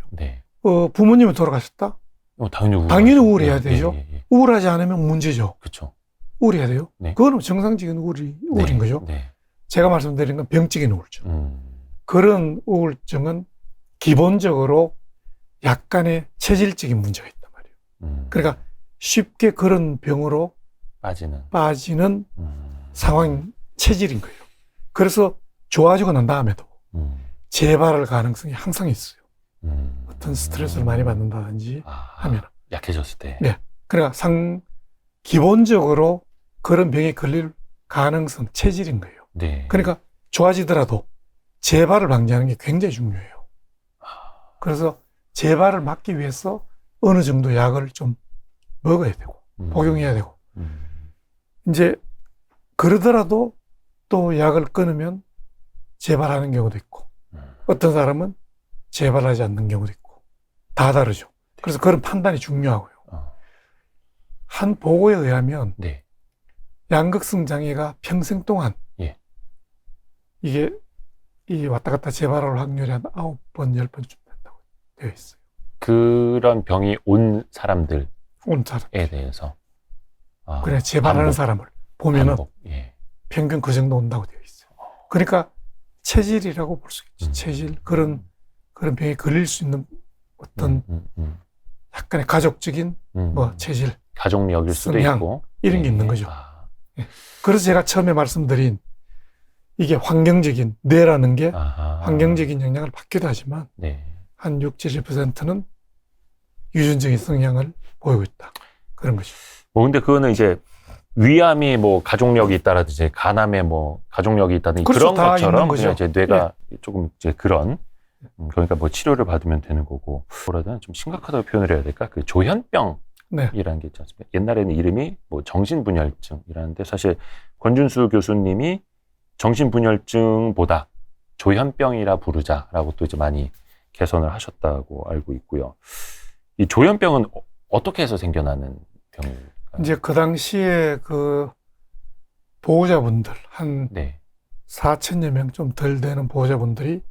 부모님이 돌아가셨다? 당연히 우울해야 되죠. 우울하지 않으면 문제죠. 그렇죠. 우울해야 돼요. 그거는 정상적인 우울인 거죠. 제가 말씀드린 건 병적인 우울증. 그런 우울증은 기본적으로 약간의 체질적인 문제가 있단 말이에요. 그러니까 쉽게 그런 병으로 빠지는 상황, 체질인 거예요. 그래서 좋아지고 난 다음에도 재발할 가능성이 항상 있어요. 어떤 스트레스를 많이 받는다든지 하면. 약해졌을 때. 그러니까 기본적으로 그런 병에 걸릴 가능성, 체질인 거예요. 그러니까 좋아지더라도 재발을 방지하는 게 굉장히 중요해요. 그래서 재발을 막기 위해서 어느 정도 약을 좀 먹어야 되고, 복용해야 되고. 이제 그러더라도 또 약을 끊으면 재발하는 경우도 있고, 어떤 사람은 재발하지 않는 경우도 있고, 다 다르죠. 그래서 그런 판단이 중요하고요. 한 보고에 의하면 양극성 장애가 평생 동안 이게 이 왔다 갔다 재발할 확률이 한 9번, 10번쯤 된다고 되어 있어요. 그런 병이 온 사람들에 사람. 대해서. 그래, 재발하는 사람을 보면은 평균 그 정도 온다고 되어 있어요. 그러니까 체질이라고 볼 수 있지. 체질. 그런 병에 걸릴 수 있는 어떤 약간의 가족적인 체질. 가족력일 수도 성향, 있고. 이런 게 있는 거죠. 그래서 제가 처음에 말씀드린 이게 환경적인, 뇌라는 게 환경적인 영향을 받기도 하지만 한 60~70%는 유전적인 성향을 보이고 있다. 그런 거죠. 근데 그거는 이제 위암이 가족력이 있다라든지 간암에 가족력이 있다든지 그렇죠, 그런 것처럼 그냥 이제 뇌가 조금 이제 그런 그러니까 치료를 받으면 되는 거고. 뭐라든 좀 심각하다고 표현을 해야 될까? 그 조현병 이라는 게 있지 않습니까? 옛날에는 이름이 정신분열증이라는데 사실 권준수 교수님이 정신분열증보다 조현병이라 부르자라고 또 이제 많이 개선을 하셨다고 알고 있고요. 이 조현병은 어떻게 해서 생겨나는 병일까요? 이제 그 당시에 그 보호자분들 한 4천여 명 좀 덜 되는 보호자분들이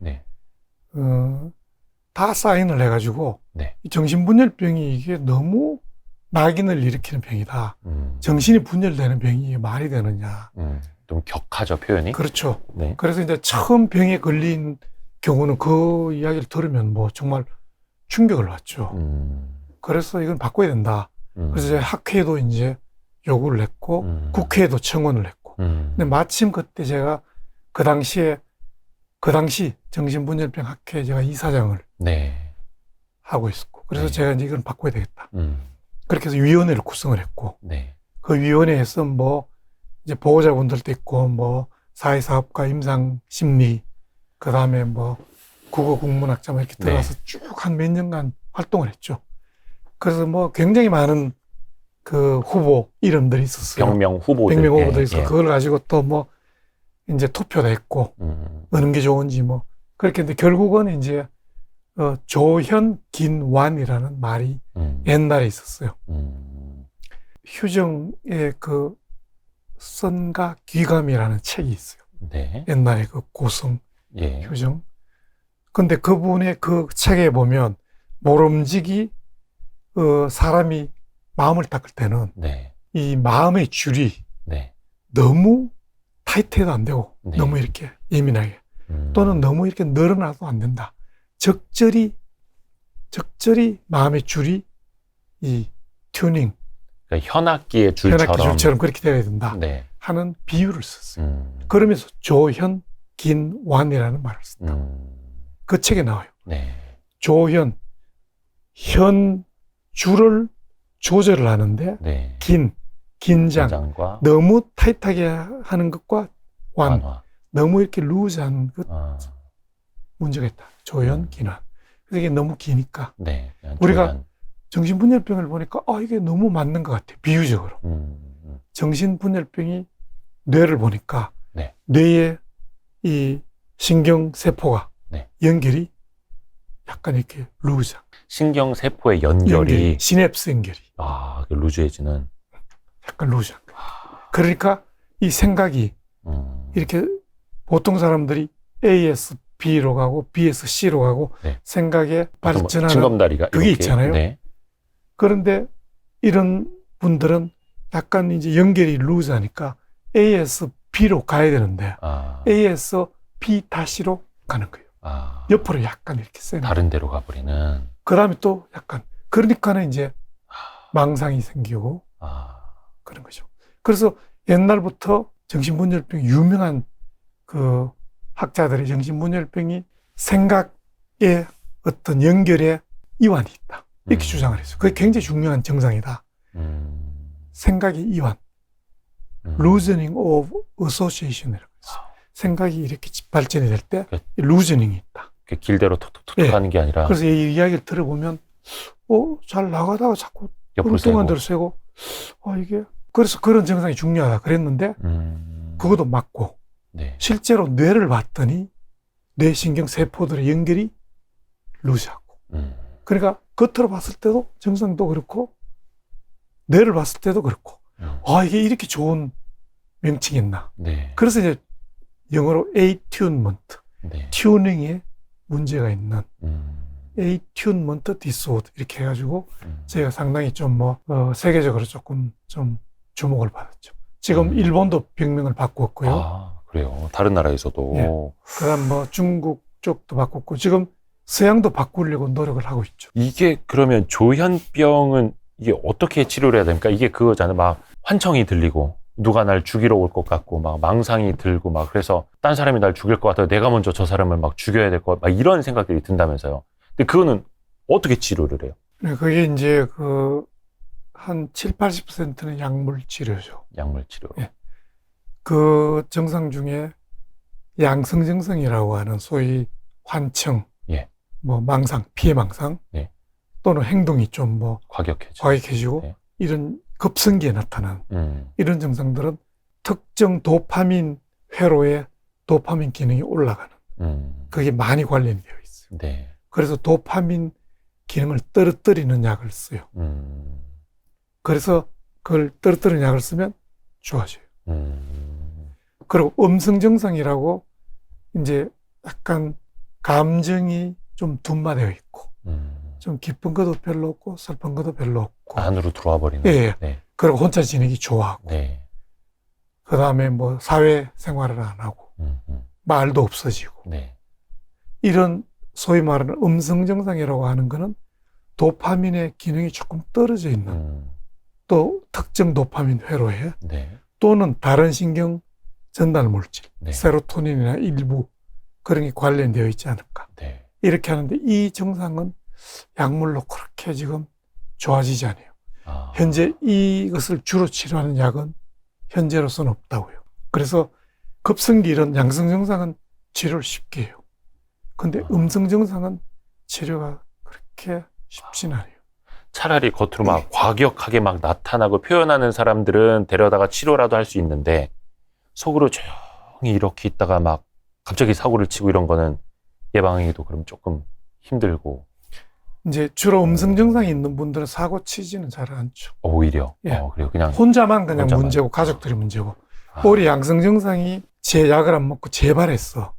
다 사인을 해가지고 이 정신분열병이 이게 너무 낙인을 일으키는 병이다. 정신이 분열되는 병이 말이 되느냐. 좀 격하죠, 표현이. 그렇죠. 그래서 이제 처음 병에 걸린 경우는 그 이야기를 들으면 정말 충격을 받죠. 그래서 이건 바꿔야 된다. 그래서 이제 학회에도 이제 요구를 했고, 국회에도 청원을 했고. 근데 마침 그때 제가 그 당시 정신분열병 학회 제가 이사장을 하고 있었고, 그래서 제가 이제 이건 바꿔야 되겠다. 그렇게 해서 위원회를 구성을 했고, 그 위원회에서 이제 보호자분들도 있고, 사회사업가, 임상심리, 그 다음에 국어국문학자 이렇게 들어가서 쭉 한 몇 년간 활동을 했죠. 그래서 굉장히 많은 그 후보 이름들이 있었어요. 병명 후보들이 있어. 그걸 가지고 또 이제 투표도 했고, 어느 게 좋은지 그렇게 했는데 결국은 이제 조현, 긴, 완이라는 말이 옛날에 있었어요. 휴정의 그 선과 귀감이라는 책이 있어요. 네. 옛날에 그 고성 예. 휴정. 근데 그분의 그 책에 보면 모름지기 사람이 마음을 닦을 때는 네. 이 마음의 줄이 네. 너무 타이트해도 안 되고 네. 너무 이렇게 예민하게 또는 너무 이렇게 늘어나도 안 된다. 적절히 마음의 줄이 이 튜닝, 그러니까 현악기의 줄처럼. 현악기 줄처럼 그렇게 되어야 된다 네. 하는 비유를 썼어요. 그러면서 조현, 긴, 완이라는 말을 쓴다. 그 책에 나와요. 네. 조현, 현 줄을 조절을 하는데 네. 긴장, 긴장과 너무 타이트하게 하는 것과 완화. 너무 이렇게 루즈한 것 아. 문제가 있다. 조현, 긴완. 그래서 이게 너무 기니까 네. 우리가 정신분열병을 보니까 이게 너무 맞는 것 같아요. 비유적으로. 정신분열병이 뇌를 보니까 네. 뇌의 이 신경세포가 네. 연결이 약간 이렇게 루즈. 신경세포의 연결이. 시냅스 연결이. 그 루즈해지는. 약간 루즈한 거예요. 그러니까 이 생각이 이렇게 보통 사람들이 A에서 B로 가고 B에서 C로 가고 네. 생각에 발전하는 징검다리가 그게 이렇게. 있잖아요. 네. 그런데 이런 분들은 약간 이제 연결이 루즈하니까 A에서 B로 가야 되는데 A에서 B 다시로 가는 거예요. 옆으로 약간 이렇게 세는. 다른 데로 가버리는. 그 다음에 또 약간 그러니까는 이제 망상이 생기고 그런 거죠. 그래서 옛날부터 정신분열병 유명한 그 학자들이 정신분열병이 생각의 어떤 연결에 이완이 있다. 이렇게 주장을 했어요. 그게 굉장히 중요한 증상이다. 생각의 이완. loosening of association이라고 했어요. 생각이 이렇게 발전이 될 때 루즈닝이 있다. 길대로 톡톡톡 하는 게 아니라. 그래서 이 이야기를 들어보면 잘 나가다가 자꾸 엉뚱한 데로 세고 이게 그래서 그런 증상이 중요하다 그랬는데 그것도 맞고 네. 실제로 뇌를 봤더니 뇌신경 세포들의 연결이 루즈하고 그러니까 겉으로 봤을 때도 증상도 그렇고 뇌를 봤을 때도 그렇고 이게 이렇게 좋은 명칭이 있나. 네. 그래서 이제 영어로 attunement, 네. 튜닝에 문제가 있는 attunement disorder 이렇게 해가지고 제가 상당히 좀 세계적으로 조금 좀 주목을 받았죠. 지금 일본도 병명을 바꾸었고요. 그래요. 다른 나라에서도. 예. 그다음 중국 쪽도 바꿨고 지금 서양도 바꾸려고 노력을 하고 있죠. 이게 그러면 조현병은 이게 어떻게 치료를 해야 됩니까? 이게 그거잖아요. 막 환청이 들리고 누가 날 죽이러 올 것 같고 막 망상이 들고 막 그래서 딴 사람이 날 죽일 것 같아요. 내가 먼저 저 사람을 막 죽여야 될 것 같고 막 이런 생각들이 든다면서요. 근데 그거는 어떻게 치료를 해요? 네, 그게 이제 한 70~80%는 약물 치료죠. 약물 치료. 예. 그 증상 중에 양성 증상이라고 하는 소위 환청, 예. 망상, 피해 망상, 예. 또는 행동이 좀 과격해지고 네. 이런 급성기에 나타난 이런 증상들은 특정 도파민 회로의 도파민 기능이 올라가는 그게 많이 관련되어 있어요. 네. 그래서 도파민 기능을 떨어뜨리는 약을 써요. 그래서 그걸 떨어뜨리는 약을 쓰면 좋아져요. 그리고 음성 증상이라고 이제 약간 감정이 좀 둔마되어 있고 좀 기쁜 것도 별로 없고 슬픈 것도 별로 없고 안으로 들어와 버리는. 예. 네. 그리고 혼자 지내기 좋아하고 네. 그 다음에 사회 생활을 안 하고 말도 없어지고 네. 이런 소위 말하는 음성 증상이라고 하는 거는 도파민의 기능이 조금 떨어져 있는 또 특정 도파민 회로에 네. 또는 다른 신경 전달 물질, 네. 세로토닌이나 일부 그런 게 관련되어 있지 않을까. 네. 이렇게 하는데 이 증상은 약물로 그렇게 지금 좋아지지 않아요. 현재 이것을 주로 치료하는 약은 현재로서는 없다고요. 그래서 급성기 이런 양성 증상은 치료를 쉽게 해요. 근데 음성 증상은 치료가 그렇게 쉽진 않아요. 차라리 겉으로 막 과격하게 막 나타나고 표현하는 사람들은 데려다가 치료라도 할 수 있는데 속으로 조용히 이렇게 있다가 막 갑자기 사고를 치고 이런 거는 예방하기도 그럼 조금 힘들고. 이제 주로 음성 증상이 있는 분들은 사고 치지는 잘 않죠. 오히려. 예. 그래요. 그냥 혼자만 혼자만. 문제고 가족들이 문제고. 오히려 양성 증상이 제 약을 안 먹고 재발했어.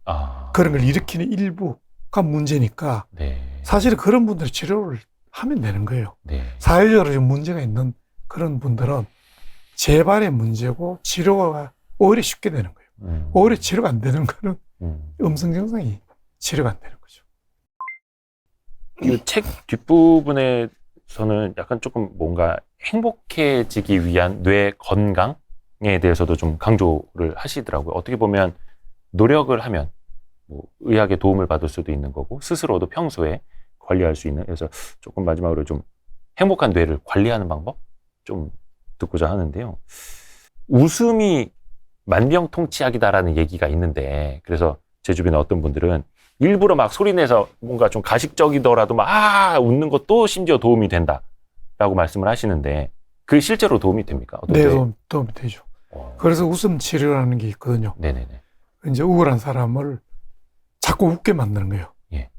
그런 걸 일으키는 일부가 문제니까 네. 사실은 그런 분들 치료를 하면 되는 거예요. 네. 사회적으로 좀 문제가 있는 그런 분들은 재발의 문제고 치료가 오히려 쉽게 되는 거예요. 오히려 치료가 안 되는 거는 음성 증상이 치료가 안 되는 거죠. 이 책 뒷부분에서는 약간 조금 뭔가 행복해지기 위한 뇌 건강에 대해서도 좀 강조를 하시더라고요. 어떻게 보면 노력을 하면 뭐 의학의 도움을 받을 수도 있는 거고 스스로도 평소에 관리할 수 있는. 그래서 조금 마지막으로 좀 행복한 뇌를 관리하는 방법 좀 듣고자 하는데요. 웃음이 만병통치약이다라는 얘기가 있는데, 그래서 제 주변에 어떤 분들은 일부러 막 소리내서 뭔가 좀 가식적이더라도 막 웃는 것도 심지어 도움이 된다라고 말씀을 하시는데, 그게 실제로 도움이 됩니까? 네, 도움이 되죠. 그래서 웃음 치료라는 게 있거든요. 네네네. 이제 우울한 사람을 자꾸 웃게 만드는 거예요. 예.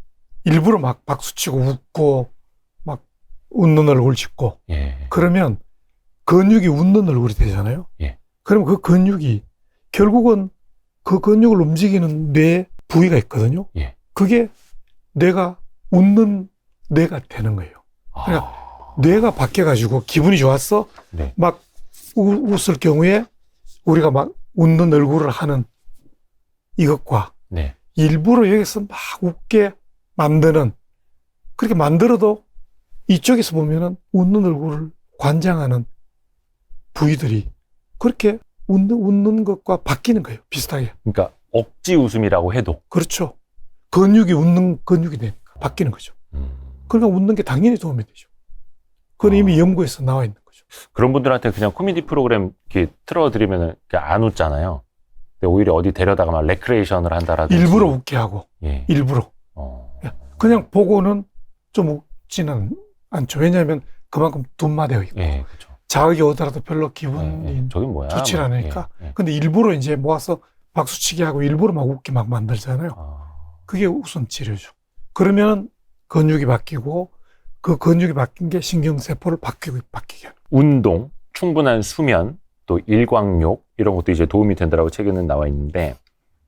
일부러 막 박수치고 웃고 막 웃는 얼굴 짓고. 예. 그러면 근육이 웃는 얼굴이 되잖아요. 예. 그럼 그 근육이 결국은 그 근육을 움직이는 뇌 부위가 있거든요. 예. 그게 뇌가 웃는 뇌가 되는 거예요. 그러니까 뇌가 바뀌어가지고 기분이 좋았어. 네. 막 웃을 경우에 우리가 막 웃는 얼굴을 하는 이것과 네. 일부러 여기서 막 웃게 만드는, 그렇게 만들어도 이쪽에서 보면은 웃는 얼굴을 관장하는 부위들이 그렇게 웃는 것과 바뀌는 거예요. 비슷하게. 그러니까 억지 웃음이라고 해도. 그렇죠. 근육이 웃는 근육이 되니까 바뀌는 거죠. 그러니까 웃는 게 당연히 도움이 되죠. 그건 이미 연구에서 나와 있는 거죠. 그런 분들한테 그냥 코미디 프로그램 이렇게 틀어드리면 안 웃잖아요. 근데 오히려 어디 데려다가 막 레크레이션을 한다라든지. 일부러 웃게 하고. 예. 일부러. 그냥 보고는 좀 웃지는 않죠. 왜냐하면 그만큼 둔마되어 있고. 예, 그렇죠. 자극이 오더라도 별로 기분이 저긴 뭐야? 좋지 않으니까. 근데 일부러 이제 모아서 박수치게 하고 일부러 막 웃게 막 만들잖아요. 그게 웃음 치료죠. 그러면 근육이 바뀌고 그 근육이 바뀐 게 신경세포를 바뀌게 하는. 운동, 충분한 수면, 또 일광욕 이런 것도 이제 도움이 된다라고 책에는 나와 있는데,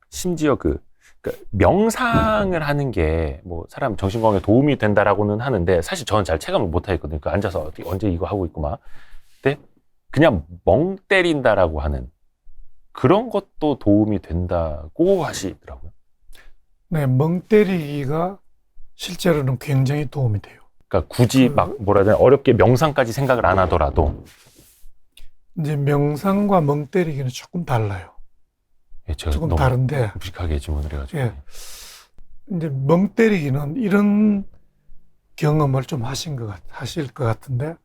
심지어 그러니까 명상을 하는 게 뭐 사람 정신건강에 도움이 된다라고는 하는데 사실 저는 잘 체감을 못 하겠거든요. 그러니까 앉아서 언제 이거 하고 있고 막. 근데 그냥 멍 때린다라고 하는 그런 것도 도움이 된다고 하시더라고요. 네, 멍 때리기가 실제로는 굉장히 도움이 돼요. 그러니까 굳이 막 뭐라 해야 되나 어렵게 명상까지 생각을 안 하더라도. 이제 명상과 멍 때리기는 조금 달라요. 예, 제가 조금 너무 다른데. 무식하게 질문을 해가지고. 예. 이제 멍 때리기는 이런 경험을 좀 하실 것 같은데,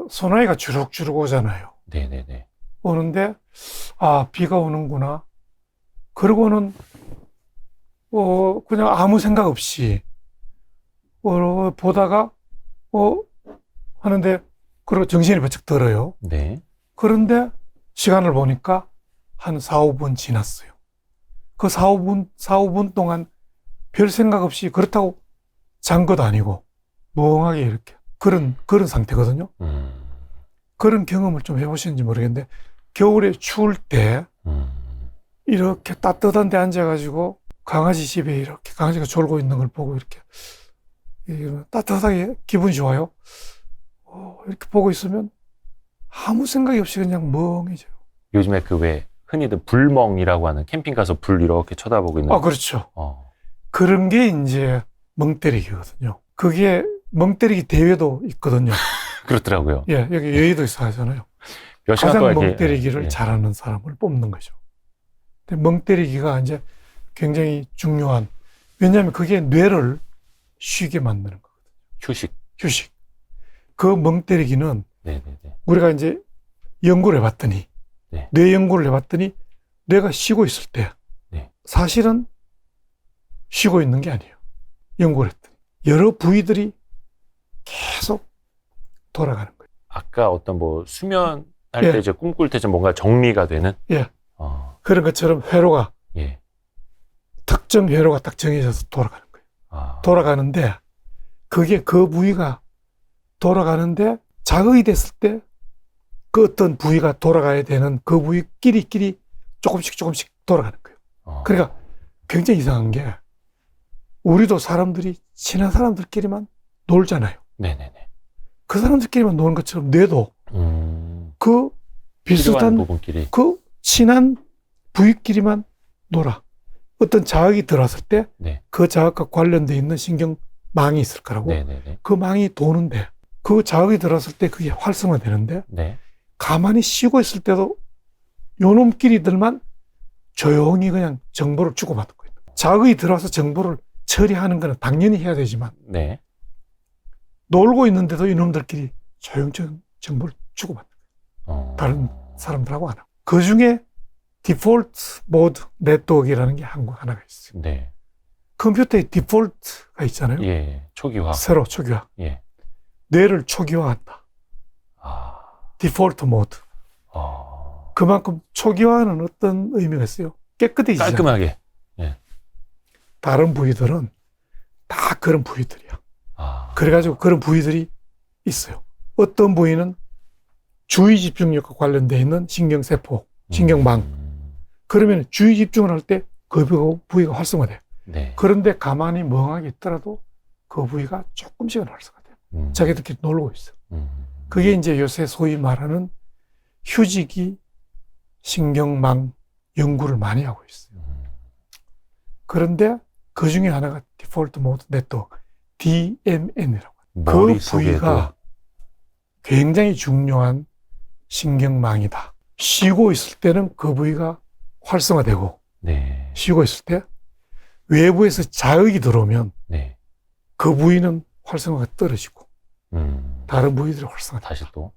소나기가 주룩주룩 오잖아요. 네네네. 오는데, 비가 오는구나. 그러고는, 그냥 아무 생각 없이, 보다가, 하는데, 그리고 정신이 번쩍 들어요. 네. 그런데 시간을 보니까 한 4, 5분 지났어요. 그 4, 5분 동안 별 생각 없이 그렇다고 잔 것도 아니고 멍하게 이렇게 그런 상태거든요. 그런 경험을 좀 해보셨는지 모르겠는데 겨울에 추울 때 이렇게 따뜻한 데 앉아가지고 강아지 집에 이렇게 강아지가 졸고 있는 걸 보고 이렇게 따뜻하게 기분이 좋아요. 이렇게 보고 있으면 아무 생각이 없이 그냥 멍해져요. 요즘에 그 왜 흔히들 불멍이라고 하는 캠핑 가서 불 이렇게 쳐다보고 있는. 그렇죠. 그런 게 이제 멍 때리기거든요. 그게 멍 때리기 대회도 있거든요. 그렇더라고요. 예, 여기 여의도에서 하잖아요. 몇 시간 가장 동안 멍 이렇게, 때리기를 잘하는 사람을 뽑는 거죠. 근데 멍 때리기가 이제 굉장히 중요한, 왜냐하면 그게 뇌를 쉬게 만드는 거거든요. 휴식. 그 멍 때리기는 네네네. 우리가 이제 연구를 해봤더니, 네. 뇌 연구를 해봤더니 뇌가 쉬고 있을 때 네. 사실은 쉬고 있는 게 아니에요. 연구를 했더니 여러 부위들이 계속 돌아가는 거예요. 아까 어떤 뭐 수면할 때 이제 꿈꿀 때 좀 뭔가 정리가 되는. 예. 그런 것처럼 회로가 특정 회로가 딱 정해져서 돌아가는 거예요. 돌아가는데 그게 그 부위가 돌아가는데 자극이 됐을 때 그 어떤 부위가 돌아가야 되는 그 부위끼리 조금씩 돌아가는 거예요. 그러니까 굉장히 이상한 게 우리도 사람들이 친한 사람들끼리만 놀잖아요. 네네네. 그 사람들끼리만 노는 것처럼 뇌도 그 비슷한 부분끼리. 그 친한 부위끼리만 놀아. 어떤 자극이 들어왔을 때 그 자극과 관련되어 있는 신경망이 있을 거라고. 네네네. 그 망이 도는데 그 자극이 들어왔을 때 그게 활성화되는데 네. 가만히 쉬고 있을 때도 요놈끼리들만 조용히 그냥 정보를 주고받는 거예요. 자극이 들어와서 정보를 처리하는 거는 당연히 해야 되지만 네. 놀고 있는데도 이놈들끼리 조용히 정보를 주고받는 거예요. 다른 사람들하고 안 하고. 그 중에 디폴트 모드 네트워크라는 게 하나가 있어요. 네. 컴퓨터에 디폴트가 있잖아요. 예. 초기화. 새로 초기화. 예. 뇌를 초기화한다. 디폴트 모드. 그만큼 초기화는 어떤 의미가 있어요? 깨끗해지잖아요. 깔끔하게. 예. 다른 부위들은 다 그런 부위들이야. 그래가지고 그런 부위들이 있어요. 어떤 부위는 주의 집중력과 관련되어 있는 신경세포, 신경망. 그러면 주의 집중을 할 때 그 부위가 활성화돼요. 네. 그런데 가만히 멍하게 있더라도 그 부위가 조금씩은 활성화돼요. 자기들끼리 놀고 있어. 그게 이제 요새 소위 말하는 휴지기 신경망 연구를 많이 하고 있어요. 그런데 그 중에 하나가 디폴트 모드 네트워크, DMN이라고. 그 부위가 굉장히 중요한 신경망이다. 쉬고 있을 때는 그 부위가 활성화되고, 네. 쉬고 있을 때 외부에서 자극이 들어오면 네. 그 부위는 활성화가 떨어지고 다른 부위들이 활성화된다.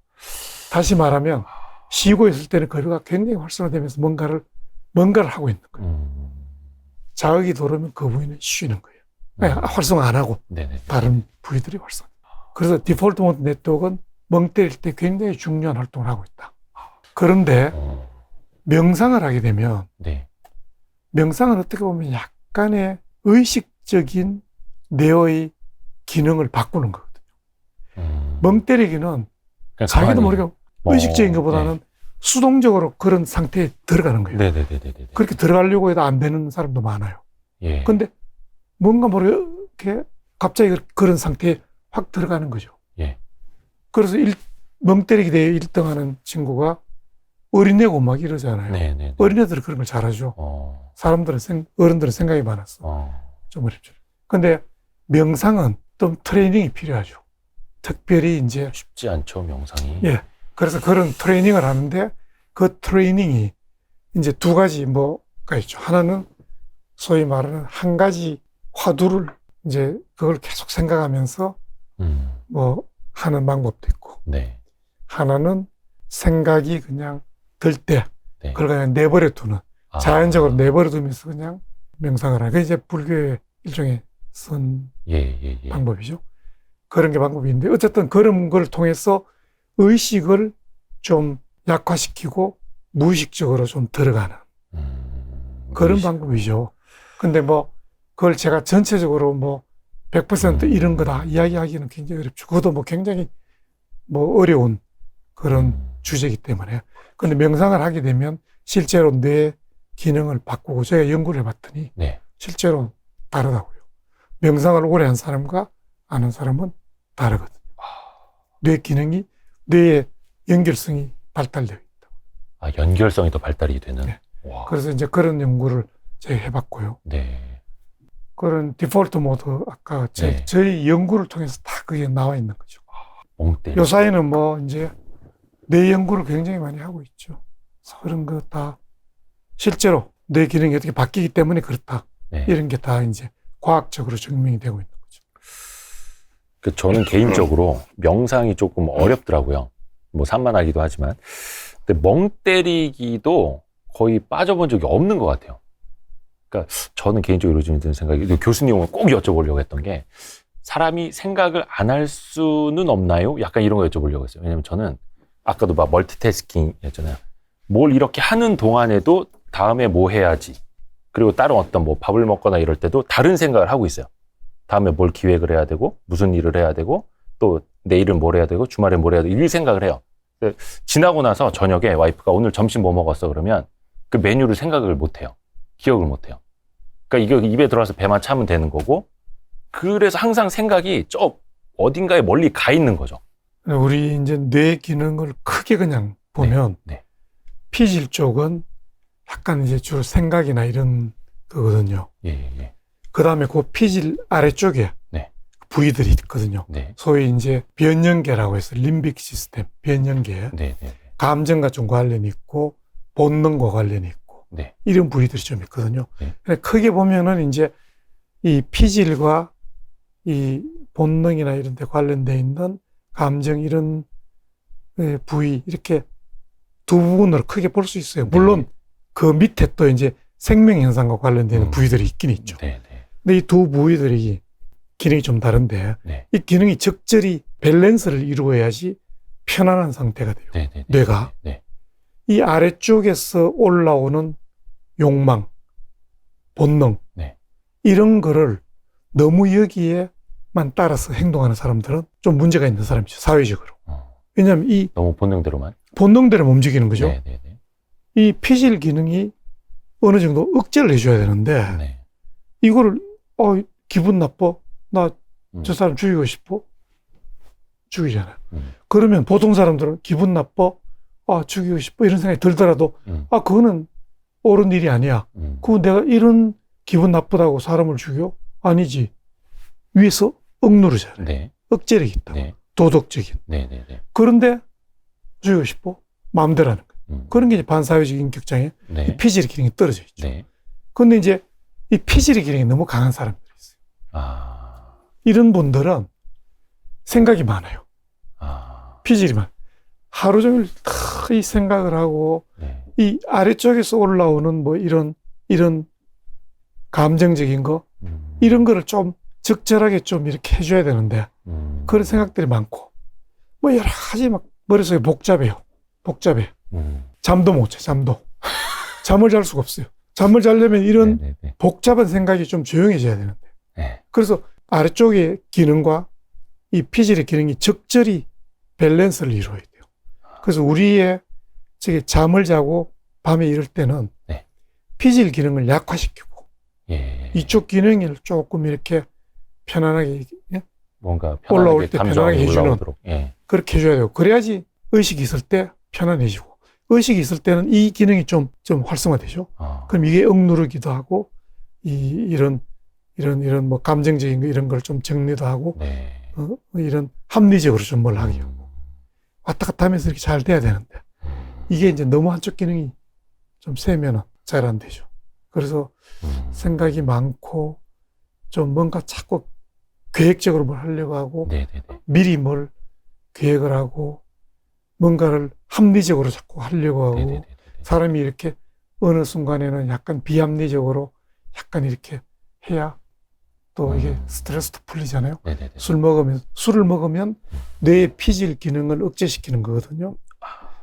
다시 말하면 쉬고 있을 때는 그 부위가 굉장히 활성화되면서 뭔가를 하고 있는 거예요. 자극이 들어오면 그 부위는 쉬는 거예요. 활성화 안 하고 다른 부위들이 활성화. 그래서 디폴트 모드 네트워크는 멍 때릴 때 굉장히 중요한 활동을 하고 있다. 그런데 명상을 하게 되면 명상은 어떻게 보면 약간의 의식적인 뇌의 기능을 바꾸는 거거든요. 멍 때리기는 자기도 모르게 의식적인 것보다는 수동적으로 그런 상태에 들어가는 거예요. 그렇게 들어가려고 해도 안 되는 사람도 많아요. 근데 뭔가 모르게 갑자기 그런 상태에 확 들어가는 거죠. 그래서 멍 때리기 대회 1등 하는 친구가 어린애고 막 이러잖아요. 어린애들은 그런 걸 잘하죠. 어른들은 생각이 많았어. 좀 어렵죠. 근데 명상은 좀 트레이닝이 필요하죠. 특별히 이제. 쉽지 않죠, 명상이. 그래서 그런 트레이닝을 하는데 그 트레이닝이 이제 두 가지 뭐가 있죠. 하나는 소위 말하는 한 가지 화두를 이제 그걸 계속 생각하면서 뭐 하는 방법도 있고. 하나는 생각이 그냥 들 때 그걸 그냥 내버려 두는 자연적으로 내버려 두면서 그냥 명상을 하는. 그게 이제 불교의 일종의 방법이죠. 그런 게 방법인데 어쨌든 그런 걸 통해서 의식을 좀 약화시키고 무의식적으로 좀 들어가는 그런 방법이죠. 근데 뭐 그걸 제가 전체적으로 뭐 100% 이런 거다 이야기하기는 굉장히 어렵죠. 그것도 뭐 굉장히 뭐 어려운 그런 주제이기 때문에. 근데 명상을 하게 되면 실제로 뇌 기능을 바꾸고 제가 연구를 해봤더니 실제로 다르다고요. 명상을 오래 한 사람과 안 한 사람은 다르거든요. 뇌 기능이, 뇌의 연결성이 발달되어 있다. 연결성이 더 발달이 되는? 그래서 이제 그런 연구를 제가 해봤고요. 그런 디폴트 모드, 아까 저희 연구를 통해서 다 그게 나와 있는 거죠. 요사이는 뭐 이제 뇌 연구를 굉장히 많이 하고 있죠. 그런 거 다 실제로 뇌 기능이 어떻게 바뀌기 때문에 그렇다. 이런 게 다 이제 과학적으로 증명이 되고 있는 거죠. 저는 개인적으로 명상이 조금 어렵더라고요. 뭐 산만하기도 하지만. 근데 멍 때리기도 거의 빠져본 적이 없는 것 같아요. 그러니까 저는 개인적으로 요즘 드는 생각이, 교수님은 꼭 여쭤보려고 했던 게, 사람이 생각을 안 할 수는 없나요? 약간 이런 거 여쭤보려고 했어요. 왜냐면 저는 아까도 막 멀티태스킹이었잖아요. 뭘 이렇게 하는 동안에도 다음에 뭐 해야지. 그리고 다른 어떤 뭐 밥을 먹거나 이럴 때도 다른 생각을 하고 있어요. 다음에 뭘 기획을 해야 되고, 무슨 일을 해야 되고, 또 내일은 뭘 해야 되고, 주말에 뭘 해야 되고, 일 생각을 해요. 지나고 나서 저녁에 와이프가 오늘 점심 뭐 먹었어? 그러면 그 메뉴를 생각을 못 해요. 기억을 못 해요. 그러니까 이게 입에 들어와서 배만 차면 되는 거고, 그래서 항상 생각이 어딘가에 멀리 가 있는 거죠. 우리 이제 뇌 기능을 크게 그냥 보면 피질 쪽은 약간 이제 주로 생각이나 이런 거거든요. 그 다음에 그 피질 아래쪽에 부위들이 있거든요. 소위 이제 변연계라고 해서 림빅 시스템, 변연계. 감정과 좀 관련이 있고, 본능과 관련이 있고, 이런 부위들이 좀 있거든요. 크게 보면은 이제 이 피질과 이 본능이나 이런 데 관련되어 있는 감정, 이런 부위, 이렇게 두 부분으로 크게 볼 수 있어요. 물론 그 밑에 또 이제 생명현상과 관련되는 부위들이 있긴 있죠. 근데 이 두 부위들이 기능이 좀 다른데, 이 기능이 적절히 밸런스를 이루어야지 편안한 상태가 돼요. 뇌가. 이 아래쪽에서 올라오는 욕망, 본능, 이런 거를 너무 여기에만 따라서 행동하는 사람들은 좀 문제가 있는 사람이죠, 사회적으로. 왜냐하면 너무 본능대로만? 본능대로 움직이는 거죠. 이 피질 기능이 어느 정도 억제를 해줘야 되는데, 이거를, 기분 나빠? 나 저 사람 죽이고 싶어? 죽이잖아요. 그러면 보통 사람들은 기분 나빠? 죽이고 싶어? 이런 생각이 들더라도, 그거는 옳은 일이 아니야. 그거 내가 이런 기분 나쁘다고 사람을 죽여? 아니지. 위에서 억누르잖아요. 억제력이 있다. 도덕적인. 그런데 죽이고 싶어? 마음대로 하는 거예요. 그런 게 이제 반사회적 인격장애, 이 피질의 기능이 떨어져 있죠. 그런데 이제 이 피질의 기능이 너무 강한 사람들이 있어요. 이런 분들은 생각이 많아요. 피질이 많아요. 하루 종일 다 이 생각을 하고, 이 아래쪽에서 올라오는 뭐 이런 감정적인 거, 이런 거를 좀 적절하게 좀 이렇게 해줘야 되는데, 그런 생각들이 많고, 뭐 여러 가지 막 머릿속에 복잡해요. 잠도 못 자, 잠을 잘 수가 없어요. 잠을 자려면 이런 복잡한 생각이 좀 조용해져야 되는데. 그래서 아래쪽의 기능과 이 피질의 기능이 적절히 밸런스를 이루어야 돼요. 그래서 우리의 잠을 자고 밤에 이럴 때는 피질 기능을 약화시키고, 이쪽 기능을 조금 이렇게 편안하게, 뭔가 올라올 때 편안하게 해주는, 그렇게 해줘야 돼요. 그래야지 의식이 있을 때 편안해지고, 의식이 있을 때는 이 기능이 좀 활성화되죠. 그럼 이게 억누르기도 하고, 이런 뭐 감정적인 거 이런 걸 좀 정리도 하고, 이런 합리적으로 좀 뭘 하게 하고, 왔다 갔다 하면서 이렇게 잘 돼야 되는데, 이게 이제 너무 한쪽 기능이 좀 세면은 잘 안 되죠. 그래서 생각이 많고, 좀 뭔가 자꾸 계획적으로 뭘 하려고 하고, 미리 뭘 계획을 하고, 뭔가를 합리적으로 자꾸 하려고 하고, 사람이 이렇게 어느 순간에는 약간 비합리적으로 약간 이렇게 해야 또 이게 스트레스도 풀리잖아요. 술을 먹으면 뇌의 피질 기능을 억제시키는 거거든요.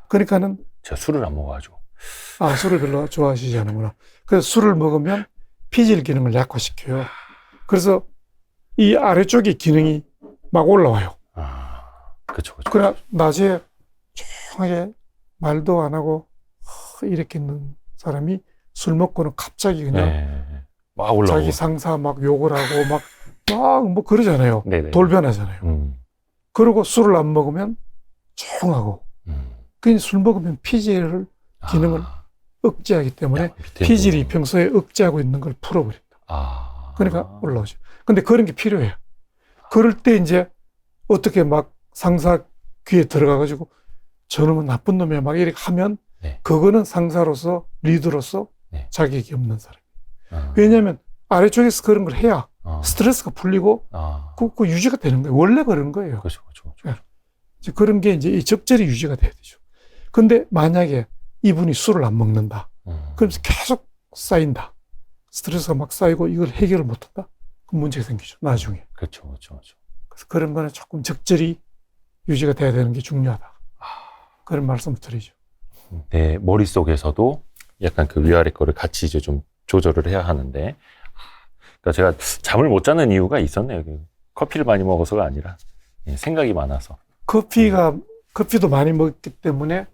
그러니까는 제가 술을 안 먹어가지고. 술을 별로 좋아하시지 않는구나. 그래서 술을 먹으면 피질 기능을 약화시켜요. 그래서 이 아래쪽의 기능이 막 올라와요. 그쵸. 그러나 낮에 조용하게 말도 안 하고 이렇게 있는 사람이 술 먹고는 갑자기 그냥 막 올라오고, 자기 상사 막 욕을 하고 막 뭐 그러잖아요. 돌변하잖아요. 그리고 술을 안 먹으면 조용하고, 그냥 술 먹으면 피질 기능을 억제하기 때문에 피질이 평소에 억제하고 있는 걸 풀어버린다. 그러니까 올라오죠. 근데 그런 게 필요해요. 그럴 때 이제 어떻게 막 상사 귀에 들어가가지고 저놈은 나쁜 놈이야 막 이렇게 하면, 그거는 상사로서 리더로서 자격이 없는 사람이에요. 왜냐하면 아래쪽에서 그런 걸 해야 스트레스가 풀리고 그 유지가 되는 거예요. 원래 그런 거예요. 그렇죠. 그런 게 이제 적절히 유지가 돼야 되죠. 근데 만약에 이분이 술을 안 먹는다. 그러면서 계속 쌓인다. 스트레스가 막 쌓이고 이걸 해결을 못 한다. 그럼 문제가 생기죠, 나중에. 그렇죠. 그래서 그런 거는 조금 적절히 유지가 돼야 되는 게 중요하다. 그런 말씀을 드리죠. 내 머릿속에서도 약간 그 위아래 거를 같이 이제 좀 조절을 해야 하는데, 그러니까 제가 잠을 못 자는 이유가 있었네요. 커피를 많이 먹어서가 아니라 생각이 많아서. 커피도 많이 먹기 때문에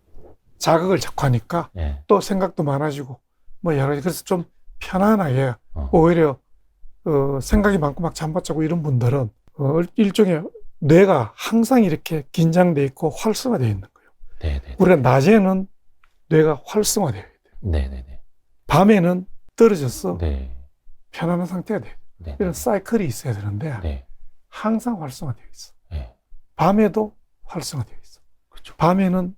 자극을 자꾸 하니까 예. 또 생각도 많아지고 뭐 여러 가지. 그래서 좀 편안하게 오히려 생각이 많고 막 잠 못 자고 이런 분들은 일종의 뇌가 항상 이렇게 긴장돼 있고 활성화되어 있는 거예요. 네네. 우리가 낮에는 뇌가 활성화되어야 돼요. 네네네. 밤에는 떨어져서 네. 편안한 상태가 돼요. 네네. 이런 사이클이 있어야 되는데 네. 항상 활성화되어 있어. 네. 밤에도 활성화되어 있어. 그렇죠. 밤에는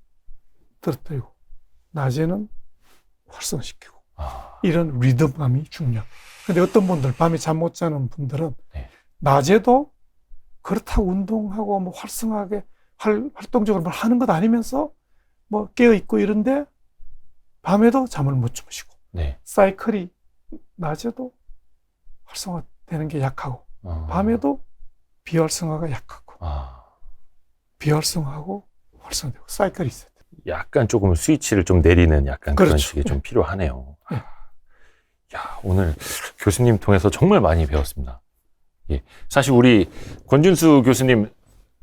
떨어뜨리고 낮에는 활성화시키고 이런 리듬감이 중요해요. 근데 어떤 분들 밤에 잠 못 자는 분들은 네. 낮에도 그렇다고 운동하고 뭐 활성하게 활동적으로 뭘 하는 것 아니면서 뭐 깨어 있고 이런데 밤에도 잠을 못 주무시고 네. 사이클이 낮에도 활성화되는 게 약하고 밤에도 비활성화가 약하고 비활성화하고 활성화되고 사이클이 있어요. 약간 조금 스위치를 좀 내리는 약간 그렇죠. 그런 식이 좀 필요하네요. 네. 야, 오늘 교수님 통해서 정말 많이 배웠습니다. 예. 사실 우리 권준수 교수님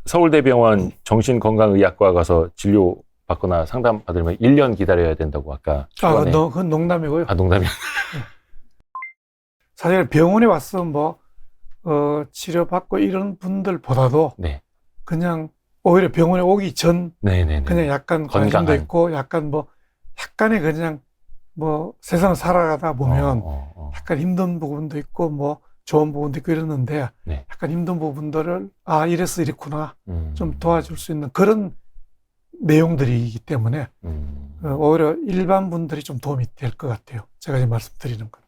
서울대병원 정신건강의학과 가서 진료 받거나 상담 받으려면 1년 기다려야 된다고 아까 초반에. 그건 농담이고요. 농담이요? 사실 병원에 와서 뭐 치료받고 이런 분들보다도 네. 그냥 오히려 병원에 오기 전 네네네. 그냥 약간 관심도 있고 약간 뭐 약간의 그냥 뭐 세상을 살아가다 보면 약간 힘든 부분도 있고 뭐 좋은 부분도 있고 이러는데 네. 약간 힘든 부분들을 이래서 이렇구나 좀 도와줄 수 있는 그런 내용들이기 때문에 오히려 일반 분들이 좀 도움이 될 것 같아요. 제가 지금 말씀드리는 건.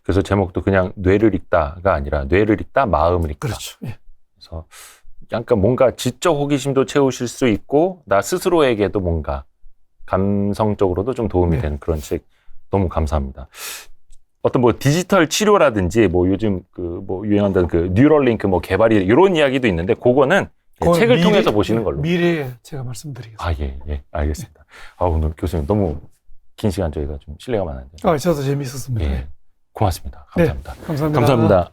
그래서 제목도 그냥 뇌를 읽다가 아니라 뇌를 읽다 마음을 읽다. 그렇죠. 예. 그래서 약간 뭔가 지적 호기심도 채우실 수 있고 나 스스로에게도 뭔가 감성적으로도 좀 도움이 되는 그런 책 너무 감사합니다. 어떤 뭐 디지털 치료라든지 뭐 요즘 그 뭐 유행한다는 그 뉴럴링크 뭐 개발이 이런 이야기도 있는데 그거는 책을 통해서 보시는 걸로. 미래에 제가 말씀드리겠습니다. 예, 알겠습니다. 오늘 교수님 너무 긴 시간 저희가 좀 실례가 많았는데. 저도 재미있었습니다. 예, 고맙습니다. 감사합니다. 네, 감사합니다. 감사합니다.